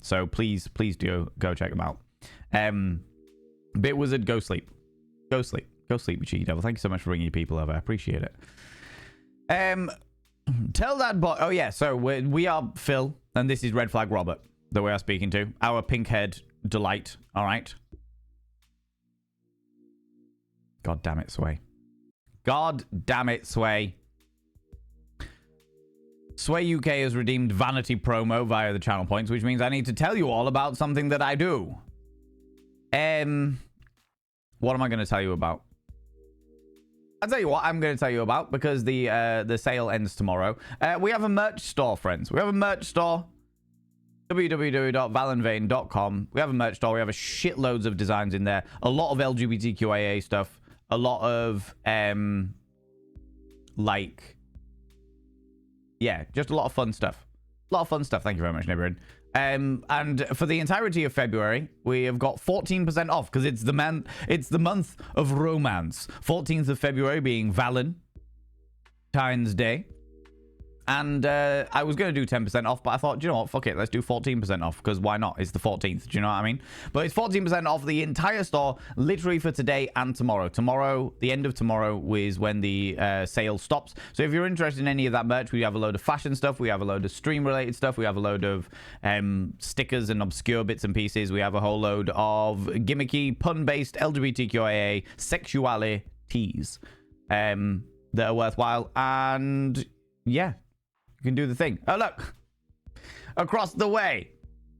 So please do go check him out. BitWizard, go sleep. Go sleep. Go sleep, you cheeky devil. Thank you so much for bringing your people over. I appreciate it. Tell that boy... Oh, yeah. So we are Phil, and this is Red Flag Robert that we are speaking to. Our pink-haired delight. All right. God damn it, Sway. God damn it, Sway. Sway UK has redeemed vanity promo via the channel points, which means I need to tell you all about something that I do. What am I going to tell you about? I'll tell you what I'm going to tell you about, because the sale ends tomorrow. We have a merch store, friends. We have a merch store. www.valenvane.com. We have a merch store. We have a shitloads of designs in there. A lot of LGBTQIA stuff. A lot of, just a lot of fun stuff. A lot of fun stuff. Thank you very much, Nibirin. And for the entirety of February, we have got 14% off, because it's the month of romance. 14th of February being Valentine's Day. And I was going to do 10% off, but I thought, you know what, fuck it, let's do 14% off, because why not? It's the 14th, do you know what I mean? But it's 14% off the entire store, literally for today and tomorrow. Tomorrow, the end of tomorrow, is when the sale stops. So if you're interested in any of that merch, we have a load of fashion stuff, we have a load of stream-related stuff, we have a load of stickers and obscure bits and pieces, we have a whole load of gimmicky, pun-based LGBTQIA sexualities that are worthwhile, and yeah. You can do the thing. Oh, look. Across the way.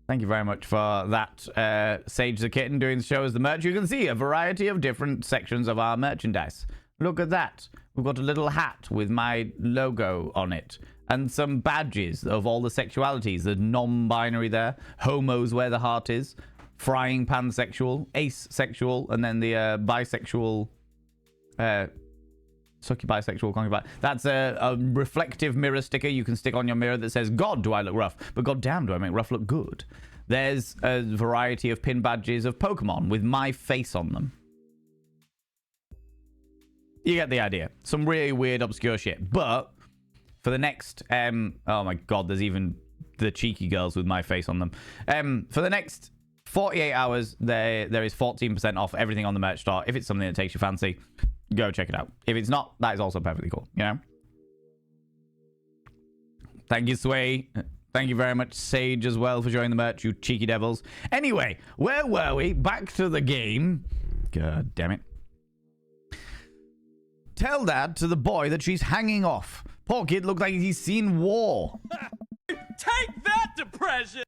Thank you very much for that, Sage the Kitten doing the show as the merch. You can see a variety of different sections of our merchandise. Look at that. We've got a little hat with my logo on it. And some badges of all the sexualities. The non-binary there. Homos where the heart is. Frying pan sexual. Ace sexual. And then the bisexual... Sucky bisexual concubine. That's a reflective mirror sticker you can stick on your mirror that says, God, do I look rough? But God damn, do I make rough look good? There's a variety of pin badges of Pokemon with my face on them. You get the idea. Some really weird, obscure shit. But for the next... oh my God, there's even the cheeky girls with my face on them. For the next 48 hours, there is 14% off everything on the merch store. If it's something that takes your fancy... Go check it out. If it's not, that is also perfectly cool, you know? Thank you, Sway. Thank you very much, Sage, as well, for joining the merch, you cheeky devils. Anyway, where were we? Back to the game. God damn it. Tell that to the boy that she's hanging off. Poor kid looked like he's seen war. Take that, depression!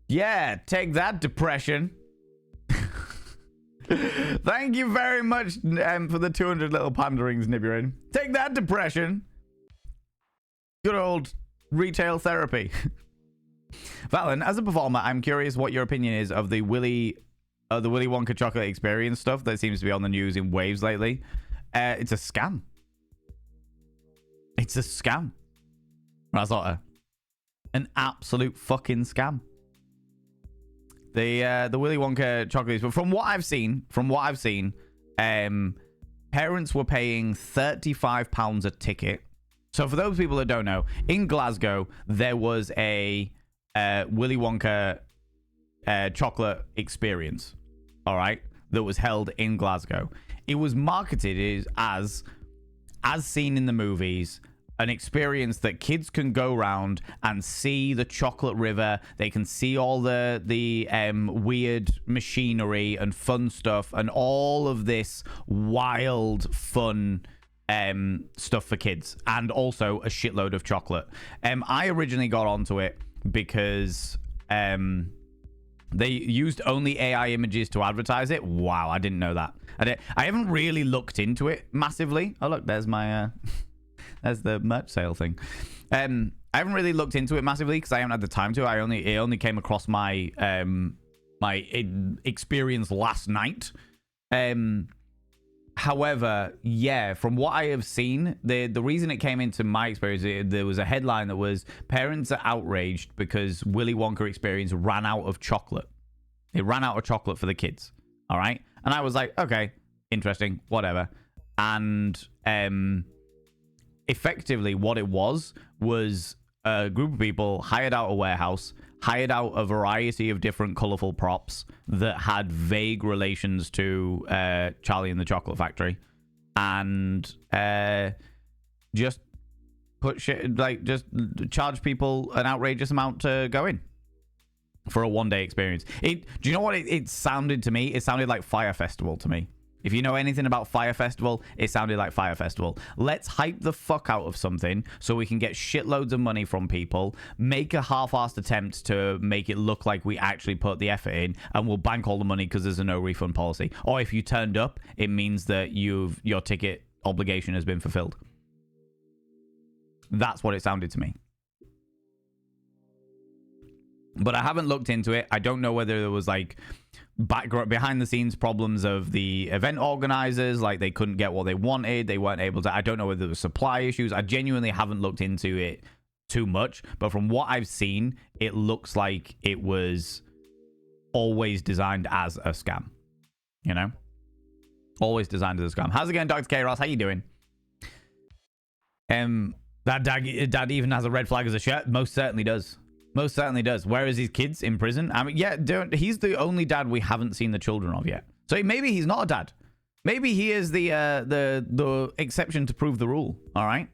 Yeah, take that, depression. Thank you very much for the 200 little panderings, Nibirin. Take that, depression. Good old retail therapy. Valen, as a performer, I'm curious what your opinion is of the Willy Wonka chocolate experience stuff that seems to be on the news in waves lately. It's a scam. It's a scam. That's not an absolute fucking scam. The Willy Wonka chocolates, but from what I've seen, parents were paying £35 a ticket. So for those people that don't know, in Glasgow there was a Willy Wonka chocolate experience, all right, that was held in Glasgow. It was marketed as seen in the movies, an experience that kids can go around and see the chocolate river. They can see all the weird machinery and fun stuff and all of this wild fun stuff for kids, and also a shitload of chocolate. I originally got onto it because they used only AI images to advertise it. Wow, I didn't know that. I haven't really looked into it massively. Oh look, there's my there's the merch sale thing. I haven't really looked into it massively because I haven't had the time to. It only came across my experience last night. However, yeah, from what I have seen, the reason it came into my experience, there was a headline that was parents are outraged because Willy Wonka Experience ran out of chocolate. It ran out of chocolate for the kids. All right. And I was like, okay, interesting, whatever. And effectively what it was a group of people hired out a warehouse, hired out a variety of different colorful props that had vague relations to Charlie and the Chocolate Factory, and just put shit, like, just charge people an outrageous amount to go in for a one-day experience. Do you know what it sounded to me? It sounded like Fire Festival to me. If you know anything about Fire Festival, it sounded like Fire Festival. Let's hype the fuck out of something so we can get shitloads of money from people, make a half-assed attempt to make it look like we actually put the effort in, and we'll bank all the money because there's a no refund policy. Or if you turned up, it means that your ticket obligation has been fulfilled. That's what it sounded to me. But I haven't looked into it. I don't know whether there was like behind the scenes problems of the event organizers, like they couldn't get what they wanted, they weren't able to. I don't know whether there was supply issues. I genuinely haven't looked into it too much, but from what I've seen, it looks like it was always designed as a scam. You know, always designed as a scam. How's it going, Dr. K. Ross? How you doing? That dad even has a red flag as a shirt. Most certainly does. Most certainly does. Where is his kids? In prison? I mean, yeah, he's the only dad we haven't seen the children of yet. So maybe he's not a dad. Maybe he is the exception to prove the rule. All right.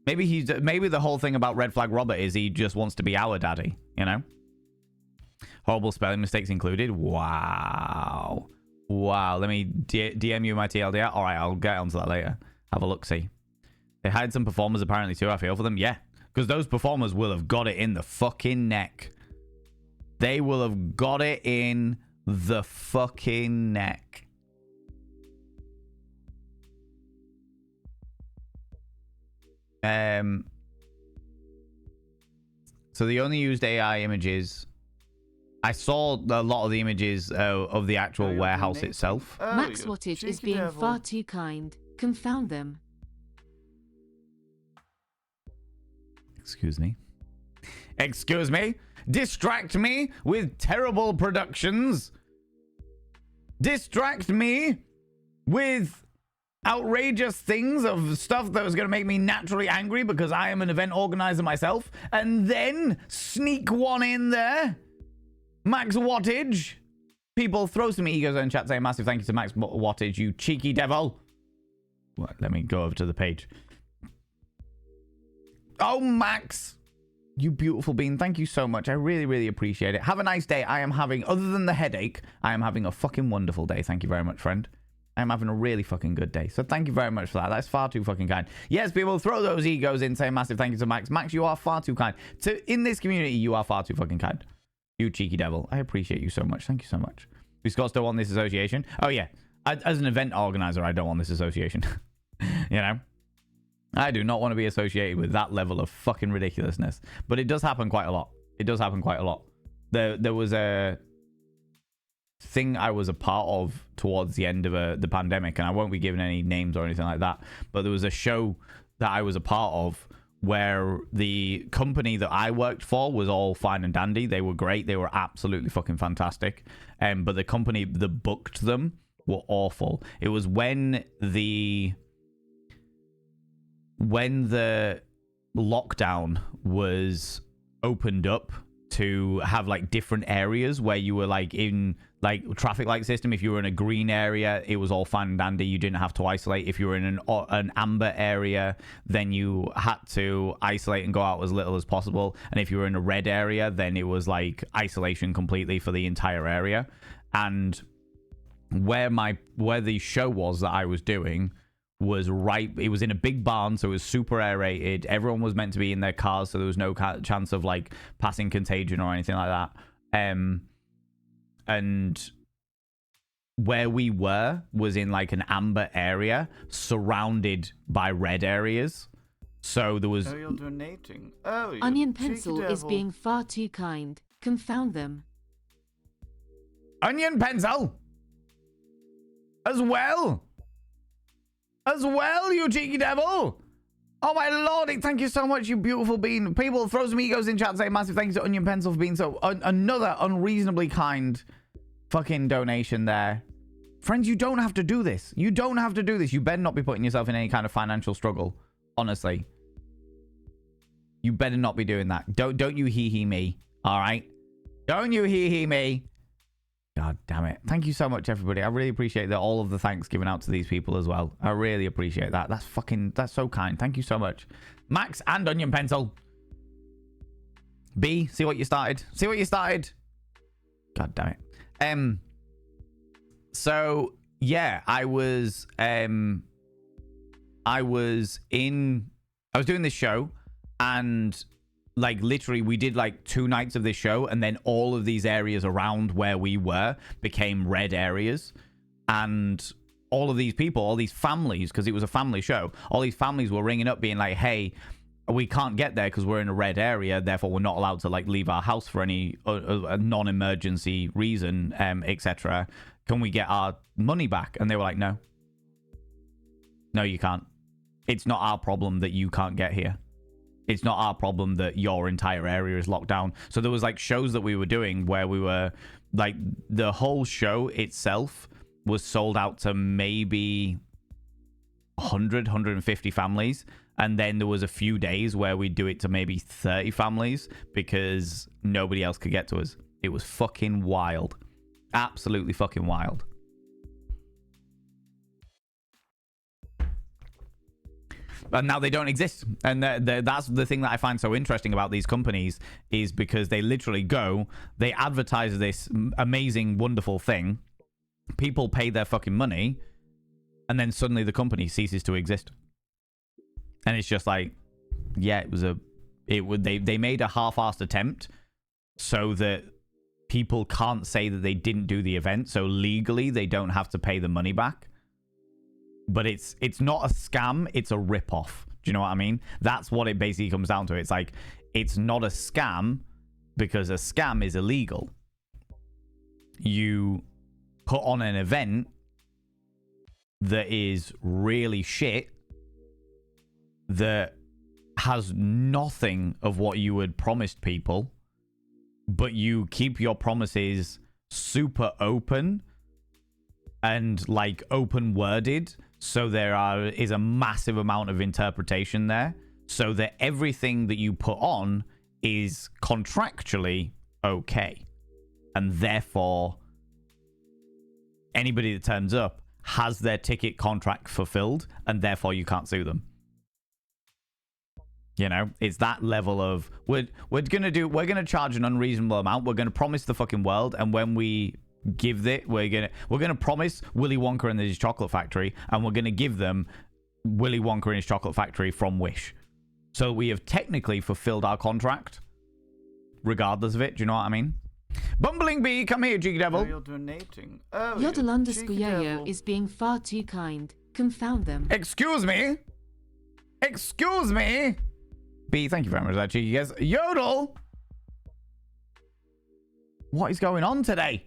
Maybe the whole thing about Red Flag Robert is he just wants to be our daddy. You know. Horrible spelling mistakes included. Wow. Let me DM you my TLDR. All right, I'll get onto that later. Have a look. See. They hired some performers apparently too. I feel for them. Yeah. Because those performers will have got it in the fucking neck. They will have got it in the fucking neck. So they only used AI images. I saw a lot of the images of the actual warehouse itself. Max Wattage is being far too kind. Confound them. Excuse me. Excuse me? Distract me with terrible productions. Distract me with outrageous things of stuff that was going to make me naturally angry because I am an event organizer myself. And then sneak one in there. Max Wattage. People throw some egos in chat saying massive thank you to Max Wattage, you cheeky devil. What? Let me go over to the page. Oh, Max, you beautiful bean. Thank you so much. I really, really appreciate it. Have a nice day. I am having, other than the headache, I am having a fucking wonderful day. Thank you very much, friend. I am having a really fucking good day. So thank you very much for that. That's far too fucking kind. Yes, people, throw those egos in. Say massive thank you to Max. Max, you are far too kind. In this community, you are far too fucking kind. You cheeky devil. I appreciate you so much. Thank you so much. We Scots don't want this association. Oh, yeah. As an event organizer, I don't want this association. You know? I do not want to be associated with that level of fucking ridiculousness. But it does happen quite a lot. It does happen quite a lot. There was a thing I was a part of towards the end of the pandemic, and I won't be giving any names or anything like that, but there was a show that I was a part of where the company that I worked for was all fine and dandy. They were great. They were absolutely fucking fantastic. But the company that booked them were awful. It was when the lockdown was opened up to have like different areas where you were like in like traffic light system. If you were in a green area, it was all fine and dandy. You didn't have to isolate. If you were in an amber area, then you had to isolate and go out as little as possible. And if you were in a red area, then it was like isolation completely for the entire area. And where the show was that I was doing was right, it was in a big barn, so it was super aerated. Everyone was meant to be in their cars, so there was no chance of like passing contagion or anything like that. And where we were was in like an amber area surrounded by red areas. So there was... Oh, you're donating. Oh, you Onion cheeky Pencil is devil. being far too kind. Confound them. Onion Pencil! As well! As well, you cheeky devil! Oh my lordy, thank you so much, you beautiful bean. People, throw some egos in chat, say massive thanks to Onion Pencil for being so... another unreasonably kind fucking donation there. Friends, you don't have to do this. You don't have to do this. You better not be putting yourself in any kind of financial struggle. Honestly. You better not be doing that. Don't you hee-hee me, alright? Don't you hee-hee me. God damn it. Thank you so much, everybody. I really appreciate that. All of the thanks given out to these people as well. I really appreciate that. That's so kind. Thank you so much. Max and Onion Pencil. B, see what you started. See what you started. God damn it. So yeah, I was doing this show, and like literally we did like 2 nights of this show, and then all of these areas around where we were became red areas, and all of these people, all these families, because it was a family show, all these families were ringing up being like, hey, we can't get there because we're in a red area, therefore we're not allowed to like leave our house for any non-emergency reason, etc. Can we get our money back? And they were like, no, you can't. It's not our problem that you can't get here. It's not our problem that your entire area is locked down. So there was like shows that we were doing where we were like, the whole show itself was sold out to maybe 100, 150 families. And then there was a few days where we'd do it to maybe 30 families because nobody else could get to us. It was fucking wild. Absolutely fucking wild. But now they don't exist. And that's the thing that I find so interesting about these companies, is because they literally go, they advertise this amazing, wonderful thing. People pay their fucking money, and then suddenly the company ceases to exist. And it's just like, yeah, they made a half-assed attempt so that people can't say that they didn't do the event. So legally, they don't have to pay the money back. But it's not a scam, it's a rip-off. Do you know what I mean? That's what it basically comes down to. It's like, it's not a scam because a scam is illegal. You put on an event that is really shit, that has nothing of what you had promised people, but you keep your promises super open and like open worded, so there is a massive amount of interpretation there, so that everything that you put on is contractually okay, and therefore anybody that turns up has their ticket contract fulfilled, and therefore you can't sue them. You know, it's that level of we're gonna charge an unreasonable amount, we're gonna promise the fucking world, and when we give it, we're gonna promise Willy Wonka and his chocolate factory, and we're gonna give them Willy Wonka and his chocolate factory from Wish. So we have technically fulfilled our contract, regardless of it. Do you know what I mean? Bumbling Bee, come here, cheeky devil. Oh, you're donating. Oh, Yodel you underscore cheeky yo-yo devil. is being far too kind. Confound them. Excuse me. Excuse me. B, thank you very much for that, cheeky guys. Yodel. What is going on today?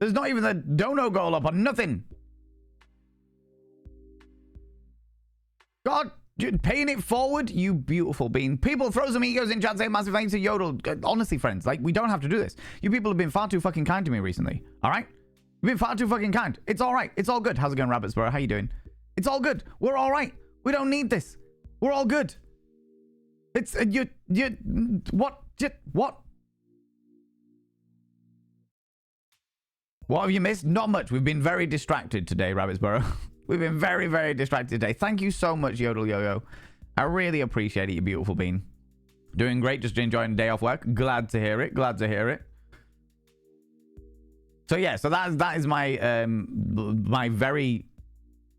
There's not even the dono goal up or nothing. God, you're paying it forward, you beautiful bean. People, throw some egos in chat, say massive thanks to Yodel. Honestly, friends, like, we don't have to do this. You people have been far too fucking kind to me recently. All right? You've been far too fucking kind. It's all right. It's all good. How's it going, Rabbitsboro? How you doing? It's all good. We're all right. We don't need this. We're all good. It's, what? What have you missed? Not much. We've been very distracted today, Rabbitsboro. We've been very, very distracted today. Thank you so much, Yodel Yo-Yo. I really appreciate it, you beautiful bean. Doing great, just enjoying the day off work. Glad to hear it. Glad to hear it. So yeah, so that is my my very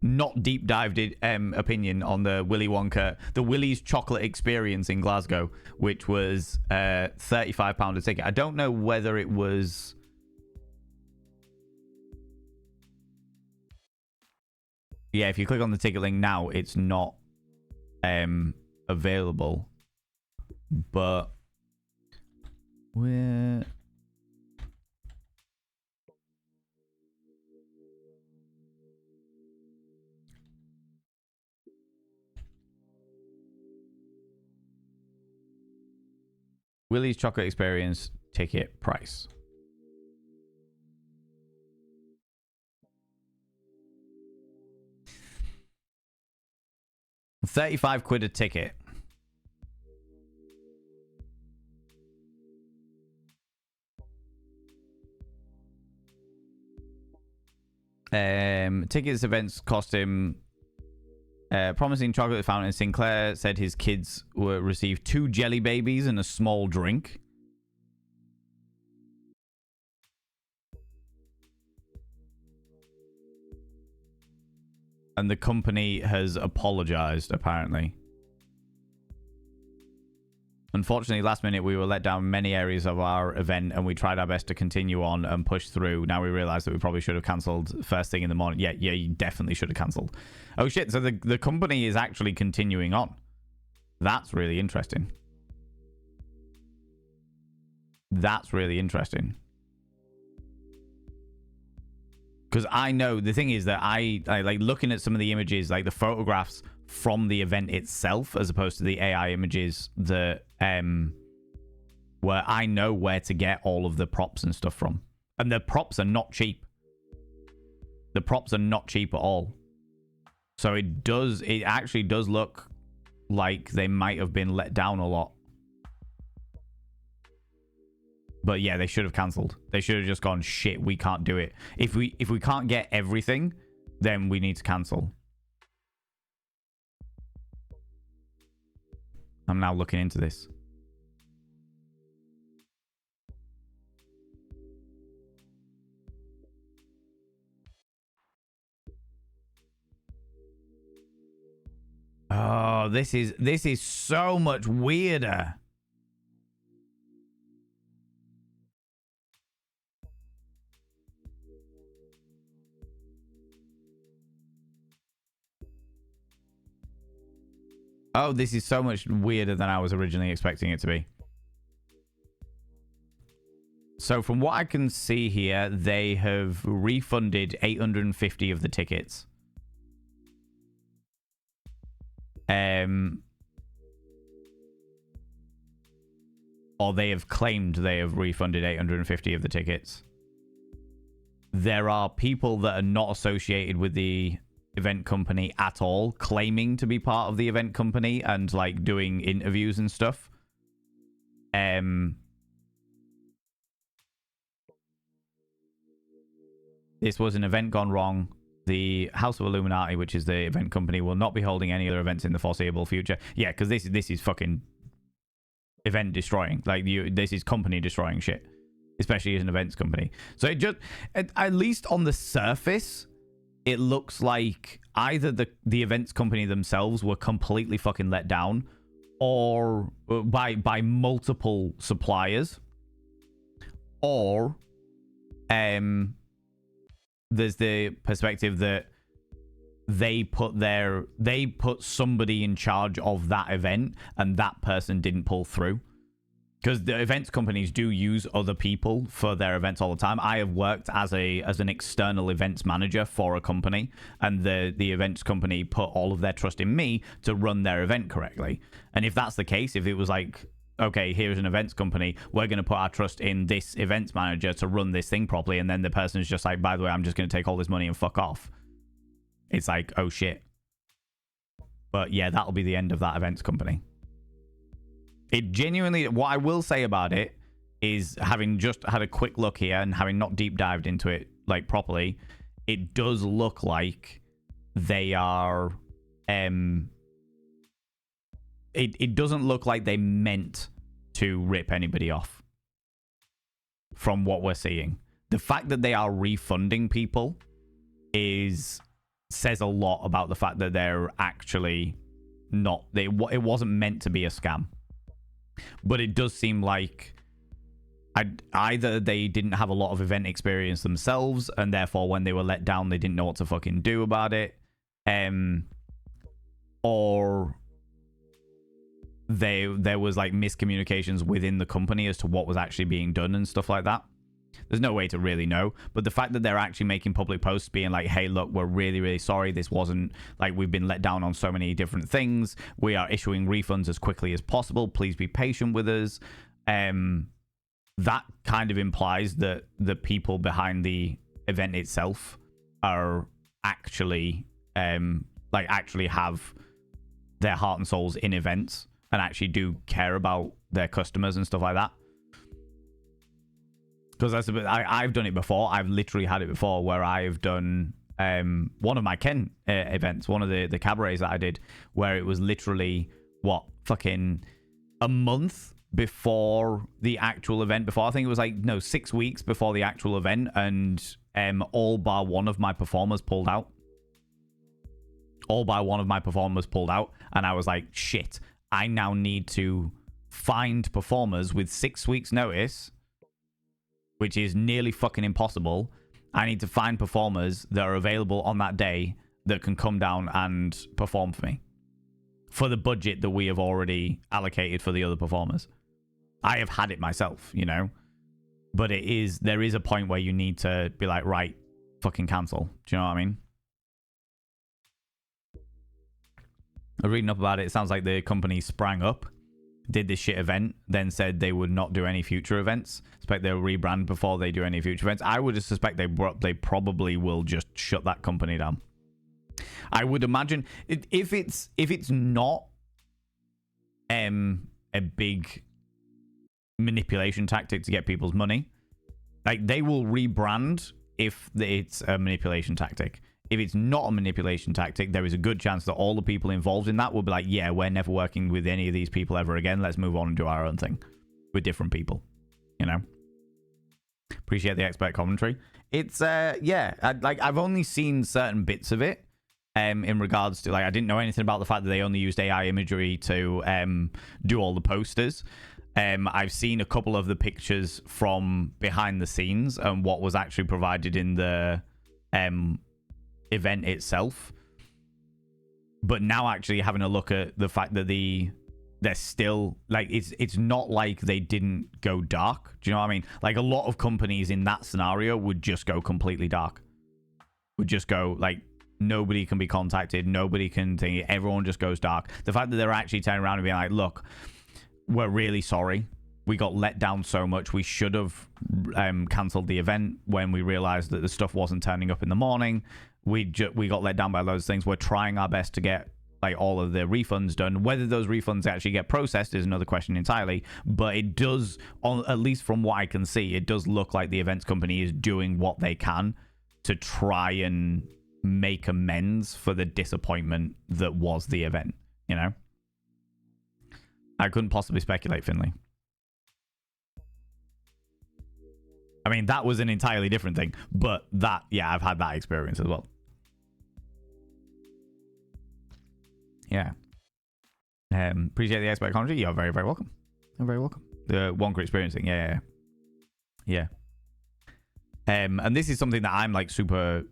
not deep dived opinion on the Willy Wonka, the Willy's Chocolate Experience in Glasgow, which was £35 a ticket. I don't know whether it was. Yeah, if you click on the ticket link now, it's not available, but we're... Willie's Chocolate Experience ticket price. £35 a ticket. Tickets events cost him promising chocolate fountain. Sinclair said his kids were received 2 jelly babies and a small drink. And the company has apologized, apparently. Unfortunately, last minute, we were let down in many areas of our event, and we tried our best to continue on and push through. Now we realize that we probably should have cancelled first thing in the morning. Yeah, you definitely should have cancelled. Oh, shit. So the company is actually continuing on. That's really interesting. That's really interesting. Because I know, the thing is that I like looking at some of the images, like the photographs from the event itself, as opposed to the AI images that, where I know where to get all of the props and stuff from. And the props are not cheap. The props are not cheap at all. So it actually does look like they might have been let down a lot. But yeah, they should have cancelled. They should have just gone, shit, we can't do it. If we can't get everything, then we need to cancel. I'm now looking into this. Oh, this is so much weirder. Oh, this is so much weirder than I was originally expecting it to be. So from what I can see here, they have refunded 850 of the tickets. Or they have claimed they have refunded 850 of the tickets. There are people that are not associated with the event company at all claiming to be part of the event company and like doing interviews and stuff. This was an event gone wrong. The House of Illuminati, which is the event company, will not be holding any other events in the foreseeable future. Yeah, because this is fucking event destroying. Like, this is company destroying shit, especially as an events company. So it just, at least on the surface, it looks like either the events company themselves were completely fucking let down, or by multiple suppliers, or there's the perspective that they put somebody in charge of that event and that person didn't pull through. Because the events companies do use other people for their events all the time. I have worked as an external events manager for a company, and the events company put all of their trust in me to run their event correctly. And if that's the case, if it was like, okay, here's an events company, we're going to put our trust in this events manager to run this thing properly, and then the person's just like, by the way, I'm just going to take all this money and fuck off. It's like, oh shit. But yeah, that'll be the end of that events company. It genuinely, what I will say about it is, having just had a quick look here and having not deep dived into it like properly, it does look like they are it doesn't look like they meant to rip anybody off from what we're seeing. The fact that they are refunding people says a lot about the fact that they're actually not, it wasn't meant to be a scam. But it does seem like either they didn't have a lot of event experience themselves, and therefore when they were let down, they didn't know what to fucking do about it. Or there was like miscommunications within the company as to what was actually being done and stuff like that. There's no way to really know, but the fact that they're actually making public posts being like, hey, look, we're really, really sorry. This wasn't like, we've been let down on so many different things. We are issuing refunds as quickly as possible. Please be patient with us. That kind of implies that the people behind the event itself are actually actually have their heart and souls in events and actually do care about their customers and stuff like that. Because that's a bit, I've done it before. I've literally had it before where I've done one of my Ken events, one of the cabarets that I did, where it was literally fucking a month before the actual event. Before, I think it was 6 weeks before the actual event, and all bar one of my performers pulled out. All by one of my performers pulled out, and I was like, shit, I now need to find performers with 6 weeks notice, which is nearly fucking impossible. I need to find performers that are available on that day that can come down and perform for me for the budget that we have already allocated for the other performers. I have had it myself, you know, but there is a point where you need to be like, right, fucking cancel. Do you know what I mean? I'm reading up about it. It sounds like the company sprang up, did this shit event, then said they would not do any future events. Expect they'll rebrand before they do any future events. I would suspect they probably will just shut that company down. I would imagine if it's not a big manipulation tactic to get people's money, like they will rebrand if it's a manipulation tactic. If it's not a manipulation tactic, there is a good chance that all the people involved in that will be like, yeah, we're never working with any of these people ever again. Let's move on and do our own thing with different people, you know? Appreciate the expert commentary. It's, I've only seen certain bits of it in regards to, I didn't know anything about the fact that they only used AI imagery to do all the posters. I've seen a couple of the pictures from behind the scenes and what was actually provided in the event itself, but now actually having a look at the fact that they're still it's not like they didn't go dark. Do you know what I mean? Like a lot of companies in that scenario would just go completely dark, would just go nobody can be contacted, nobody can think, everyone just goes dark. The fact that they're actually turning around and being like, look, we're really sorry, we got let down so much, we should have cancelled the event when we realized that the stuff wasn't turning up in the morning. We got let down by those things. We're trying our best to get all of the refunds done. Whether those refunds actually get processed is another question entirely. But it does, at least from what I can see, it does look like the events company is doing what they can to try and make amends for the disappointment that was the event. You know, I couldn't possibly speculate, Finley. I mean, that was an entirely different thing, but I've had that experience as well. Yeah. Appreciate the expert commentary. You're very, very welcome. You're very welcome. The Wonka experience thing. Yeah. And this is something that I'm super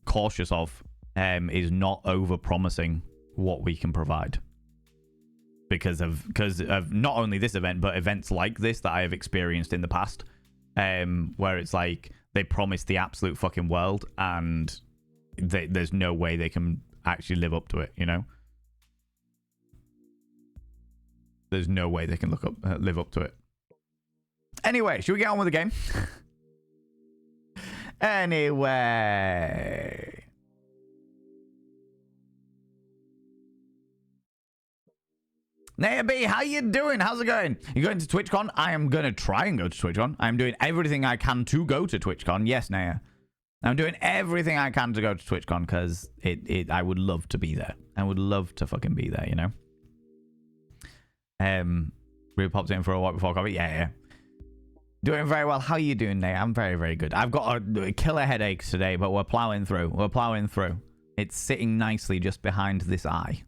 cautious of, is not over promising what we can provide. Because of not only this event, but events like this that I have experienced in the past. Where it's they promise the absolute fucking world and there's no way they can actually live up to it, you know? There's no way they can live up to it. Anyway, should we get on with the game? Anyway. Naya B, how you doing? How's it going? You going to TwitchCon? I am going to try and go to TwitchCon. I'm doing everything I can to go to TwitchCon. Yes, Naya. I'm doing everything I can to go to TwitchCon because I would love to be there. I would love to fucking be there, you know? Really popped in for a walk before coffee. Yeah. Doing very well. How are you doing, Naya? I'm very, very good. I've got a killer headache today, but we're plowing through. It's sitting nicely just behind this eye.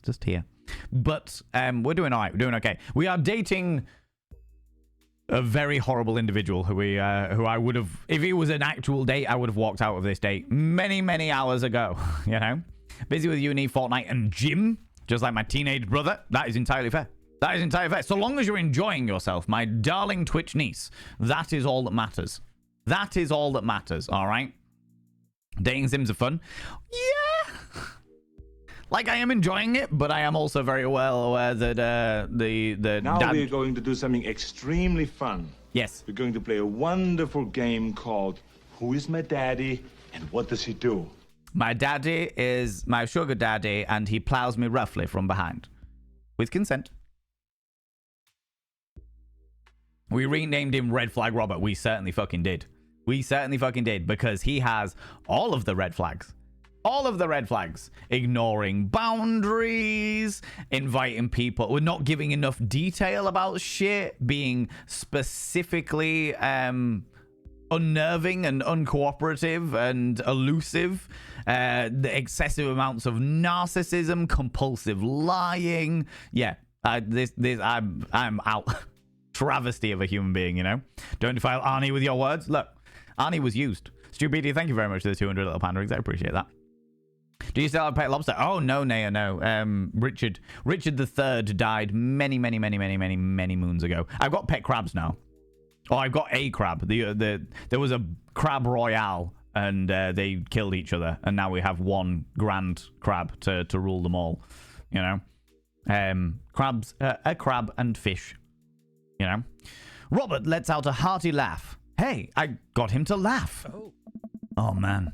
Just here. But we're doing all right. We're doing okay. We are dating a very horrible individual who I would have, if it was an actual date, I would have walked out of this date many, many hours ago. You know, busy with uni, Fortnite, and gym. Just like my teenage brother. That is entirely fair. That is entirely fair. So long as you're enjoying yourself, my darling Twitch niece, that is all that matters. That is all that matters, all right? Dating sims are fun. Yeah. Like, I am enjoying it, but I am also very well aware that the Now dad... we're going to do something extremely fun. Yes. We're going to play a wonderful game called Who is My Daddy and What Does He Do? My daddy is my sugar daddy, and he plows me roughly from behind. With consent. We renamed him Red Flag Robert. We certainly fucking did. We certainly fucking did, because he has all of the red flags. All of the red flags. Ignoring boundaries, inviting people, we're not giving enough detail about shit, being specifically unnerving and uncooperative and elusive, the excessive amounts of narcissism, compulsive lying. Yeah, I'm out. Travesty of a human being, you know? Don't defile Arnie with your words. Look, Arnie was used. Stupidia, thank you very much for the 200 little panderings. I appreciate that. Do you still have a pet lobster? Oh, no, Naya, no. Richard III died many moons ago. I've got pet crabs now. Oh, I've got a crab. There was a crab royale, and they killed each other, and now we have one grand crab to rule them all. You know, crabs, a crab and fish. You know, Robert lets out a hearty laugh. Hey, I got him to laugh. Oh man,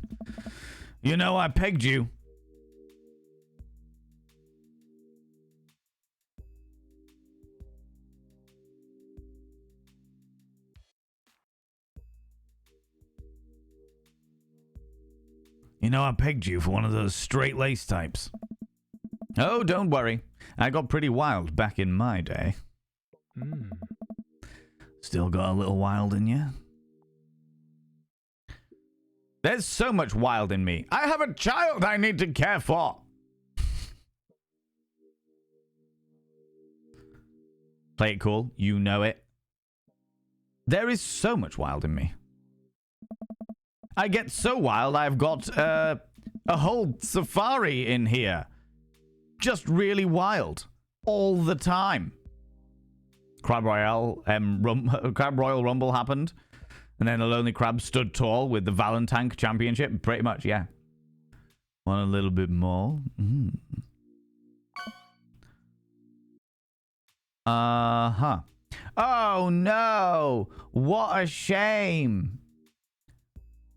you know I pegged you. You know, I pegged you for one of those straight-laced types. Oh, don't worry. I got pretty wild back in my day. Still got a little wild in you? There's so much wild in me. I have a child I need to care for. Play it cool. You know it. There is so much wild in me. I get so wild, I've got a whole safari in here. Just really wild. All the time. Crab Royale Rumble happened. And then the Lonely Crab stood tall with the Valentank Championship. Pretty much, yeah. Want a little bit more? Uh-huh. Oh, no. What a shame.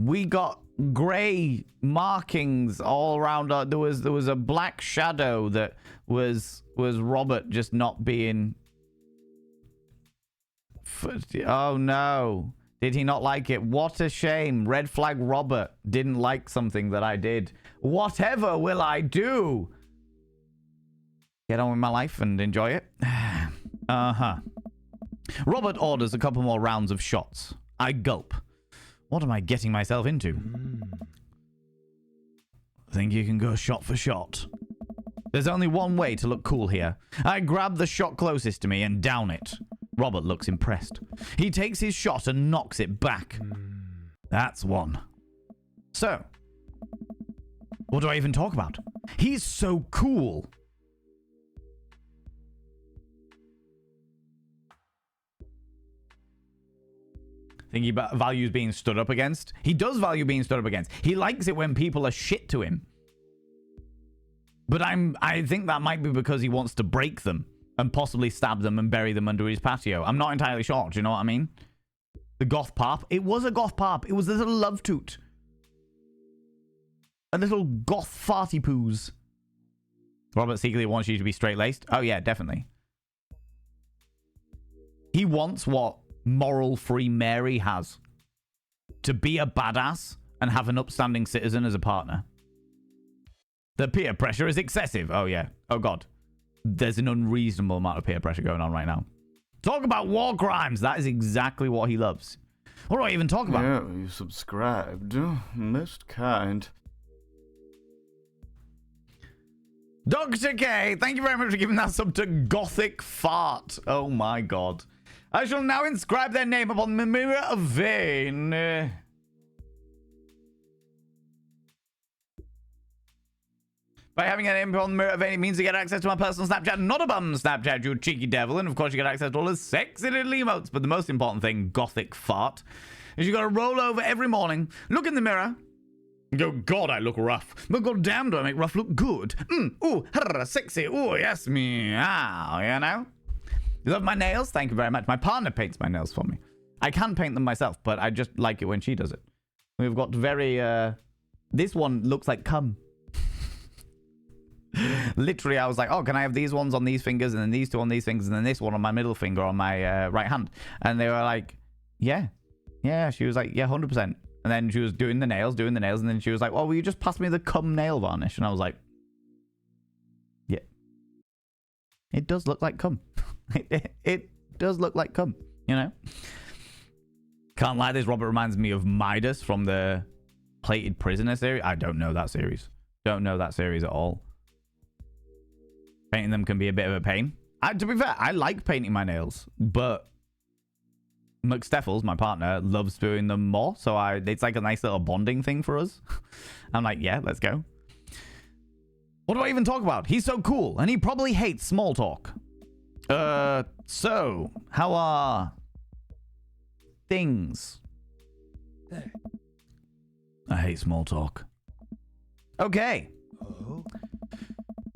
We got grey markings all around. There was a black shadow that was Robert just not being... Oh no. Did he not like it? What a shame. Red Flag Robert didn't like something that I did. Whatever will I do? Get on with my life and enjoy it. Uh-huh. Robert orders a couple more rounds of shots. I gulp. What am I getting myself into? Think you can go shot for shot? There's only one way to look cool here. I grab the shot closest to me and down it. Robert looks impressed. He takes his shot and knocks it back. That's one. So, what do I even talk about? He's so cool. Think he values being stood up against? He does value being stood up against. He likes it when people are shit to him. But I think that might be because he wants to break them and possibly stab them and bury them under his patio. I'm not entirely sure. Do you know what I mean? The goth pop. It was a goth pop. It was a little love toot. A little goth farty poos. Robert secretly wants you to be straight-laced. Oh, yeah, definitely. He wants what moral-free Mary has. To be a badass and have an upstanding citizen as a partner. The peer pressure is excessive. Oh, yeah. Oh, God. There's an unreasonable amount of peer pressure going on right now. Talk about war crimes. That is exactly what he loves. What do I even talk about? Yeah, you subscribed. Most kind. Dr. K, thank you very much for giving that sub to Gothic Fart. Oh, my God. I shall now inscribe their name upon the mirror of vein. By having an imp on the mirror of any means to get access to my personal Snapchat, not a bum Snapchat, you cheeky devil. And of course, you get access to all the sexy little emotes. But the most important thing, gothic fart, is you got to roll over every morning, look in the mirror, and go, God, I look rough. But God damn, do I make rough look good? Ooh, sexy. Ooh, yes, meow, you know? You love my nails? Thank you very much. My partner paints my nails for me. I can paint them myself, but I just like it when she does it. We've got very, this one looks like cum. Literally, I was like, oh, can I have these ones on these fingers and then these two on these fingers and then this one on my middle finger on my right hand? And they were like, yeah. She was like, yeah, 100%. And then she was doing the nails. And then she was like, well, will you just pass me the cum nail varnish? And I was like, yeah. It does look like cum. It does look like cum, you know? Can't lie, this Robert reminds me of Midas from the Plated Prisoner series. I don't know that series. Don't know that series at all. Painting them can be a bit of a pain. To be fair, I like painting my nails, but McSteffels, my partner, loves doing them more. So it's like a nice little bonding thing for us. I'm like, yeah, let's go. What do I even talk about? He's so cool, and he probably hates small talk. So, how are things? I hate small talk. Okay.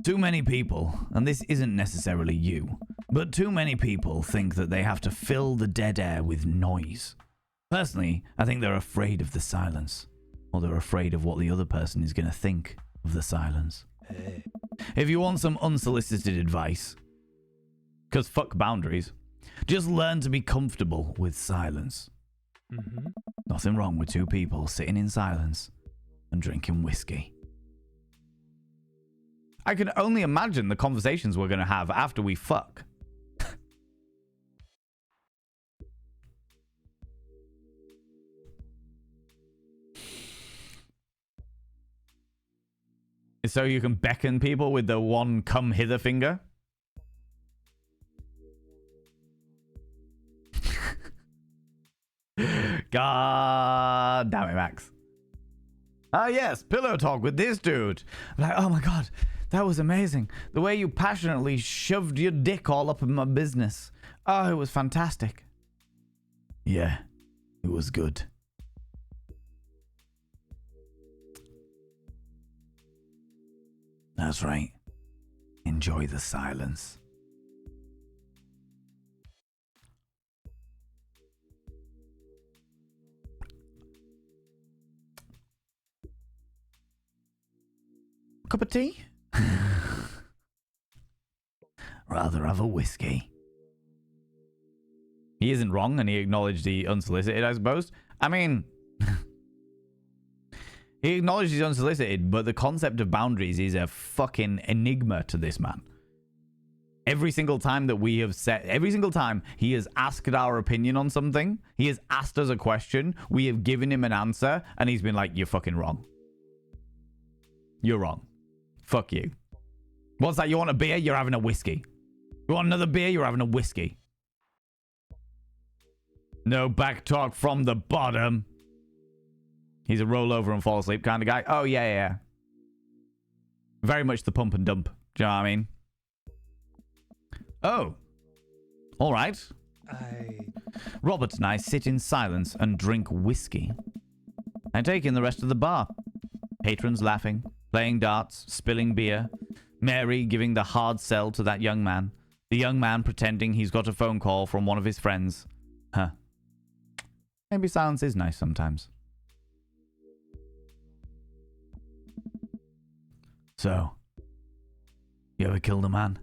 Too many people, and this isn't necessarily you, but too many people think that they have to fill the dead air with noise. Personally, I think they're afraid of the silence, or they're afraid of what the other person is going to think of the silence. If you want some unsolicited advice, because fuck boundaries, just learn to be comfortable with silence. Nothing wrong with two people sitting in silence and drinking whiskey. I can only imagine the conversations we're going to have after we fuck. So you can beckon people with the one come hither finger? God damn it, Max. Ah, yes, pillow talk with this dude. I'm like, oh my God, that was amazing. The way you passionately shoved your dick all up in my business. Oh, it was fantastic. Yeah, it was good. That's right. Enjoy the silence. Cup of tea? Rather have a whiskey. He isn't wrong, and he acknowledged the unsolicited, I suppose. I mean, he acknowledged he's unsolicited, but the concept of boundaries is a fucking enigma to this man. Every single time that we have said, every single time he has asked our opinion on something, he has asked us a question, we have given him an answer, and he's been like, you're fucking wrong. You're wrong. Fuck you. What's that? You want a beer? You're having a whiskey. You want another beer? You're having a whiskey. No back talk from the bottom. He's a roll over and fall asleep kind of guy. Oh, yeah. Very much the pump and dump. Do you know what I mean? Oh. All right. Robert and I sit in silence and drink whiskey. I take in the rest of the bar. Patrons laughing, playing darts, spilling beer. Mary giving the hard sell to that young man. The young man pretending he's got a phone call from one of his friends. Huh. Maybe silence is nice sometimes. So, you ever killed a man?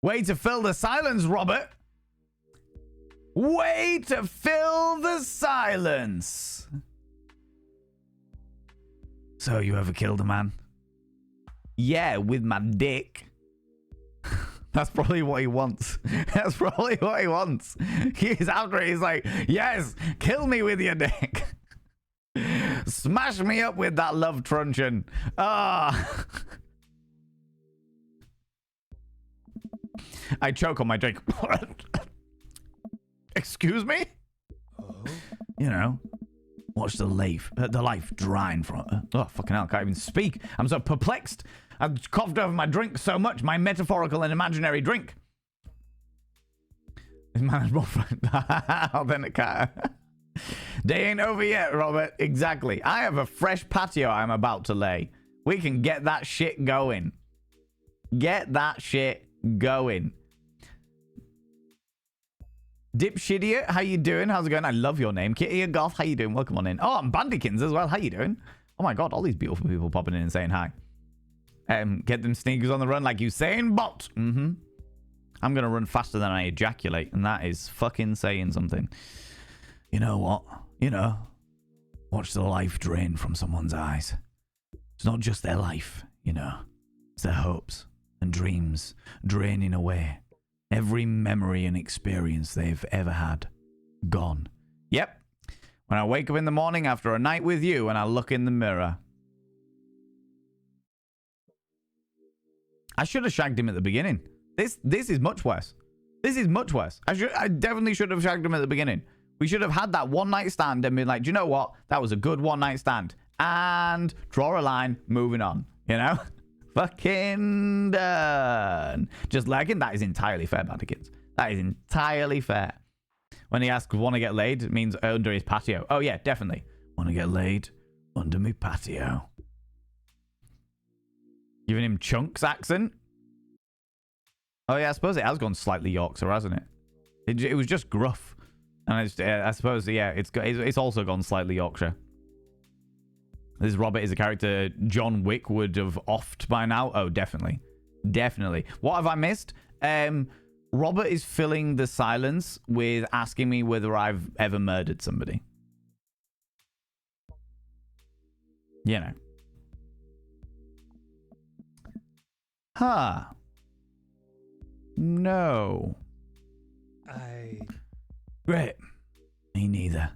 Way to fill the silence, Robert. Way to fill the silence. So, you ever killed a man? Yeah, with my dick. That's probably what he wants. That's probably what he wants. He's after it. He's like, yes, kill me with your dick. Smash me up with that love truncheon. Ah. I choke on my drink. Excuse me? You know, watch the life drain from... oh, fucking hell, I can't even speak. I'm so perplexed. I've coughed over my drink so much, my metaphorical and imaginary drink. This man's more fun than a cat. Day ain't over yet, Robert. Exactly. I have a fresh patio I'm about to lay. We can get that shit going. Get that shit going. Dipshidiot, how you doing? How's it going? I love your name. Kitty and Goth, how you doing? Welcome on in. Oh, I'm Bandykins as well. How you doing? Oh my god, all these beautiful people popping in and saying hi. Get them sneakers on the run like Usain Bolt. I'm gonna run faster than I ejaculate, and that is fucking saying something. You know what? You know, watch the life drain from someone's eyes. It's not just their life, you know. It's their hopes and dreams draining away. Every memory and experience they've ever had. Gone. Yep. When I wake up in the morning after a night with you and I look in the mirror. I should have shagged him at the beginning. This is much worse. This is much worse. I definitely should have shagged him at the beginning. We should have had that one night stand and been like, do you know what? That was a good one night stand. And draw a line, moving on. You know? Fucking done. Just lagging, that is entirely fair, Bandykins. That is entirely fair. When he asks, want to get laid, it means under his patio. Oh yeah, definitely. Want to get laid under me patio. Giving him Chunks accent. Oh yeah, I suppose it has gone slightly Yorkshire, hasn't it? It was just gruff. And I suppose, yeah, it's also gone slightly Yorkshire. This Robert is a character John Wick would have offed by now. Oh, definitely. Definitely. What have I missed? Robert is filling the silence with asking me whether I've ever murdered somebody. You know. Huh. No. Great. Me neither.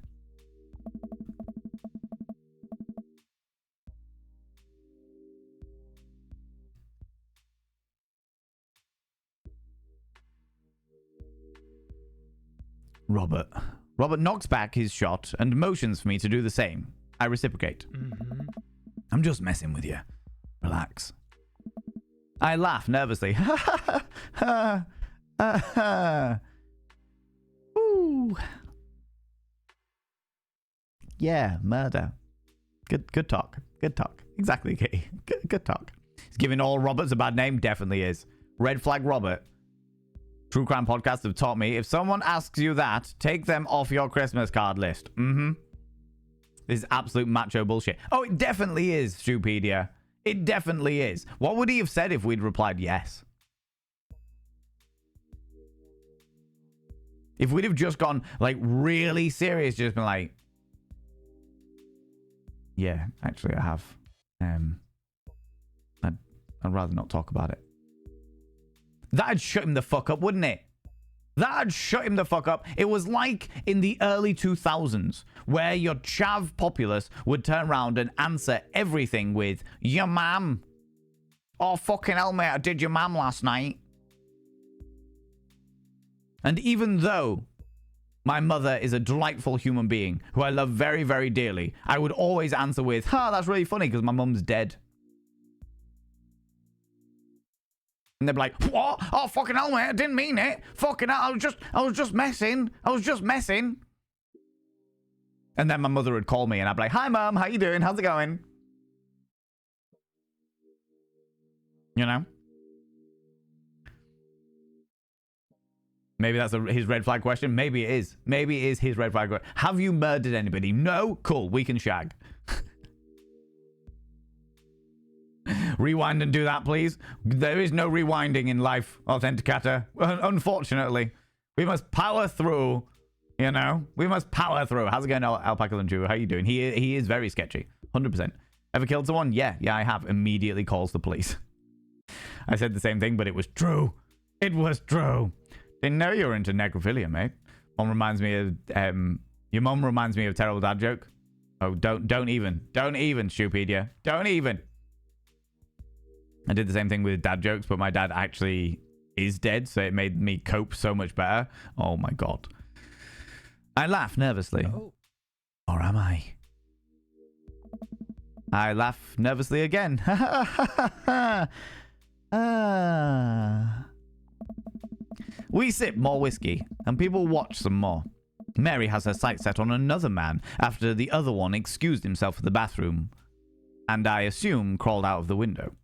Robert knocks back his shot and motions for me to do the same. I reciprocate. I'm just messing with you. Relax. I laugh nervously. Ooh. Yeah, murder. Good talk. Good talk. Exactly, Kitty. Good talk. He's giving all Roberts a bad name. Definitely is. Red Flag Robert. True Crime Podcasts have taught me, if someone asks you that, take them off your Christmas card list. This is absolute macho bullshit. Oh, it definitely is, Stupedia. It definitely is. What would he have said if we'd replied yes? If we'd have just gone, like, really serious, just been like, yeah, actually, I have. I'd rather not talk about it. That'd shut him the fuck up, wouldn't it? That'd shut him the fuck up. It was like in the early 2000s, where your chav populace would turn around and answer everything with, your mum. Oh, fucking hell, mate, I did your mum last night. And even though my mother is a delightful human being who I love very, very dearly, I would always answer with, that's really funny because my mum's dead. And they'd be like, what? Oh, fucking hell, mate, I didn't mean it. Fucking hell, I was just messing. I was just messing. And then my mother would call me and I'd be like, hi, Mum, how you doing? How's it going? You know? Maybe that's his red flag question. Maybe it is. Maybe it is his red flag question. Have you murdered anybody? No? Cool, we can shag. Rewind and do that, please. There is no rewinding in life, Authenticator. Unfortunately. We must power through, you know? We must power through. How's it going, Alpaca Landru? How you doing? He is very sketchy. 100%. Ever killed someone? Yeah, I have. Immediately calls the police. I said the same thing, but it was true. It was true. Didn't know you were into necrophilia, mate. Mom reminds me of, your mom reminds me of a terrible dad joke. Oh, don't even, Stupedia. Don't even. I did the same thing with dad jokes, but my dad actually is dead, so it made me cope so much better. Oh my god. I laugh nervously. Or am I? I laugh nervously again. We sip more whiskey, and people watch some more. Mary has her sights set on another man after the other one excused himself for the bathroom, and I assume crawled out of the window.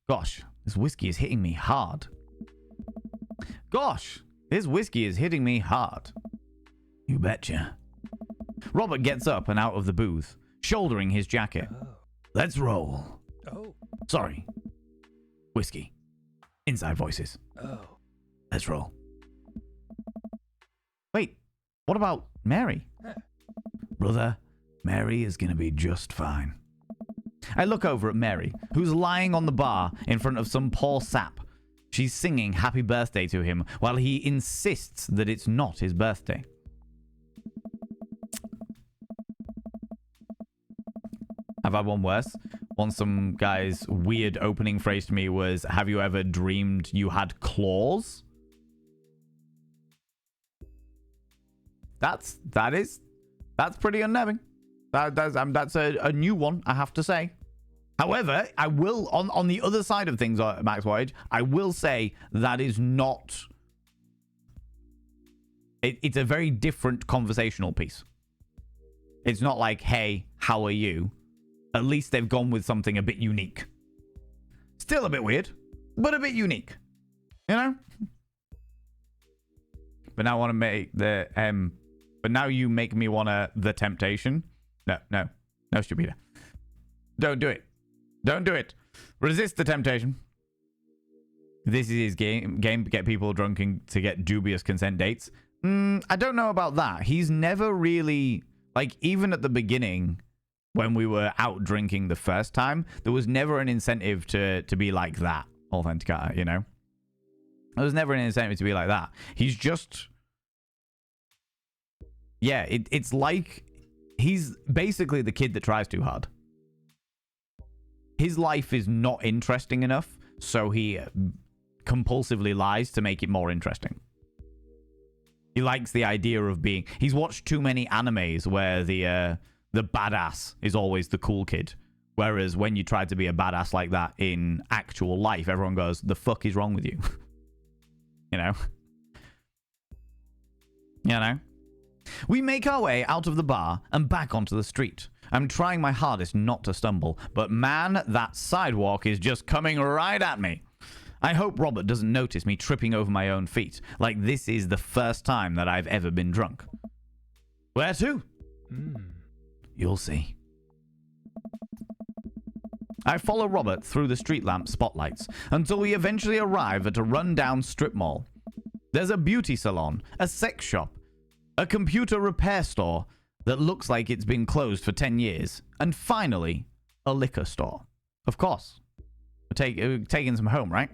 Gosh, this whiskey is hitting me hard. Gosh, this whiskey is hitting me hard. You betcha. Robert gets up and out of the booth, shouldering his jacket. Let's roll. Sorry. Whiskey. Inside voices. Let's roll. Wait, what about Mary? Brother, Mary is gonna be just fine. I look over at Mary, who's lying on the bar in front of some poor sap. She's singing happy birthday to him while he insists that it's not his birthday. I've had one worse. Once some guy's weird opening phrase to me was, have you ever dreamed you had claws? That's pretty unnerving. That's a new one, I have to say. However, I will, on the other side of things, Max Wage, I will say that is not... It's a very different conversational piece. It's not like, hey, how are you? At least they've gone with something a bit unique. Still a bit weird, but a bit unique. You know? But now I want to make the... But now you make me want the temptation. No, stupida. Don't do it. Don't do it. Resist the temptation. This is his game. Get people drunk and to get dubious consent dates. I don't know about that. He's never really... Like, even at the beginning, when we were out drinking the first time, there was never an incentive to be like that. Authenticator, you know? There was never an incentive to be like that. He's just... Yeah, it's like... He's basically the kid that tries too hard. His life is not interesting enough, so he compulsively lies to make it more interesting. He likes the idea of being... He's watched too many animes where the badass is always the cool kid. Whereas when you try to be a badass like that in actual life, everyone goes, the fuck is wrong with you? You know? You know? We make our way out of the bar and back onto the street. I'm trying my hardest not to stumble, but man, that sidewalk is just coming right at me. I hope Robert doesn't notice me tripping over my own feet, like this is the first time that I've ever been drunk. Where to? You'll see. I follow Robert through the street lamp spotlights until we eventually arrive at a run-down strip mall. There's a beauty salon, a sex shop, a computer repair store that looks like it's been closed for 10 years, and finally, a liquor store. Of course. We're taking some home, right?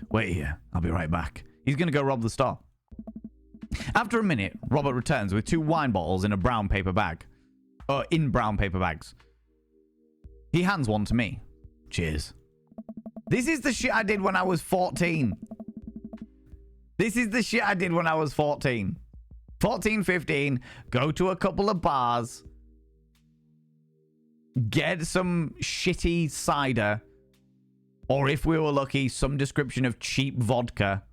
Wait here. I'll be right back. He's going to go rob the store. After a minute, Robert returns with 2 wine bottles in a brown paper bag. In brown paper bags. He hands one to me. Cheers. This is the shit I did when I was 14. This is the shit I did when I was 14. 14, 15, go to a couple of bars, get some shitty cider, or if we were lucky, some description of cheap vodka,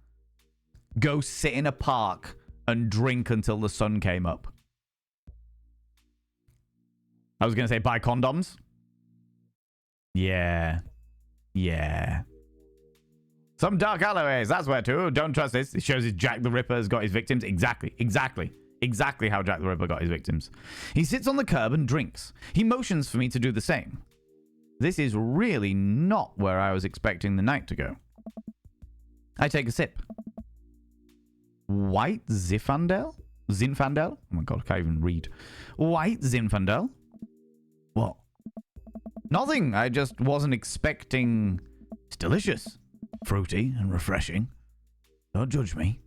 go sit in a park and drink until the sun came up. I was going to say buy condoms. Yeah. Some dark alleyways, that's where to. Don't trust this. It shows his Jack the Ripper has got his victims. Exactly how Jack the Ripper got his victims. He sits on the curb and drinks. He motions for me to do the same. This is really not where I was expecting the night to go. I take a sip. White Zinfandel? Oh my god, I can't even read. White Zinfandel? What? Nothing. I just wasn't expecting... It's delicious. Fruity and refreshing. Don't judge me.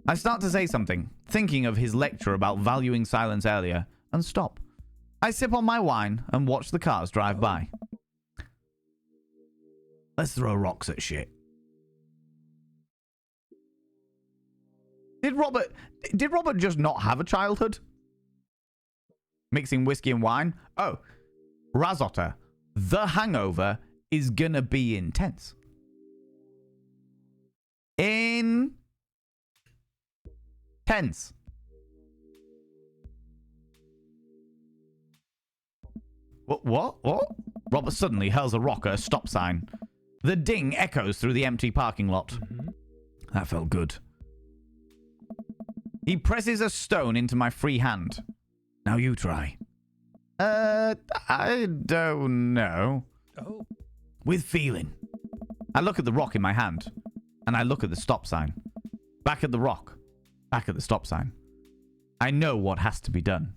I start to say something, thinking of his lecture about valuing silence earlier, and stop. I sip on my wine and watch the cars drive by. Let's throw rocks at shit. Did Robert just not have a childhood? Mixing whiskey and wine? Oh, Razotter, The Hangover is gonna be intense. Intense. What? Robert suddenly hurls a rock at a stop sign. The ding echoes through the empty parking lot. That felt good. He presses a stone into my free hand. Now you try. I don't know. Oh. With feeling. I look at the rock in my hand, and I look at the stop sign. Back at the rock. Back at the stop sign. I know what has to be done.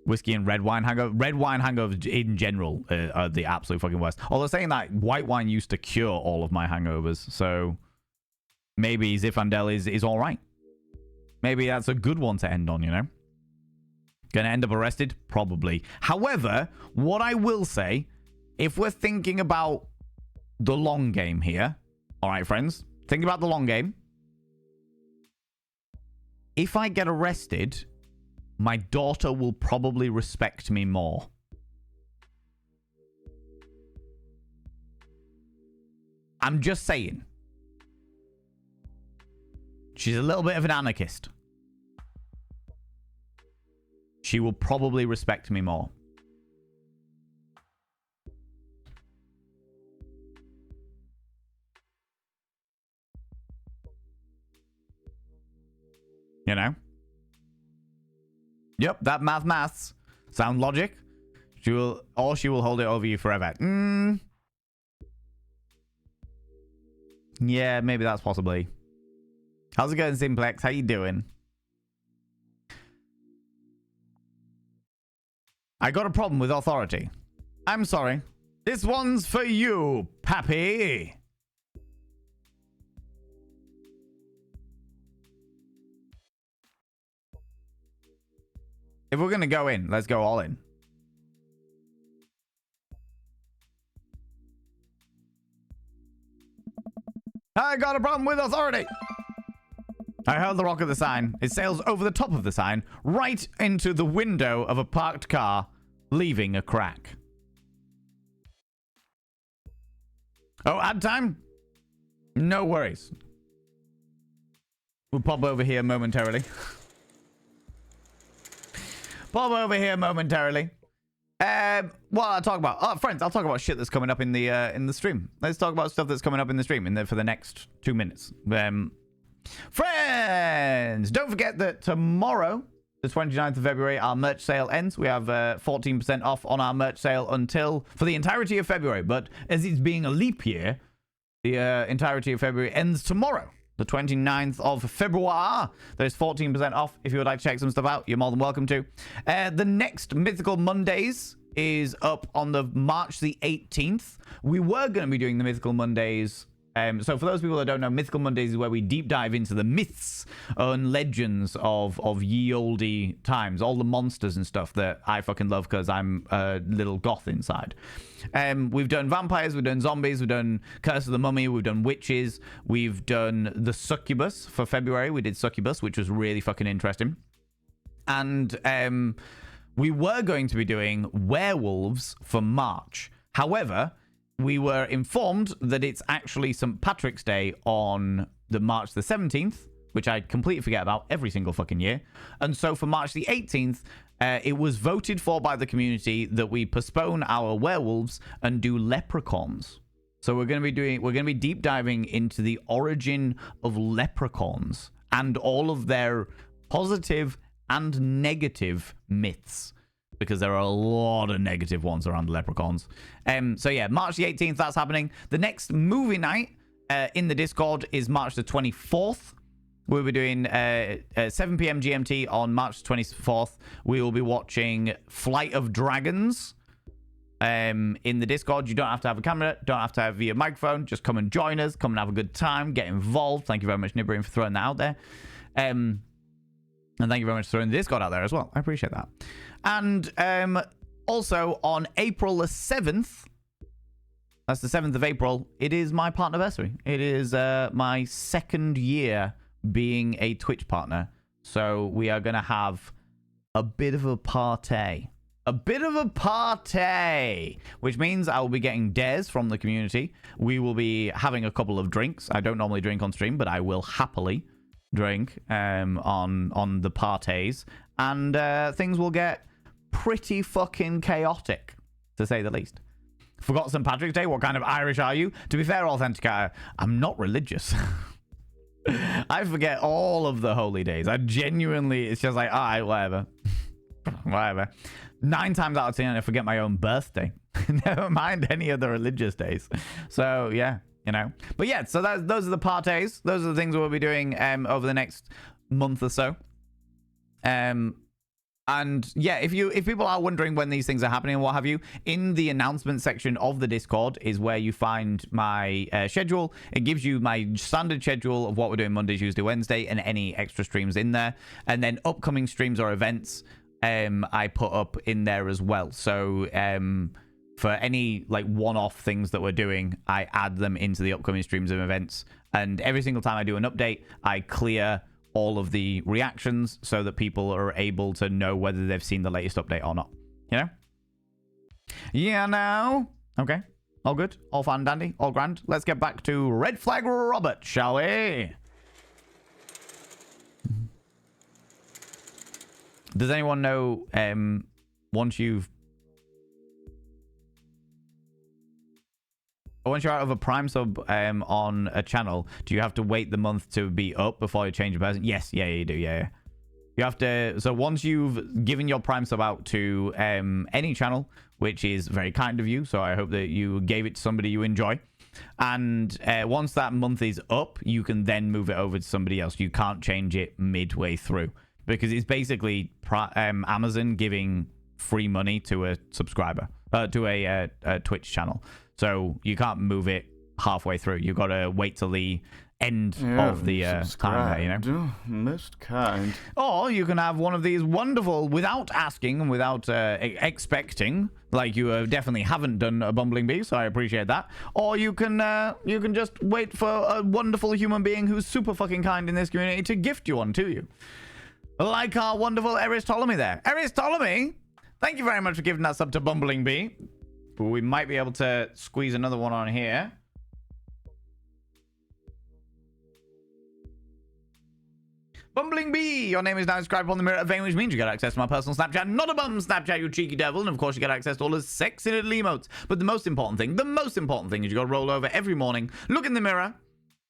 Whiskey and red wine hangover. Red wine hangovers in general are the absolute fucking worst. Although saying that, white wine used to cure all of my hangovers, so maybe Zinfandel is all right. Maybe that's a good one to end on, you know? Gonna end up arrested? Probably. However, what I will say, if we're thinking about the long game here, all right, friends, think about the long game. If I get arrested, my daughter will probably respect me more. I'm just saying. She's a little bit of an anarchist. She will probably respect me more. You know? Yep, that maths. Sound logic? She will hold it over you forever. Yeah, maybe that's possibly. How's it going, Simplex? How you doing? I got a problem with authority. I'm sorry. This one's for you, Pappy. If we're gonna go in, let's go all in. I got a problem with authority. I hurl the rock at the sign. It sails over the top of the sign, right into the window of a parked car, leaving a crack. Oh, ad time? No worries. We'll pop over here momentarily. Pop over here momentarily. What I'll talk about? Oh, friends, I'll talk about shit that's coming up in the stream. Let's talk about stuff that's coming up in the stream for the next 2 minutes. Friends, don't forget that tomorrow, the 29th of February, our merch sale ends. We have 14% off on our merch sale for the entirety of February. But as it's being a leap year, the entirety of February ends tomorrow, the 29th of February. There's 14% off. If you would like to check some stuff out, you're more than welcome to. The next Mythical Mondays is up on the March the 18th. We were going to be doing the Mythical Mondays. So for those people that don't know, Mythical Mondays is where we deep dive into the myths and legends of ye olde times, all the monsters and stuff that I fucking love because I'm a little goth inside. We've done vampires, we've done zombies, we've done Curse of the Mummy, we've done witches, we've done the Succubus for February. We did Succubus, which was really fucking interesting. And we were going to be doing werewolves for March. However, we were informed that it's actually St. Patrick's Day on the March the 17th, which I completely forget about every single fucking year. And so for March the 18th, it was voted for by the community that we postpone our werewolves and do leprechauns. So we're going to be deep diving into the origin of leprechauns and all of their positive and negative myths, because there are a lot of negative ones around the leprechauns. So yeah, March the 18th, that's happening. The next movie night in the Discord is March the 24th. We'll be doing 7 p.m. GMT on March 24th. We will be watching Flight of Dragons in the Discord. You don't have to have a camera, don't have to have your microphone. Just come and join us. Come and have a good time. Get involved. Thank you very much, Nibrin, for throwing that out there. And thank you very much for throwing the Discord out there as well. I appreciate that. And also on April the 7th, That's the 7th of April. It is my partnerversary. It is my 2nd year being a Twitch partner. So we are going to have a bit of a party. A bit of a party, which means I will be getting dares from the community. We will be having a couple of drinks. I don't normally drink on stream, but I will happily drink on the parties. And things will get pretty fucking chaotic, to say the least. Forgot St. Patrick's Day. What kind of Irish are you? To be fair, Authenticator, I'm not religious. I forget all of the holy days. I genuinely, it's just like, all right, whatever. Whatever. 9 times out of 10, I forget my own birthday. Never mind any of the religious days. So, yeah, you know. But yeah, so those are the parties. Those are the things we'll be doing over the next month or so. And yeah, if people are wondering when these things are happening and what have you, in the announcement section of the Discord is where you find my schedule. It gives you my standard schedule of what we're doing Monday, Tuesday, Wednesday, and any extra streams in there. And then upcoming streams or events, I put up in there as well. So for any like one-off things that we're doing, I add them into the upcoming streams and events. And every single time I do an update, I clear all of the reactions so that people are able to know whether they've seen the latest update or not. You know? Yeah, now. Okay. All good. All fine, dandy. All grand. Let's get back to Red Flag Robert, shall we? Does anyone know, once you're out of a Prime sub on a channel, do you have to wait the month to be up before you change your person? Yes, yeah, you do, yeah. You have to, so once you've given your Prime sub out to any channel, which is very kind of you, so I hope that you gave it to somebody you enjoy, and once that month is up, you can then move it over to somebody else. You can't change it midway through, because it's basically Amazon giving free money to a subscriber, to a Twitch channel. So you can't move it halfway through. You've got to wait till the end of the time, you know? Most kind. Or you can have one of these wonderful, without asking and without expecting, like you definitely haven't done a Bumbling Bee, so I appreciate that. Or you can just wait for a wonderful human being who's super fucking kind in this community to gift you one to you. Like our wonderful Eris Ptolemy there. Eris Ptolemy, thank you very much for giving that sub to Bumbling Bee. We might be able to squeeze another one on here. Bumbling Bee, your name is now inscribed on the mirror of fame, which means you get access to my personal Snapchat, not a bum Snapchat, you cheeky devil, and of course you get access to all the sexy little emotes. But the most important thing is you got to roll over every morning, look in the mirror,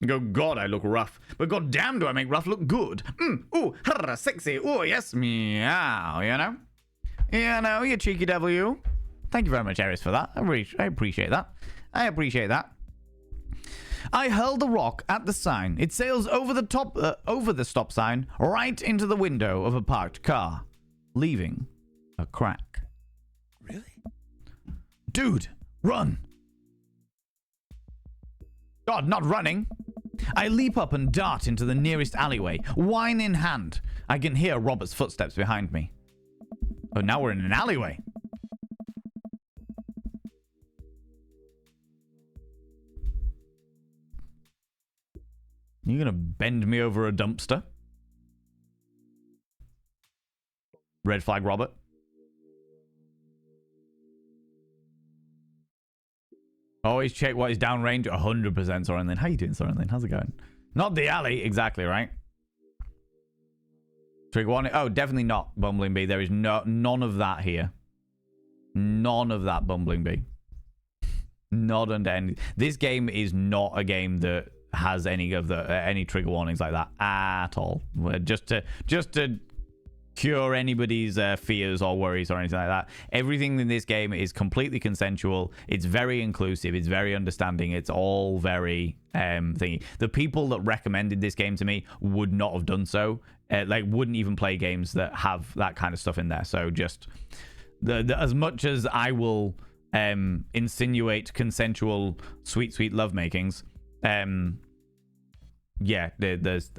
and go, God, I look rough, but god damn do I make rough look good. Ooh, sexy, ooh, yes, meow, you know? You know, you cheeky devil, you. Thank you very much, Eris, for that. I appreciate that. I appreciate that. I hurl the rock at the sign. It sails over the stop sign, right into the window of a parked car, leaving a crack. Really? Dude, run! God, not running. I leap up and dart into the nearest alleyway, wine in hand. I can hear Robert's footsteps behind me. Oh, now we're in an alleyway. You gonna bend me over a dumpster? Red Flag Robert. Always check what is downrange. 100% Soren Lane. How you doing, Soren Lane? How's it going? Not the alley, exactly, right? Trigger warning. Oh, definitely not Bumbling Bee. There is none of that here. None of that Bumbling Bee. Not under any. This game is not a game that has any of the any trigger warnings like that at all. Just to cure anybody's fears or worries or anything like that. Everything in this game is completely consensual. It's very inclusive. It's very understanding. It's all very thingy. The people that recommended this game to me would not have done so. Like wouldn't even play games that have that kind of stuff in there. So just as much as I will insinuate consensual sweet lovemakings, yeah,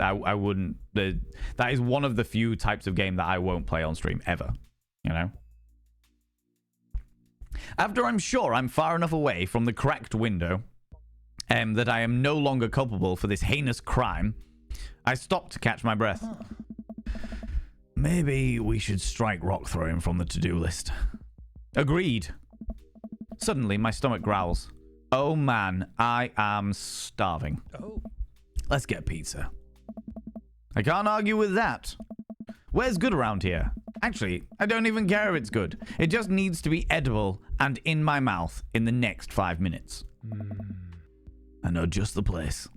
I wouldn't. That is one of the few types of game that I won't play on stream ever. You know. After I'm sure I'm far enough away from the cracked window that I am no longer culpable for this heinous crime, I stop to catch my breath. Maybe we should strike rock throwing from the to-do list. Agreed. Suddenly, my stomach growls. Oh man, I am starving. Oh. Let's get pizza. I can't argue with that. Where's good around here? Actually, I don't even care if it's good. It just needs to be edible and in my mouth in the next 5 minutes. I know just the place.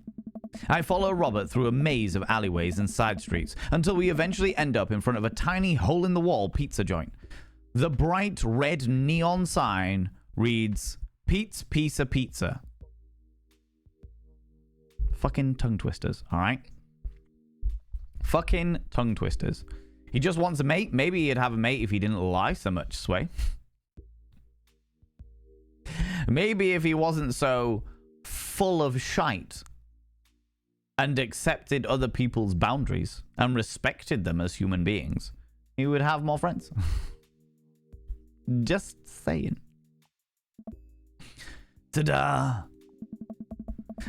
I follow Robert through a maze of alleyways and side streets until we eventually end up in front of a tiny hole-in-the-wall pizza joint. The bright red neon sign reads, Pete's Pizza Pizza. Fucking tongue twisters, alright? Fucking tongue twisters. He just wants a mate. Maybe he'd have a mate if he didn't lie so much, Sway. Maybe if he wasn't so full of shite and accepted other people's boundaries and respected them as human beings, he would have more friends. Just saying. Ta-da!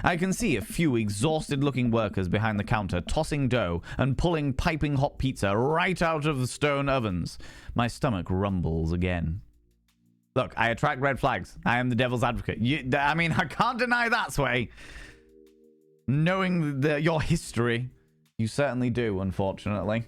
I can see a few exhausted-looking workers behind the counter tossing dough and pulling piping hot pizza right out of the stone ovens. My stomach rumbles again. Look, I attract red flags. I am the devil's advocate. I mean, I can't deny that, Sway. Knowing your history, you certainly do, unfortunately.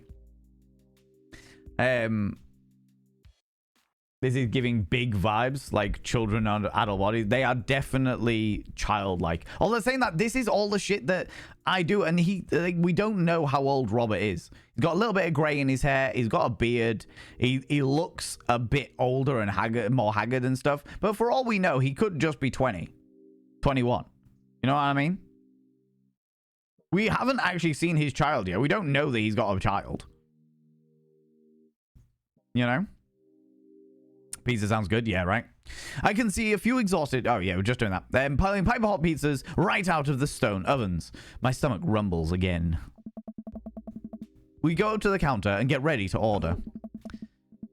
This is giving big vibes, like children and adult bodies. They are definitely childlike. Although saying that, this is all the shit that I do, and we don't know how old Robert is. He's got a little bit of grey in his hair. He's got a beard. He looks a bit older and haggard, more haggard and stuff. But for all we know, he could just be 20, 21. You know what I mean? We haven't actually seen his child yet. We don't know that he's got a child. You know? Pizza sounds good. Yeah, right? I can see a few exhausted... Oh, yeah, we're just doing that. Then piling pipe hot pizzas right out of the stone ovens. My stomach rumbles again. We go to the counter and get ready to order.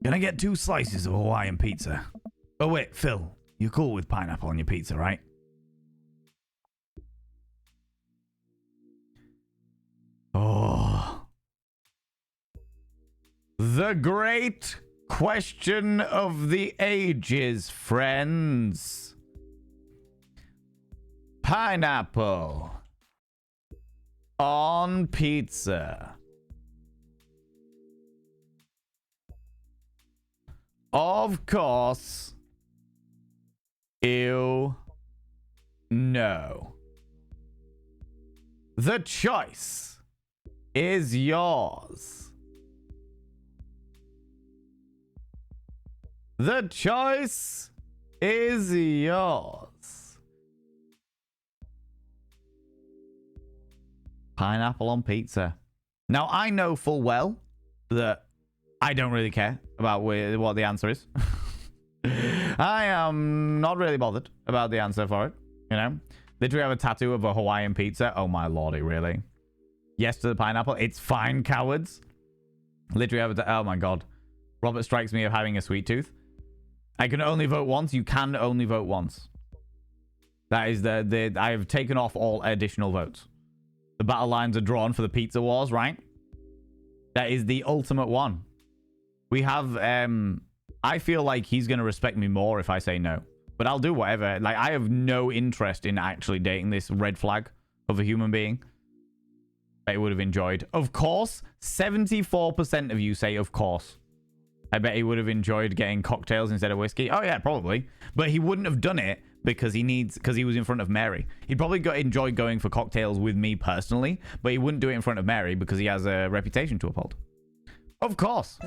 Can I get 2 slices of Hawaiian pizza? Oh, wait, Phil. You're cool with pineapple on your pizza, right? Oh. The great question of the ages, friends. Pineapple on pizza. Of course. Ew. No. The choice is yours. The choice is yours. Pineapple on pizza. Now, I know full well that I don't really care about what the answer is. I am not really bothered about the answer for it, you know? Literally have a tattoo of a Hawaiian pizza. Oh my lordy, really? Yes to the pineapple. It's fine, cowards. Literally have a... Oh my god. Robert strikes me of having a sweet tooth. I can only vote once. You can only vote once. That is I have taken off all additional votes. The battle lines are drawn for the pizza wars, right? That is the ultimate one. We have... I feel like he's going to respect me more if I say no. But I'll do whatever. Like, I have no interest in actually dating this red flag of a human being. I would have enjoyed. Of course, 74% of you say of course. I bet he would have enjoyed getting cocktails instead of whiskey. Oh yeah, probably. But he wouldn't have done it because he was in front of Mary. He'd probably enjoy going for cocktails with me personally, but he wouldn't do it in front of Mary because he has a reputation to uphold. Of course.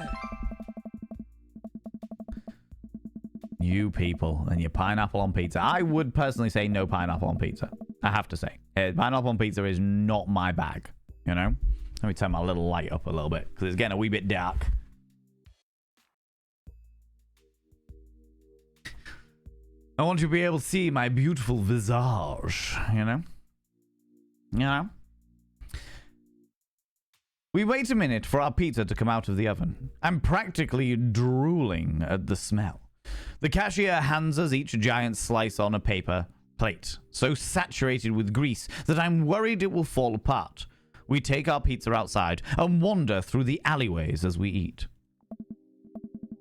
You people and your pineapple on pizza. I would personally say no pineapple on pizza. I have to say. Pineapple on pizza is not my bag, you know? Let me turn my little light up a little bit because it's getting a wee bit dark. I want you to be able to see my beautiful visage, you know? You know? We wait a minute for our pizza to come out of the oven. I'm practically drooling at the smell. The cashier hands us each a giant slice on a paper plate, so saturated with grease that I'm worried it will fall apart. We take our pizza outside and wander through the alleyways as we eat.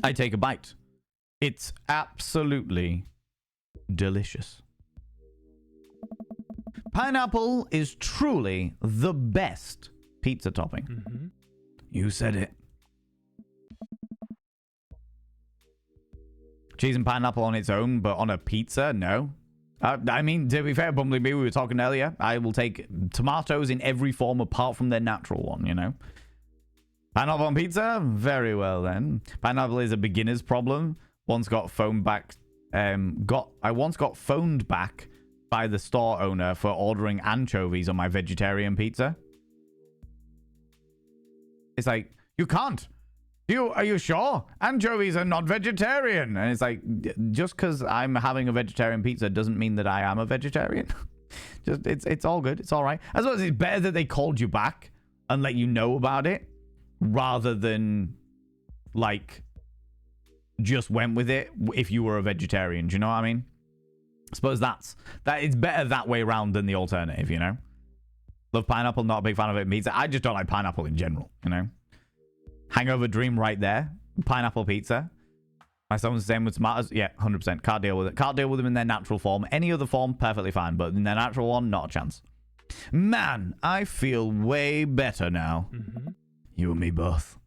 I take a bite. It's absolutely delicious. Pineapple is truly the best pizza topping. Mm-hmm. You said it. Cheese and pineapple on its own, but on a pizza, no. I mean, to be fair, Bumblebee, we were talking earlier, I will take tomatoes in every form apart from their natural one, you know? Pineapple on pizza? Very well, then. Pineapple is a beginner's problem. I once got phoned back by the store owner for ordering anchovies on my vegetarian pizza. It's like, you can't. Are you sure? Anchovies are not vegetarian. And it's like, just because I'm having a vegetarian pizza doesn't mean that I am a vegetarian. Just it's all good. It's all right. I suppose it's better that they called you back and let you know about it rather than like just went with it if you were a vegetarian. Do you know what I mean? I suppose that it's better that way around than the alternative, you know? Love pineapple, not a big fan of it in pizza. I just don't like pineapple in general, you know? Hangover dream right there. Pineapple pizza. My son's the same with tomatoes. Yeah, 100%. Can't deal with it. Can't deal with them in their natural form. Any other form, perfectly fine. But in their natural one, not a chance. Man, I feel way better now. Mm-hmm. You and me both.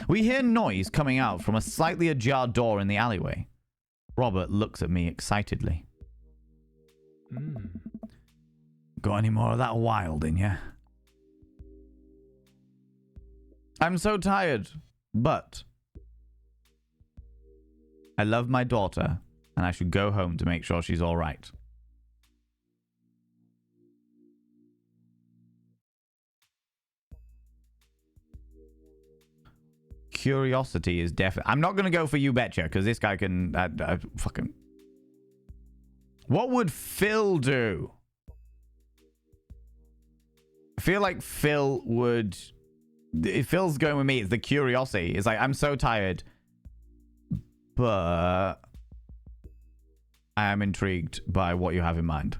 We hear noise coming out from a slightly ajar door in the alleyway. Robert looks at me excitedly. Got any more of that wild in ya? I'm so tired, but I love my daughter, and I should go home to make sure she's all right. Curiosity is definitely... I'm not going to go for You Betcha, because this guy can... fucking... What would Phil do? I feel like Phil would... Phil's going with me. It's the curiosity. It's like, I'm so tired, but I am intrigued by what you have in mind.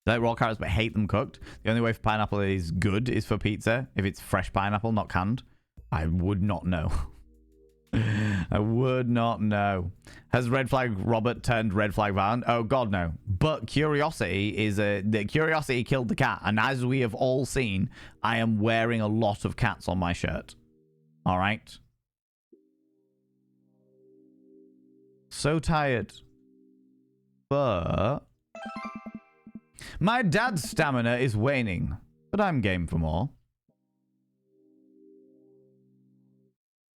I like raw carrots, but hate them cooked. The only way for pineapple is good is for pizza. If it's fresh pineapple, not canned. I would not know. I would not know. Has Red Flag Robert turned Red Flag Van? Oh God, no. But curiosity is the curiosity killed the cat, and as we have all seen, I am wearing a lot of cats on my shirt. All right. So tired, but my dad's stamina is waning, but I'm game for more.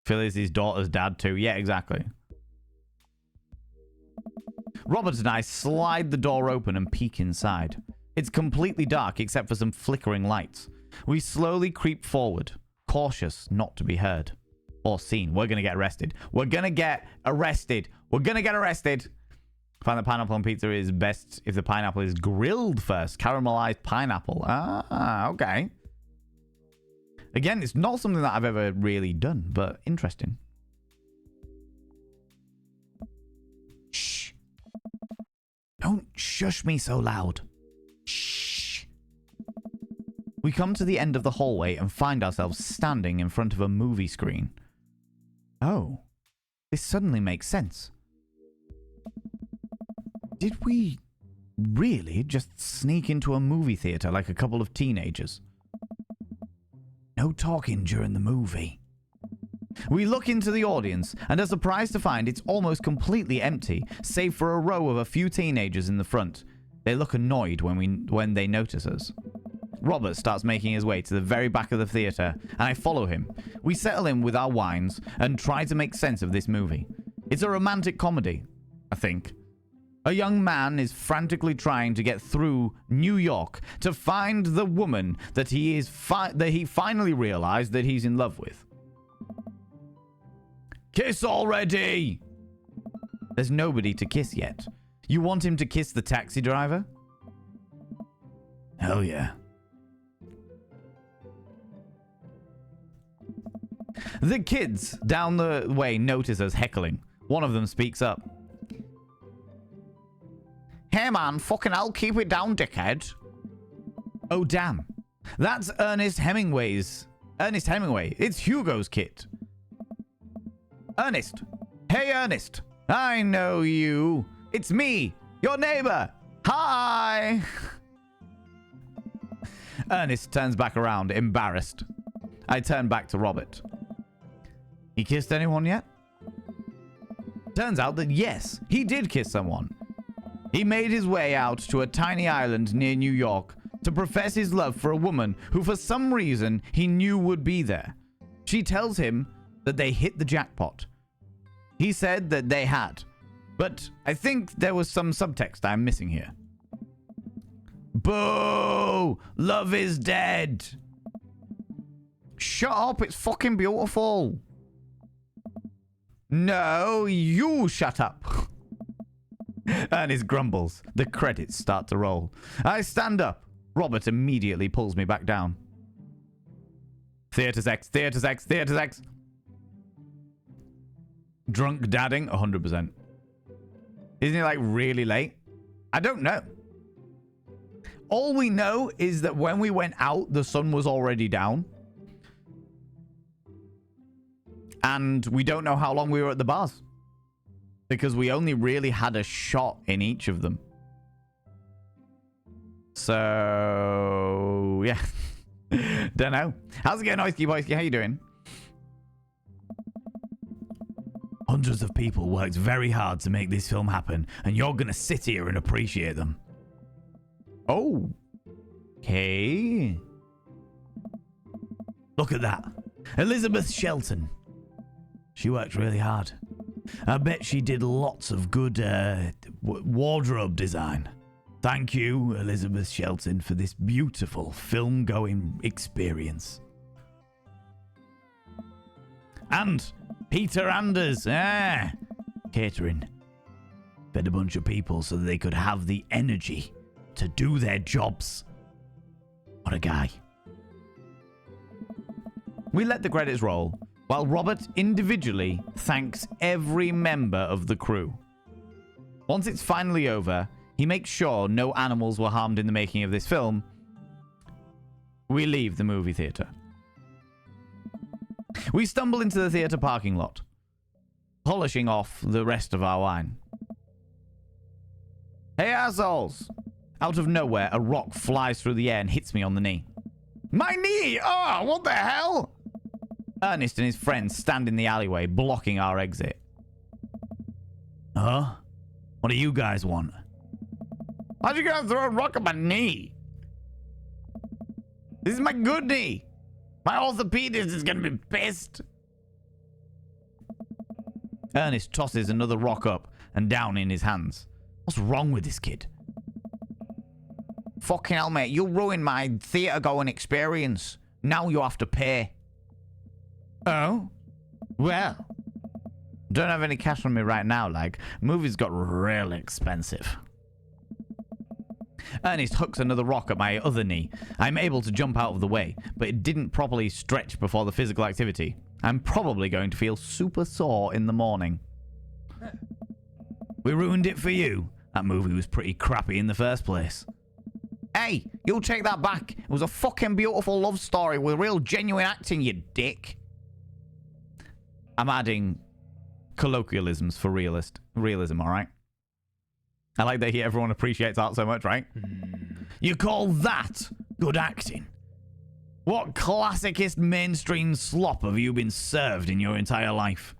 Phil is his daughter's dad too. Yeah, exactly. Robert and I slide the door open and peek inside. It's completely dark except for some flickering lights. We slowly creep forward, cautious not to be heard or seen. We're going to get arrested. We're going to get arrested. We're going to get arrested. I find that pineapple on pizza is best if the pineapple is grilled first. Caramelized pineapple. Ah, okay. Again, it's not something that I've ever really done, but interesting. Shh. Don't shush me so loud. Shh. We come to the end of the hallway and find ourselves standing in front of a movie screen. Oh, this suddenly makes sense. Did we really just sneak into a movie theater like a couple of teenagers? No talking during the movie. We look into the audience and are surprised to find it's almost completely empty, save for a row of a few teenagers in the front. They look annoyed when they notice us. Robert starts making his way to the very back of the theater, and I follow him. We settle in with our wines and try to make sense of this movie. It's a romantic comedy, I think. A young man is frantically trying to get through New York to find the woman that he finally realized that he's in love with. Kiss already! There's nobody to kiss yet. You want him to kiss the taxi driver? Hell yeah. The kids down the way notice us heckling. One of them speaks up. Hey man, fucking hell, keep it down, dickhead. Oh damn. That's Ernest Hemingway. It's Hugo's kid. Ernest. Hey Ernest. I know you. It's me, your neighbor. Hi. Ernest turns back around, embarrassed. I turn back to Robert. He kissed anyone yet? Turns out that yes, he did kiss someone. He made his way out to a tiny island near New York to profess his love for a woman who for some reason he knew would be there. She tells him that they hit the jackpot. He said that they had, but I think there was some subtext I'm missing here. Boo! Love is dead! Shut up, it's fucking beautiful. No, you shut up. Ernest grumbles. The credits start to roll. I stand up. Robert immediately pulls me back down. Theatre sex, theatre sex, theatre sex. Drunk dadding, 100%. Isn't it like really late? I don't know. All we know is that when we went out, the sun was already down. And we don't know how long we were at the bars. Because we only really had a shot in each of them. So, yeah. Don't know. How's it going, Oisky Boisky? How you doing? Hundreds of people worked very hard to make this film happen, and you're going to sit here and appreciate them. Oh. Okay. Look at that. Elizabeth Shelton. She worked really hard. I bet she did lots of good wardrobe design. Thank you, Elizabeth Shelton, for this beautiful film-going experience. And Peter Anders, catering. Fed a bunch of people so that they could have the energy to do their jobs. What a guy. We let the credits roll, while Robert individually thanks every member of the crew. Once it's finally over, he makes sure no animals were harmed in the making of this film. We leave the movie theater. We stumble into the theater parking lot, polishing off the rest of our wine. Hey assholes! Out of nowhere, a rock flies through the air and hits me on the knee. My knee! Oh, what the hell? Ernest and his friends stand in the alleyway, blocking our exit. Huh? What do you guys want? How'd you guys throw a rock at my knee? This is my good knee. My orthopedist is gonna be pissed. Ernest tosses another rock up and down in his hands. What's wrong with this kid? Fucking hell, mate. You ruined my theatre-going experience. Now you have to pay. Oh? Well. Don't have any cash on me right now, like. Movies got really expensive. Ernest hooks another rock at my other knee. I'm able to jump out of the way, but it didn't properly stretch before the physical activity. I'm probably going to feel super sore in the morning. We ruined it for you. That movie was pretty crappy in the first place. Hey, you take that back. It was a fucking beautiful love story with real genuine acting, you dick. I'm adding colloquialisms for realism, alright? I like that everyone appreciates art so much, right? You call that good acting? What classicist mainstream slop have you been served in your entire life?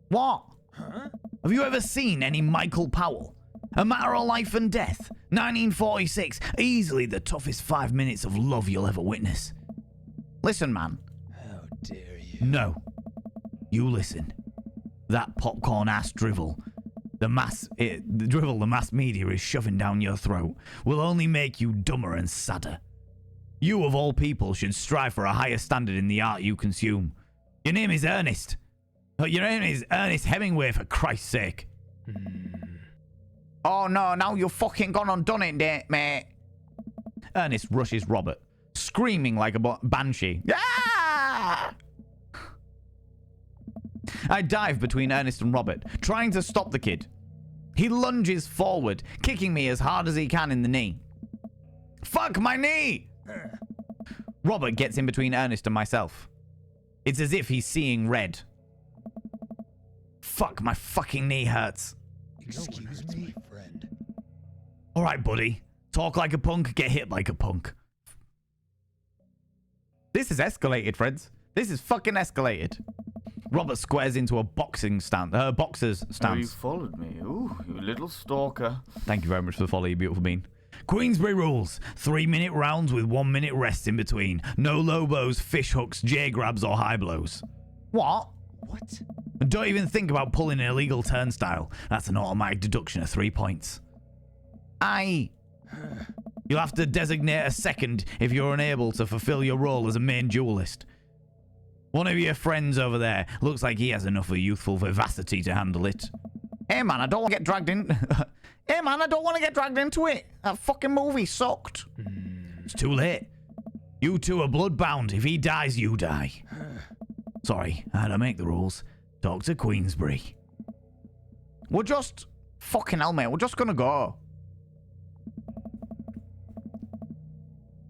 What? Huh? Have you ever seen any Michael Powell? A Matter of Life and Death, 1946, easily the toughest 5 minutes of love you'll ever witness. Listen, man. How dare you? No. You listen. That popcorn-ass drivel, the mass media is shoving down your throat, will only make you dumber and sadder. You, of all people, should strive for a higher standard in the art you consume. Your name is Ernest. Your name is Ernest Hemingway, for Christ's sake. Oh no, now you've fucking gone and done it, mate. Ernest rushes Robert, screaming like a banshee. Ah! I dive between Ernest and Robert, trying to stop the kid. He lunges forward, kicking me as hard as he can in the knee. Fuck my knee! Robert gets in between Ernest and myself. It's as if he's seeing red. Fuck, my fucking knee hurts. Excuse me, friend. All right, buddy. Talk like a punk, get hit like a punk. This is escalated, friends. This is fucking escalated. Robert squares into a boxer's Oh, you stance. followed me. Ooh, you little stalker. Thank you very much for the follow, you beautiful bean. Queensbury rules. 3-minute rounds with 1-minute rest in between. No lobos, fish hooks, J-grabs, or high blows. What? What? And don't even think about pulling an illegal turnstile. That's an automatic deduction of 3 points. You'll have to designate a second if you're unable to fulfill your role as a main duelist. One of your friends over there looks like he has enough of youthful vivacity to handle it. Hey man, I don't want to get dragged in. Hey man, I don't want to get dragged into it. That fucking movie sucked. It's too late. You two are bloodbound. If he dies, you die. Sorry, I had to make the rules. Talk to Queensbury. We're just... Fucking hell, mate. We're just gonna go.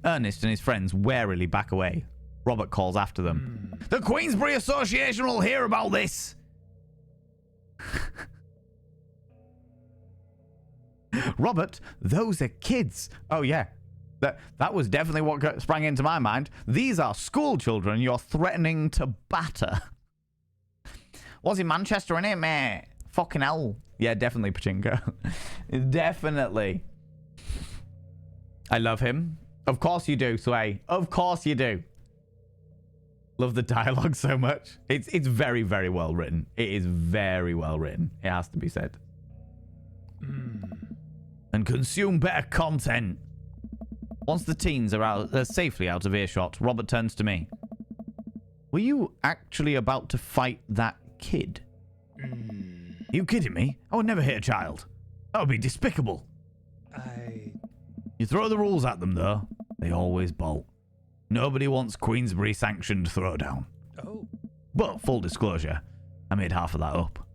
Ernest and his friends warily back away. Robert calls after them. The Queensbury Association will hear about this. Robert, those are kids. Oh, yeah. That was definitely what sprang into my mind. These are school children you're threatening to batter. Was in Manchester, innit, mate? Fucking hell. Yeah, definitely, Pachinko. Definitely. I love him. Of course you do, Sway. Of course you do. Love the dialogue so much. It's very, very well written. It is very well written. It has to be said. And consume better content. Once the teens are safely out of earshot, Robert turns to me. Were you actually about to fight that kid? Are you kidding me? I would never hit a child. That would be despicable. You throw the rules at them, though. They always bolt. Nobody wants Queensbury sanctioned throwdown. Oh. But full disclosure, I made half of that up.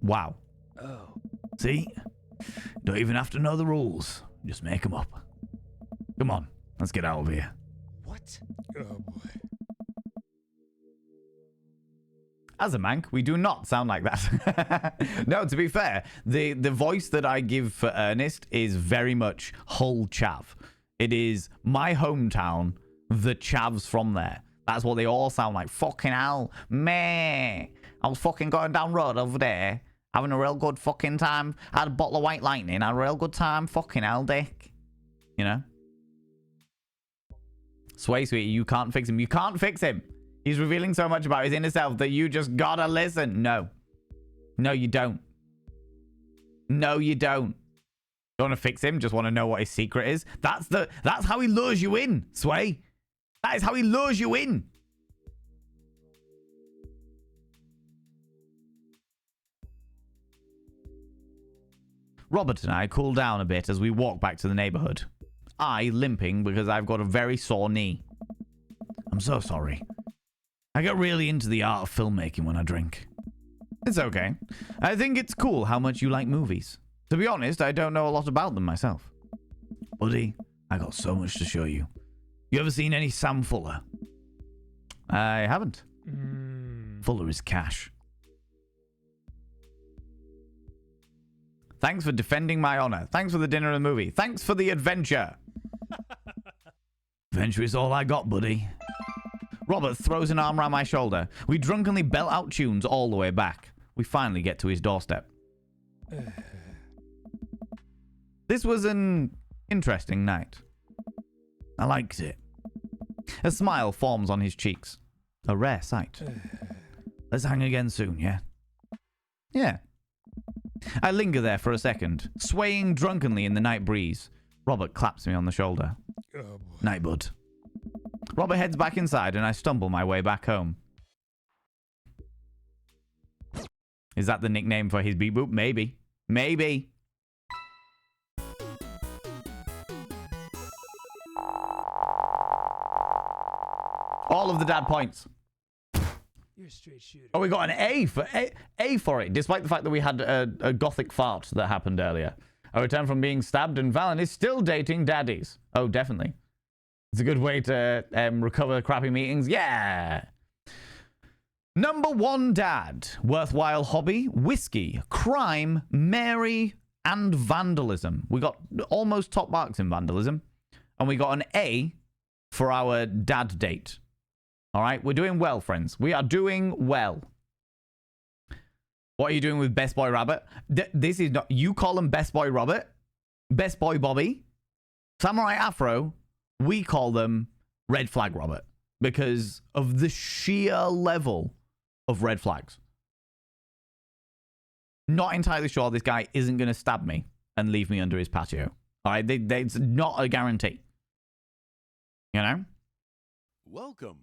Wow. Oh. See? Don't even have to know the rules. Just make them up. Come on, let's get out of here. What? Oh boy. As a Mank, we do not sound like that. No, to be fair, the voice that I give for Ernest is very much Hull Chav. It is my hometown, the Chavs from there. That's what they all sound like. Fucking hell. Meh. I was fucking going down road over there, having a real good fucking time. Had a bottle of White Lightning, had a real good time. Fucking hell, dick. You know? Sway, sweetie, you can't fix him. You can't fix him. He's revealing so much about his inner self that you just gotta listen. No. No, you don't. No, you don't. Don't want to fix him, just want to know what his secret is. That's how he lures you in, Sway. That is how he lures you in. Robert and I cool down a bit as we walk back to the neighborhood. I limping because I've got a very sore knee. I'm so sorry. I get really into the art of filmmaking when I drink. It's okay. I think it's cool how much you like movies. To be honest, I don't know a lot about them myself. Buddy, I got so much to show you. You ever seen any Sam Fuller? I haven't. Fuller is cash. Thanks for defending my honor. Thanks for the dinner and movie. Thanks for the adventure. Adventure is all I got, buddy. Robert throws an arm around my shoulder. We drunkenly belt out tunes all the way back. We finally get to his doorstep. This was an interesting night. I liked it. A smile forms on his cheeks. A rare sight. Let's hang again soon, yeah? Yeah. I linger there for a second, swaying drunkenly in the night breeze. Robert claps me on the shoulder. Oh boy. Night, bud. Robert heads back inside and I stumble my way back home. Is that the nickname for his beep boop? Maybe. Maybe. All of the dad points. You're a straight shooter. Oh, we got an A for it, despite the fact that we had a gothic fart that happened earlier. I returned from being stabbed, and Valen is still dating daddies. Oh, definitely. It's a good way to recover crappy meetings. Yeah. Number 1 dad. Worthwhile hobby. Whiskey. Crime. Mary. And vandalism. We got almost top marks in vandalism. And we got an A for our dad date. All right? We're doing well, friends. We are doing well. What are you doing with Best Boy Rabbit? This is not... You call him Best Boy Robert? Best Boy Bobby? Samurai Afro? We call them Red Flag Robert. Because of the sheer level of red flags. Not entirely sure this guy isn't going to stab me and leave me under his patio. All right? It's not a guarantee. You know? Welcome.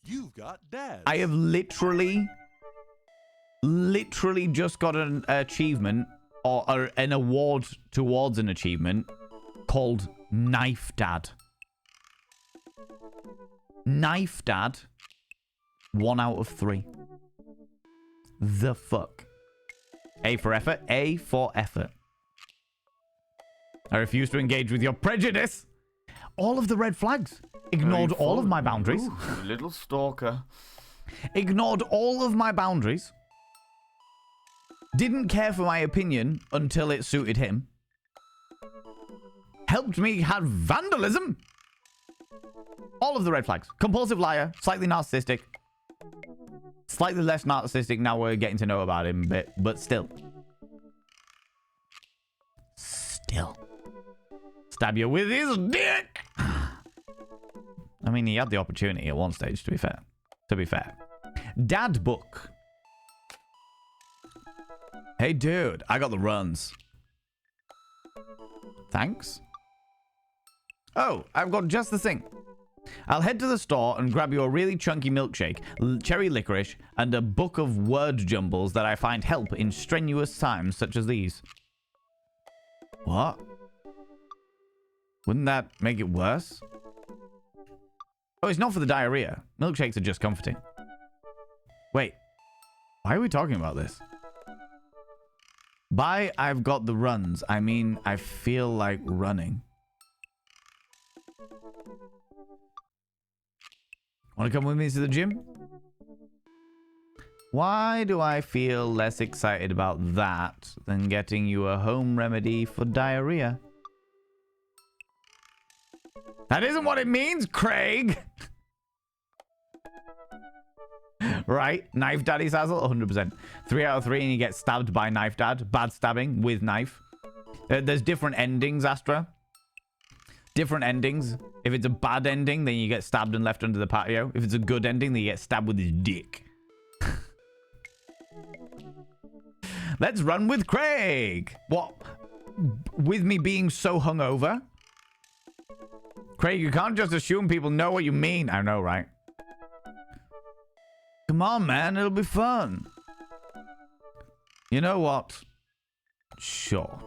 You've got dads. I have literally just got an achievement or an award towards an achievement called Knife Dad. Knife Dad. 1 out of 3. The fuck? A for effort. A for effort. I refuse to engage with your prejudice. All of the red flags. Ignored all of my boundaries. Ooh, little stalker. Ignored all of my boundaries. Didn't care for my opinion until it suited him. Helped me have vandalism. All of the red flags. Compulsive liar. Slightly narcissistic. Slightly less narcissistic now we're getting to know about him a bit. But still. Stab you with his dick. I mean, he had the opportunity at one stage, to be fair. Dad book. Hey, dude, I got the runs. Thanks. Oh, I've got just the thing. I'll head to the store and grab you a really chunky milkshake, cherry licorice, and a book of word jumbles that I find help in strenuous times such as these. What? Wouldn't that make it worse? Oh, it's not for the diarrhea. Milkshakes are just comforting. Wait. Why are we talking about this? By I've got the runs, I mean I feel like running. Want to come with me to the gym? Why do I feel less excited about that than getting you a home remedy for diarrhea? That isn't what it means, Craig! Right? Knife Daddy Sazzle? 100%. 3 out of 3 and you get stabbed by Knife Dad. Bad stabbing with knife. There's different endings, Astra. Different endings. If it's a bad ending, then you get stabbed and left under the patio. If it's a good ending, then you get stabbed with his dick. Let's run with Craig. What? With me being so hungover? Craig, you can't just assume people know what you mean. I know, right? Come on, man. It'll be fun. You know what? Sure.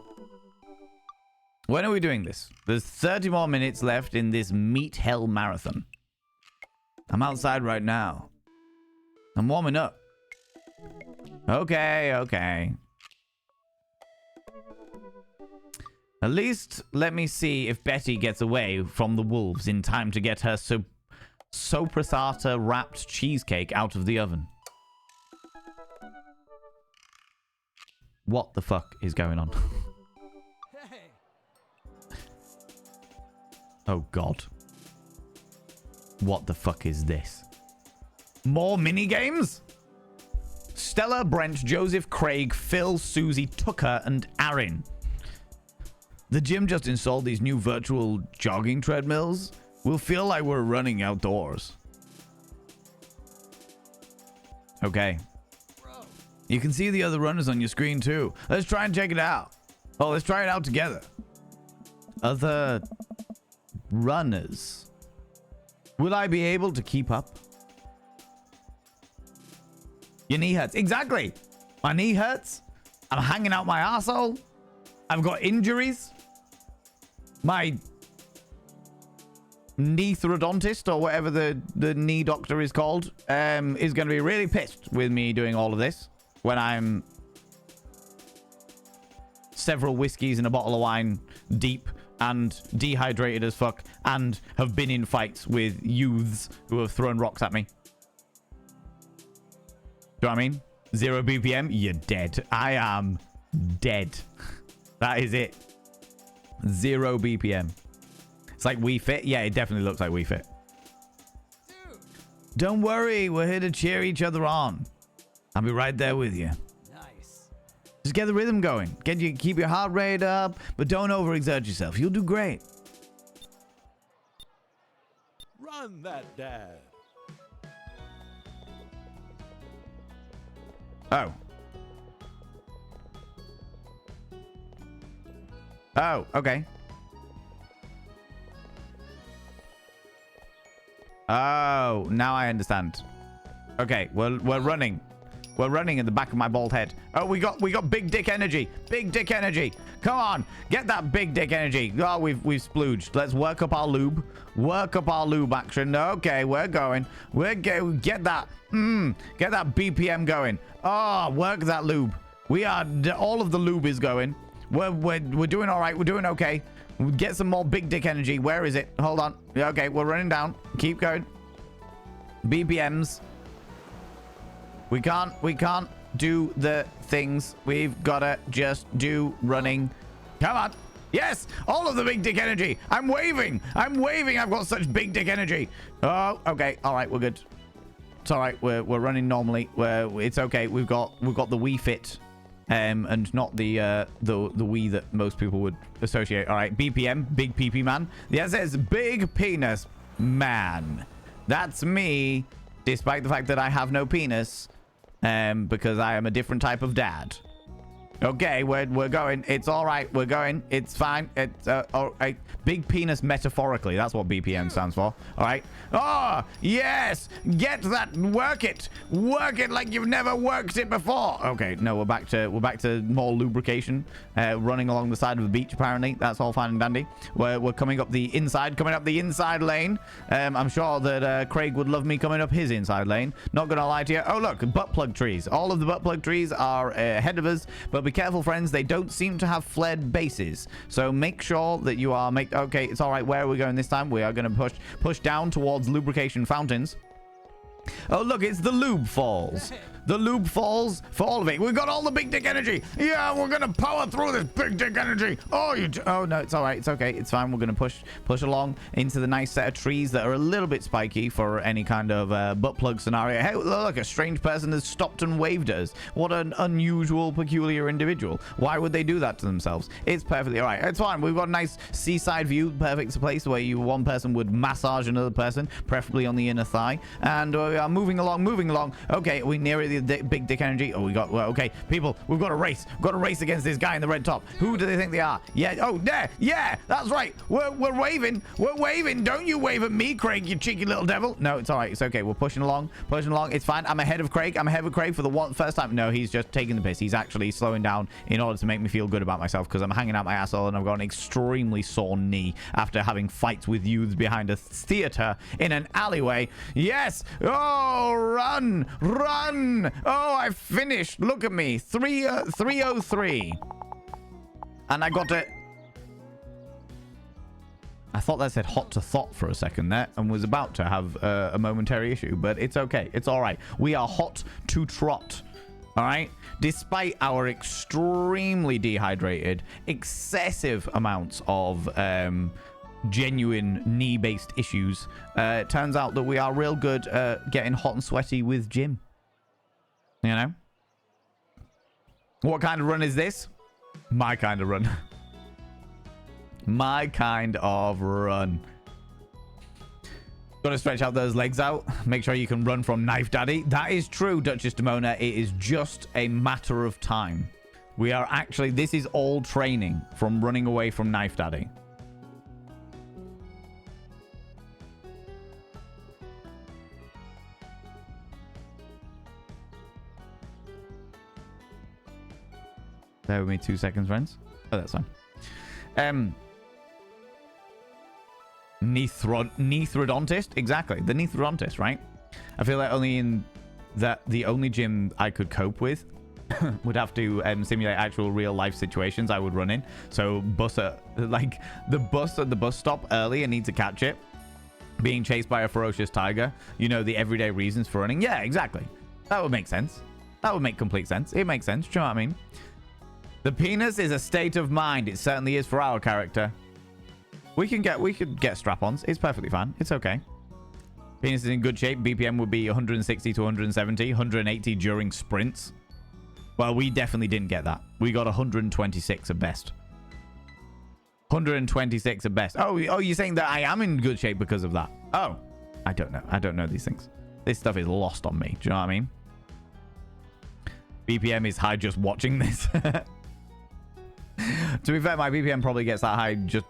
When are we doing this? There's 30 more minutes left in this Meat Hell Marathon. I'm outside right now. I'm warming up. Okay, okay. At least let me see if Betty gets away from the wolves in time to get her sopressata wrapped cheesecake out of the oven. What the fuck is going on? Oh god. What the fuck is this? More mini-games? Stella, Brent, Joseph, Craig, Phil, Susie, Tucker, and Aaron. The gym just installed these new virtual jogging treadmills. We'll feel like we're running outdoors. Okay. You can see the other runners on your screen too. Let's try and check it out. Oh, let's try it out together. Other runners. Will I be able to keep up? Your knee hurts. Exactly. My knee hurts. I'm hanging out my arsehole. I've got injuries. My knee throdontist or whatever the knee doctor is called is going to be really pissed with me doing all of this when I'm several whiskeys and a bottle of wine deep and dehydrated as fuck and have been in fights with youths who have thrown rocks at me. Do you know what I mean? 0 BPM, you're dead. I am dead. That is it. 0 BPM. It's like Wii Fit. Yeah, it definitely looks like Wii Fit. Don't worry, we're here to cheer each other on. I'll be right there with you. Nice. Just get the rhythm going. Keep your heart rate up, but don't overexert yourself. You'll do great. Run that dad. Oh. Oh, okay. Oh, now I understand. Okay, we're running. We're running in the back of my bald head. Oh, we got big dick energy. Big dick energy. Come on, get that big dick energy. Oh, we've splooged. Let's work up our lube. Work up our lube action. Okay, we're going. Get that. Get that BPM going. Oh, work that lube. We are. All of the lube is going. We're doing all right. We're doing okay. Get some more big dick energy. Where is it? Hold on. Okay, we're running down. Keep going. BPMs. We can't do the things. We've got to just do running. Come on. Yes, all of the big dick energy. I'm waving. I've got such big dick energy. Oh, okay. All right, we're good. It's all right. We're running normally. It's okay. We've got the Wii Fit. And not the Wii that most people would associate. All right, BPM, big PP man. Yes, it's big penis man. That's me, despite the fact that I have no penis, because I am a different type of dad. Okay, we're going. It's all right. We're going. It's fine. It's all right. Big penis metaphorically. That's what BPM stands for. All right. Oh, yes. Get that. Work it. Work it like you've never worked it before. Okay. No, we're back to more lubrication. Running along the side of the beach. Apparently, that's all fine and dandy. We're coming up the inside lane. I'm sure that Craig would love me coming up his inside lane. Not gonna lie to you. Oh, look, butt plug trees. All of the butt plug trees are ahead of us, but be careful, friends. They don't seem to have flared bases, so make sure that you are okay, it's all right. Where are we going this time? We are going to push down towards lubrication fountains. Oh, look, it's the lube falls. The lube falls for all of it. We've got all the big dick energy. Yeah, we're going to power through this big dick energy. Oh, no, it's all right. It's okay. It's fine. We're going to push along into the nice set of trees that are a little bit spiky for any kind of butt plug scenario. Hey, look, a strange person has stopped and waved at us. What an unusual, peculiar individual. Why would they do that to themselves? It's perfectly all right. It's fine. We've got a nice seaside view. Perfect place where one person would massage another person, preferably on the inner thigh. And we are moving along. Okay, we near the big dick energy. Oh, okay, people, we've got a race. We've got a race against this guy in the red top. Who do they think they are? Yeah, oh, there. Yeah, that's right. We're waving. We're waving. Don't you wave at me, Craig, you cheeky little devil. No, it's all right. It's okay. We're pushing along. It's fine. I'm ahead of Craig. For the first time. No, he's just taking the piss. He's actually slowing down in order to make me feel good about myself because I'm hanging out my asshole and I've got an extremely sore knee after having fights with youths behind a theater in an alleyway. Yes. Oh, run. Oh, I finished. Look at me. 303. And I got it. I thought that said hot to thought for a second there and was about to have a momentary issue, but it's okay. It's all right. We are hot to trot. All right. Despite our extremely dehydrated, excessive amounts of genuine knee-based issues, it turns out that we are real good at getting hot and sweaty with Jim. You know? What kind of run is this? My kind of run. My kind of run. Gotta stretch out those legs out. Make sure you can run from Knife Daddy. That is true, Duchess Demona. It is just a matter of time. We are actually... This is all training from running away from Knife Daddy. Bear with me 2 seconds, friends. Oh, that's fine. Neathrodontist? Exactly. The neathrodontist, right? I feel like the only gym I could cope with would have to simulate actual real life situations I would run in. So like the bus at the bus stop early and need to catch it. Being chased by a ferocious tiger. You know, the everyday reasons for running. Yeah, exactly. That would make sense. That would make complete sense. It makes sense. Do you know what I mean? The penis is a state of mind. It certainly is for our character. We could get strap-ons. It's perfectly fine. It's okay. Penis is in good shape. BPM would be 160 to 170. 180 during sprints. Well, we definitely didn't get that. We got 126 at best. 126 at best. Oh, you're saying that I am in good shape because of that? Oh, I don't know. I don't know these things. This stuff is lost on me. Do you know what I mean? BPM is high just watching this. To be fair, my BPM probably gets that high just,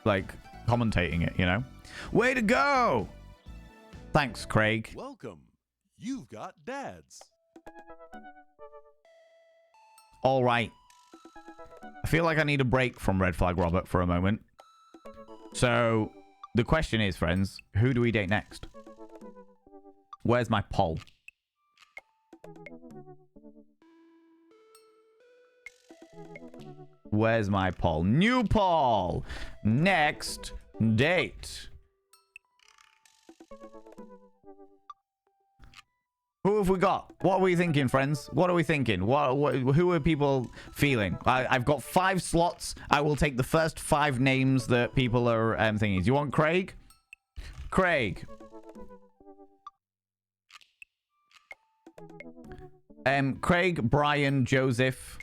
like, commentating it, you know? Way to go! Thanks, Craig. Welcome. You've got dads. All right. I feel like I need a break from Red Flag Robert for a moment. So, the question is, friends, who do we date next? Where's my poll? Where's my poll? New poll! Next date. Who have we got? What are we thinking, friends? What are we thinking? Who are people feeling? I've got 5 slots. I will take the first 5 names that people are thinking. Do you want Craig? Craig. Craig, Brian, Joseph.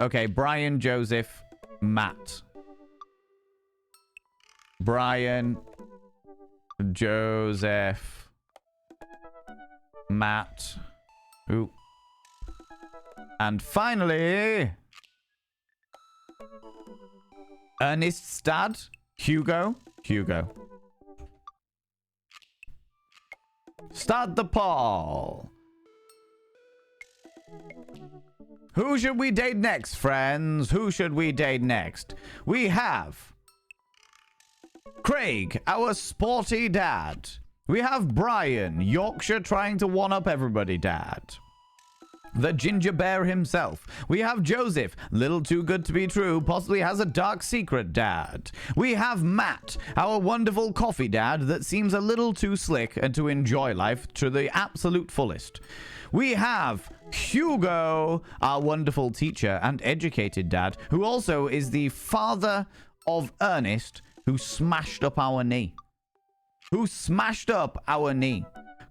Okay, Brian, Joseph, Matt. Brian, Joseph, Matt. Ooh. And finally, Ernest Stad, Hugo. Start the poll. Who should we date next, friends? Who should we date next? We have Craig, our sporty dad. We have Brian, Yorkshire trying to one-up everybody dad. The ginger bear himself. We have Joseph, little too good to be true, possibly has a dark secret dad. We have Matt, our wonderful coffee dad that seems a little too slick and to enjoy life to the absolute fullest. We have Hugo, our wonderful teacher and educated dad, who also is the father of Ernest, who smashed up our knee.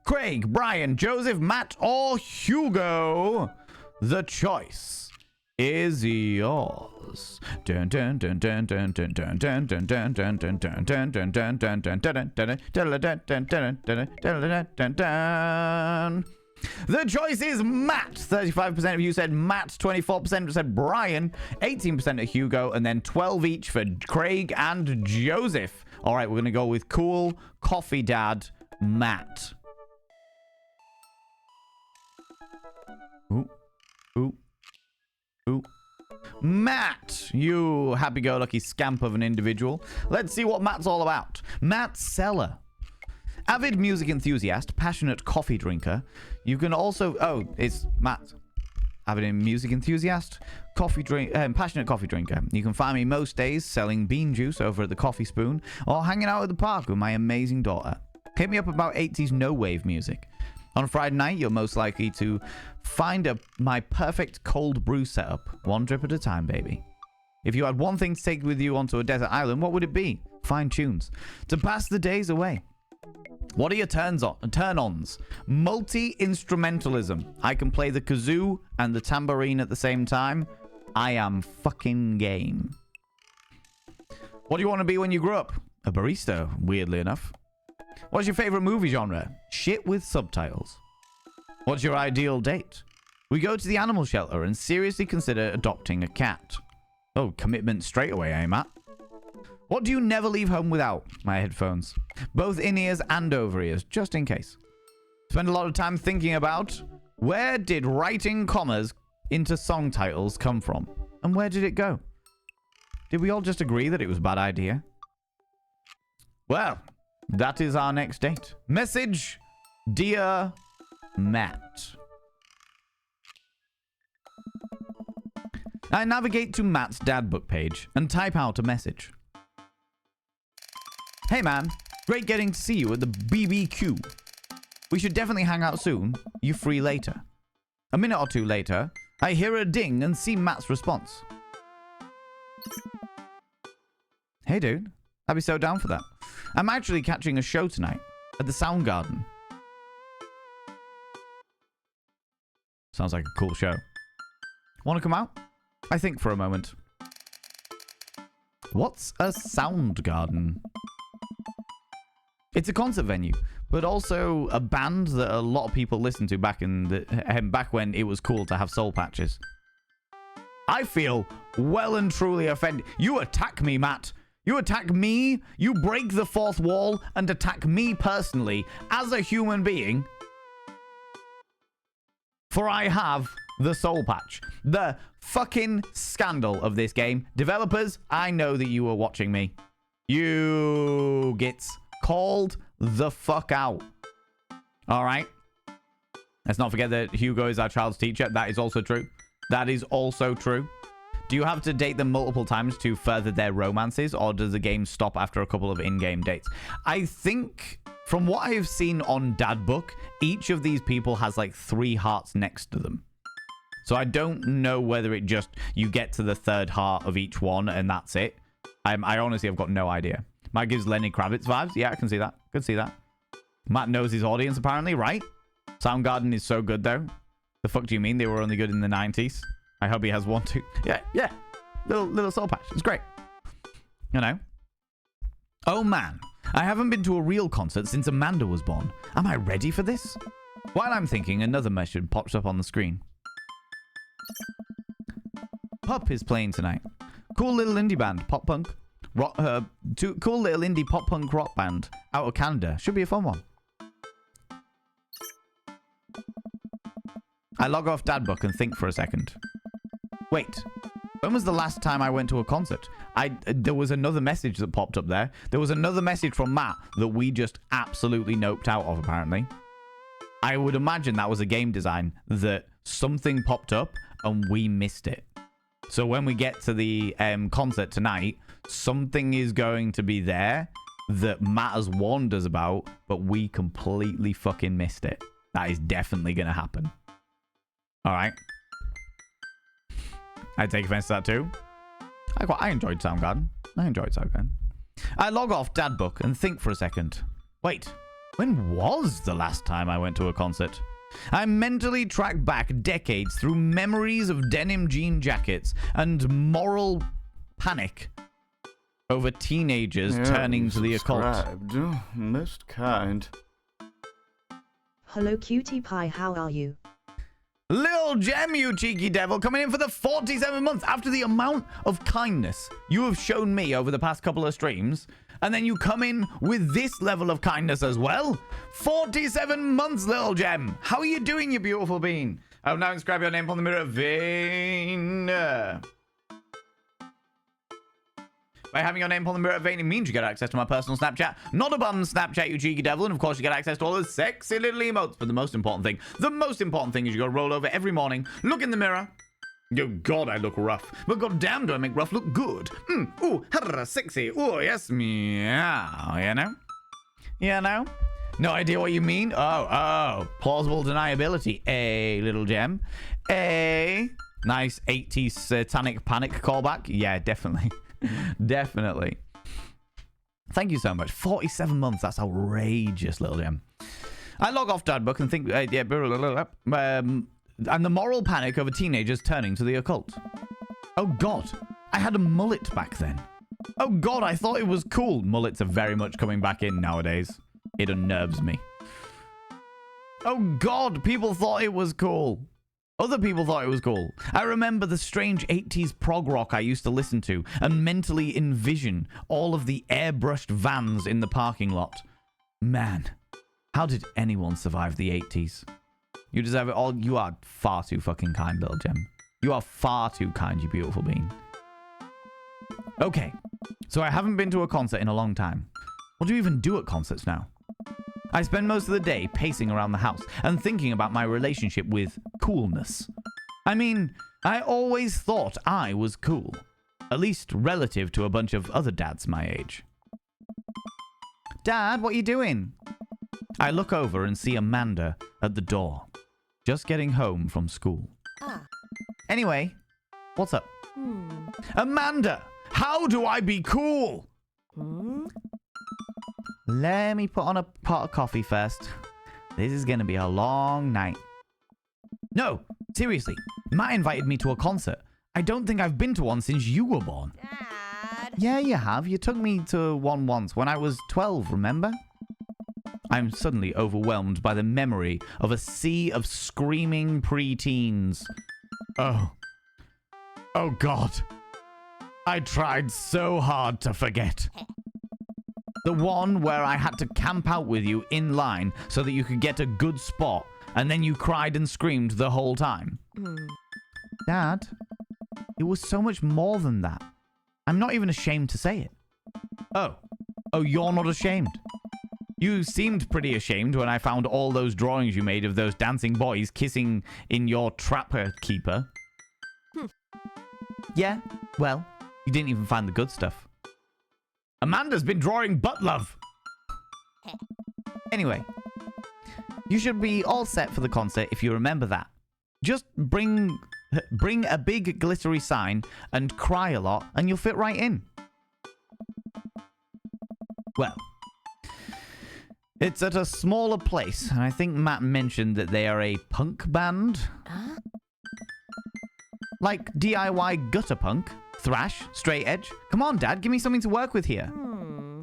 Craig, Brian, Joseph, Matt, or Hugo. The choice is yours. Dun dun dun dun dun dun dun dun dun dun dun dun dun dun dun dun dun dun dun. The choice is Matt. 35% of you said Matt, 24% said Brian, 18% of Hugo, and then 12 each for Craig and Joseph. All right, we're going to go with cool coffee dad Matt. Ooh. Matt, you happy-go-lucky scamp of an individual. Let's see what Matt's all about. Matt Seller. Avid music enthusiast, passionate coffee drinker. You can also... Oh, it's Matt. Avid music enthusiast, passionate coffee drinker. You can find me most days selling bean juice over at the Coffee Spoon or hanging out at the park with my amazing daughter. Hit me up about 80s no-wave music. On Friday night, you're most likely to find my perfect cold brew setup, one drip at a time, baby. If you had one thing to take with you onto a desert island, what would it be? Find tunes to pass the days away. What are your turn-ons? Multi-instrumentalism. I can play the kazoo and the tambourine at the same time. I am fucking game. What do you want to be when you grow up? A barista, weirdly enough. What's your favorite movie genre? Shit with subtitles. What's your ideal date? We go to the animal shelter and seriously consider adopting a cat. Oh, commitment straight away, eh, Matt? What do you never leave home without? My headphones. Both in-ears and over-ears, just in case. Spend a lot of time thinking about where did writing commas into song titles come from? And where did it go? Did we all just agree that it was a bad idea? Well, that is our next date. Message, dear Matt. I navigate to Matt's dad book page and type out a message. Hey man, great getting to see you at the BBQ. We should definitely hang out soon. You free later? A minute or two later, I hear a ding and see Matt's response. Hey dude, I'd be so down for that. I'm actually catching a show tonight at the Soundgarden. Sounds like a cool show. Want to come out? I think for a moment. What's a Soundgarden? It's a concert venue, but also a band that a lot of people listened to back in the back when it was cool to have soul patches. I feel well and truly offended. You attack me, Matt. You attack me. You break the fourth wall and attack me personally as a human being. For I have the soul patch. The fucking scandal of this game. Developers, I know that you were watching me. You gets called the fuck out. All right. Let's not forget that Hugo is our child's teacher. That is also true. That is also true. Do you have to date them multiple times to further their romances, or does the game stop after a couple of in-game dates? I think, from what I've seen on Dad Book, each of these people has like 3 hearts next to them. So I don't know whether it just, you get to the 3rd heart of each one and that's it. I honestly have got no idea. Matt gives Lenny Kravitz vibes. Yeah, I can see that. Could see that. Matt knows his audience, apparently, right? Soundgarden is so good, though. The fuck do you mean? They were only good in the 90s. I hope he has one, too. Yeah. Little soul patch. It's great. You know? Oh, man. I haven't been to a real concert since Amanda was born. Am I ready for this? While I'm thinking, another message pops up on the screen. Pup is playing tonight. Cool little indie band, pop punk. Cool little indie pop punk rock band out of Canada. Should be a fun one. I log off Dad Book and think for a second. Wait, when was the last time I went to a concert? There was another message that popped up there. There was another message from Matt that we just absolutely noped out of, apparently. I would imagine that was a game design that something popped up and we missed it. So when we get to the concert tonight, something is going to be there that Matt has warned us about, but we completely fucking missed it. That is definitely going to happen. All right. I take offense to that too. I enjoyed Soundgarden. I log off Dad Book and think for a second. Wait, when was the last time I went to a concert? I mentally track back decades through memories of denim jean jackets and moral panic over teenagers turning to the occult. Most kind. Hello cutie pie, how are you? Lil Gem, you cheeky devil, coming in for the 47 months after the amount of kindness you have shown me over the past couple of streams. And then you come in with this level of kindness as well. 47 months, Lil Gem. How are you doing, you beautiful bean? I'll now inscribe your name on the mirror vein. By having your name on the mirror vein, it means you get access to my personal Snapchat. Not a bum Snapchat, you cheeky devil. And of course, you get access to all the sexy little emotes. But the most important thing is you gotta roll over every morning, look in the mirror. Oh, God, I look rough. But goddamn, do I make rough look good. Ooh, sexy. Ooh, yes, meow. You know? No idea what you mean? Oh. Plausible deniability. A little gem. A nice 80s satanic panic callback. Yeah, definitely. Definitely. Thank you so much. 47 months. That's outrageous, little gem. I log off Dad Book and think, and the moral panic over teenagers turning to the occult. Oh, God. I had a mullet back then. Oh, God. I thought it was cool. Mullets are very much coming back in nowadays. It unnerves me. Oh, God. People thought it was cool. Other people thought it was cool. I remember the strange 80s prog rock I used to listen to and mentally envision all of the airbrushed vans in the parking lot. Man, how did anyone survive the 80s? You deserve it all. You are far too fucking kind, little gem. You are far too kind, you beautiful bean. Okay, so I haven't been to a concert in a long time. What do you even do at concerts now? I spend most of the day pacing around the house and thinking about my relationship with coolness. I mean, I always thought I was cool. At least relative to a bunch of other dads my age. Dad, what are you doing? I look over and see Amanda at the door. Just getting home from school. Anyway, what's up? Amanda, how do I be cool? Let me put on a pot of coffee first. This is going to be a long night. No, seriously. Matt invited me to a concert. I don't think I've been to one since you were born. Dad. Yeah, you have. You took me to one once when I was 12, remember? I'm suddenly overwhelmed by the memory of a sea of screaming preteens. Oh God. I tried so hard to forget. The one where I had to camp out with you in line so that you could get a good spot, and then you cried and screamed the whole time. Dad, it was so much more than that. I'm not even ashamed to say it. Oh, you're not ashamed? You seemed pretty ashamed when I found all those drawings you made of those dancing boys kissing in your trapper keeper. Yeah, well, you didn't even find the good stuff. Amanda's been drawing butt love. Anyway, you should be all set for the concert if you remember that. Just bring a big glittery sign and cry a lot and you'll fit right in. Well, it's at a smaller place, and I think Matt mentioned that they are a punk band. Like DIY gutter punk, thrash, straight edge. Come on, Dad, give me something to work with here.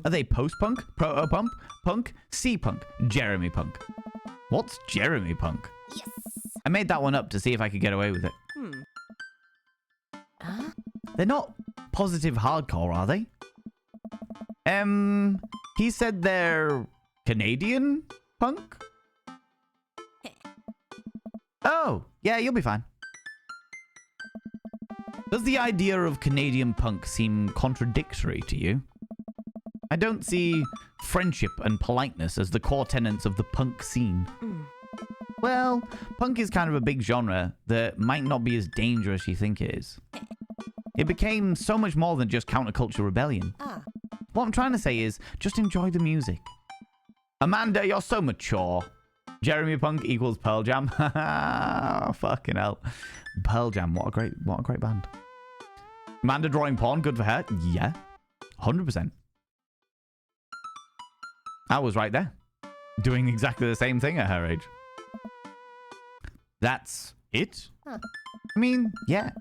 Are they post-punk, proto-punk, punk, C-punk, Jeremy punk? What's Jeremy punk? Yes. I made that one up to see if I could get away with it. They're not positive hardcore, are they? He said they're Canadian punk? Oh, yeah, you'll be fine. Does the idea of Canadian punk seem contradictory to you? I don't see friendship and politeness as the core tenets of the punk scene. Well, punk is kind of a big genre that might not be as dangerous as you think it is. It became so much more than just counterculture rebellion. What I'm trying to say is, just enjoy the music. Amanda, you're so mature. Jeremy Punk equals Pearl Jam. Fucking hell. Pearl Jam, what a great band. Amanda drawing porn, good for her. Yeah, 100%. I was right there, doing exactly the same thing at her age. That's it? I mean, yeah.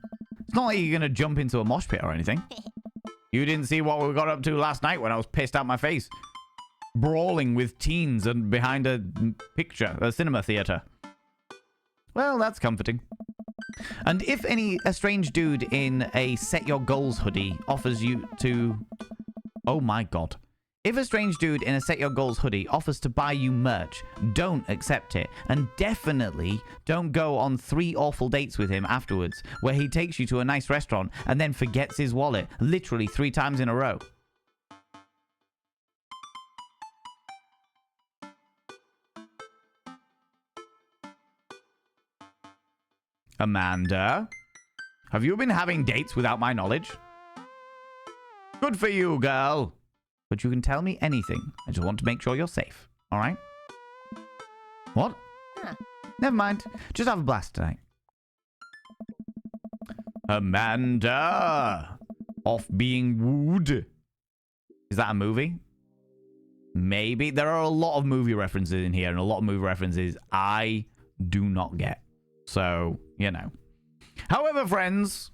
It's not like you're going to jump into a mosh pit or anything. You didn't see what we got up to last night when I was pissed out my face. Brawling with teens and behind a cinema theater. Well, that's comforting. And if a strange dude in a Set Your Goals hoodie offers you to... Oh my god. If a strange dude in a Set Your Goals hoodie offers to buy you merch, don't accept it. And definitely don't go on 3 awful dates with him afterwards, where he takes you to a nice restaurant and then forgets his wallet literally 3 times in a row. Amanda, have you been having dates without my knowledge? Good for you, girl. But you can tell me anything. I just want to make sure you're safe. All right? What? Never mind. Just have a blast tonight. Amanda! Off being wooed. Is that a movie? Maybe. There are a lot of movie references in here, and a lot of movie references I do not get. So, you know. However, friends,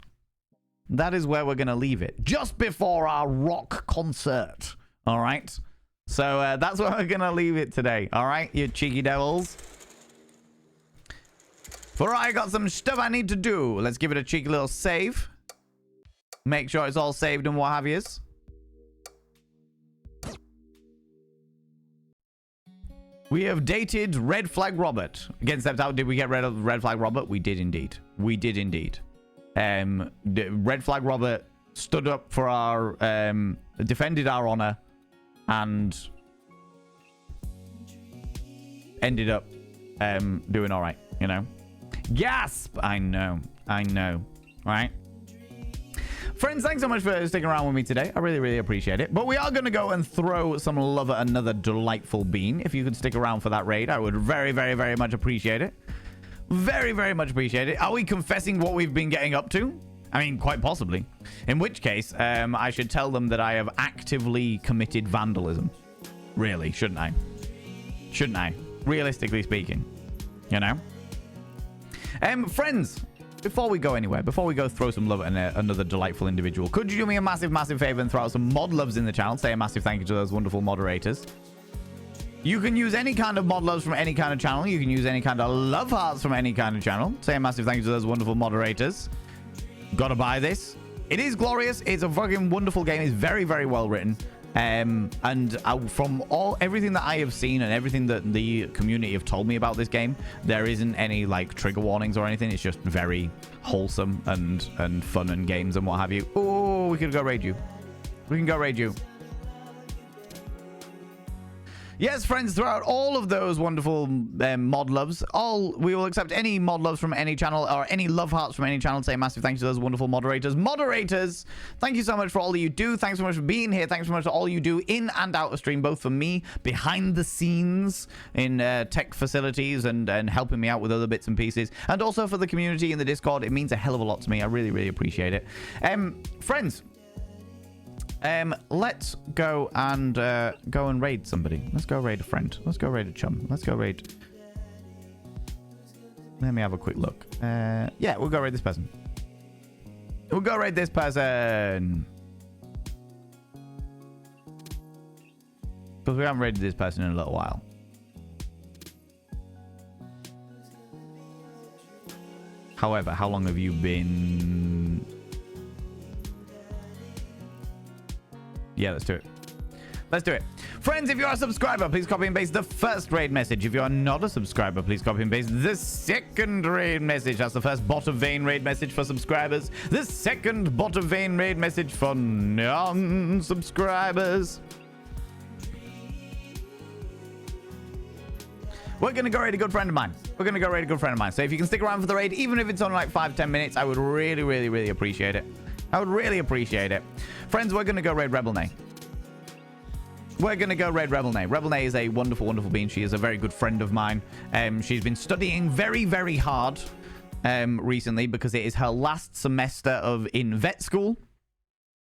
that is where we're going to leave it. Just before our rock concert. All right? So, that's where we're going to leave it today. All right, you cheeky devils? For I got some stuff I need to do. Let's give it a cheeky little save. Make sure it's all saved and what have yous. We have dated Red Flag Robert. Again, stepped out. Did we get Red Flag Robert? We did indeed. We did indeed. Red Flag Robert stood up for our, defended our honor, and ended up doing all right, you know. Gasp! I know, right? Friends, thanks so much for sticking around with me today. I really, really appreciate it. But we are going to go and throw some love at another delightful bean. If you could stick around for that raid, I would very, very, very much appreciate it. Very, very much appreciate it. Are we confessing what we've been getting up to? I mean, quite possibly. In which case, I should tell them that I have actively committed vandalism. Really, shouldn't I? Shouldn't I? Realistically speaking. You know? Friends, before we go anywhere, before we go throw some love at another delightful individual, could you do me a massive, massive favor and throw out some mod loves in the channel? Say a massive thank you to those wonderful moderators. You can use any kind of mod loves from any kind of channel. You can use any kind of love hearts from any kind of channel. Say a massive thank you to those wonderful moderators. Gotta buy this. It is glorious. It's a fucking wonderful game. It's very, very well written. And from everything that I have seen and everything that the community have told me about this game, there isn't any like trigger warnings or anything. It's just very wholesome and fun and games and what have you. Oh, we could go raid you. We can go raid you. Yes, friends, throughout all of those wonderful mod loves, we will accept any mod loves from any channel or any love hearts from any channel. Say a massive thanks to those wonderful moderators. Moderators, thank you so much for all that you do. Thanks so much for being here. Thanks so much for all you do in and out of stream, both for me, behind the scenes in tech facilities and helping me out with other bits and pieces, and also for the community in the Discord. It means a hell of a lot to me. I really, really appreciate it. Friends, let's go and raid somebody. Let's go raid a friend. Let's go raid a chum. Let's go raid. Let me have a quick look. Yeah, we'll go raid this person. We'll go raid this person. Because we haven't raided this person in a little while. However, how long have you been... Yeah, let's do it. Let's do it. Friends, if you're a subscriber, please copy and paste the first raid message. If you are not a subscriber, please copy and paste the second raid message. That's the first bot of vein raid message for subscribers. The second bot of vein raid message for non-subscribers. We're going to go raid a good friend of mine. We're going to go raid a good friend of mine. So if you can stick around for the raid, even if it's only like 5-10 minutes, I would really, really, really appreciate it. I would really appreciate it. Friends, we're going to go raid Rebel Nay. We're going to go raid Rebel Nay. Rebel Nay is a wonderful, wonderful bean. She is a very good friend of mine. She's been studying very, very hard recently because it is her last semester in vet school.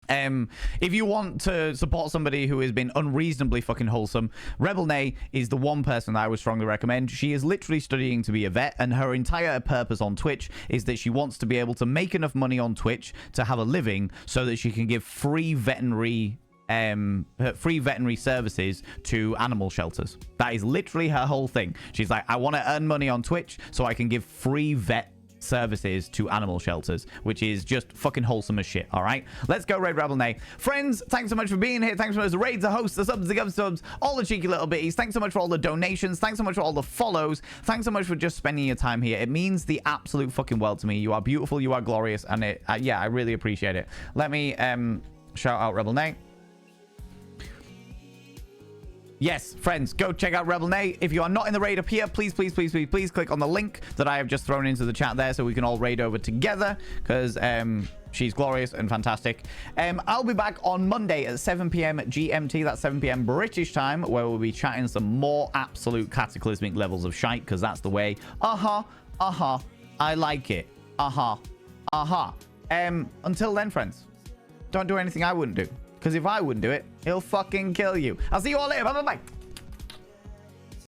If you want to support somebody who has been unreasonably fucking wholesome, Rebel Nay is the one person that I would strongly recommend. She is literally studying to be a vet, and her entire purpose on Twitch is that she wants to be able to make enough money on Twitch to have a living so that she can give free veterinary services to animal shelters. That is literally her whole thing. She's like, I want to earn money on Twitch so I can give free vet services to animal shelters, which is just fucking wholesome as shit. All right, let's go raid Rebel Nay. Friends, thanks so much for being here. Thanks so much for the raids, the hosts, the subs, the gov subs, all the cheeky little bitties. Thanks so much for all the donations. Thanks so much for all the follows. Thanks so much for just spending your time here. It means the absolute fucking world to me. You are beautiful, you are glorious, and yeah, I really appreciate it. Let me shout out Rebel Nay. Yes, friends, go check out Rebel Nay. If you are not in the raid up here, please, please, please, please, please click on the link that I have just thrown into the chat there so we can all raid over together, because she's glorious and fantastic. I'll be back on Monday at 7 p.m. GMT. That's 7 p.m. British time, where we'll be chatting some more absolute cataclysmic levels of shite, because that's the way. I like it. Until then, friends, don't do anything I wouldn't do. Because if I wouldn't do it, he'll fucking kill you. I'll see you all later. Bye-bye-bye.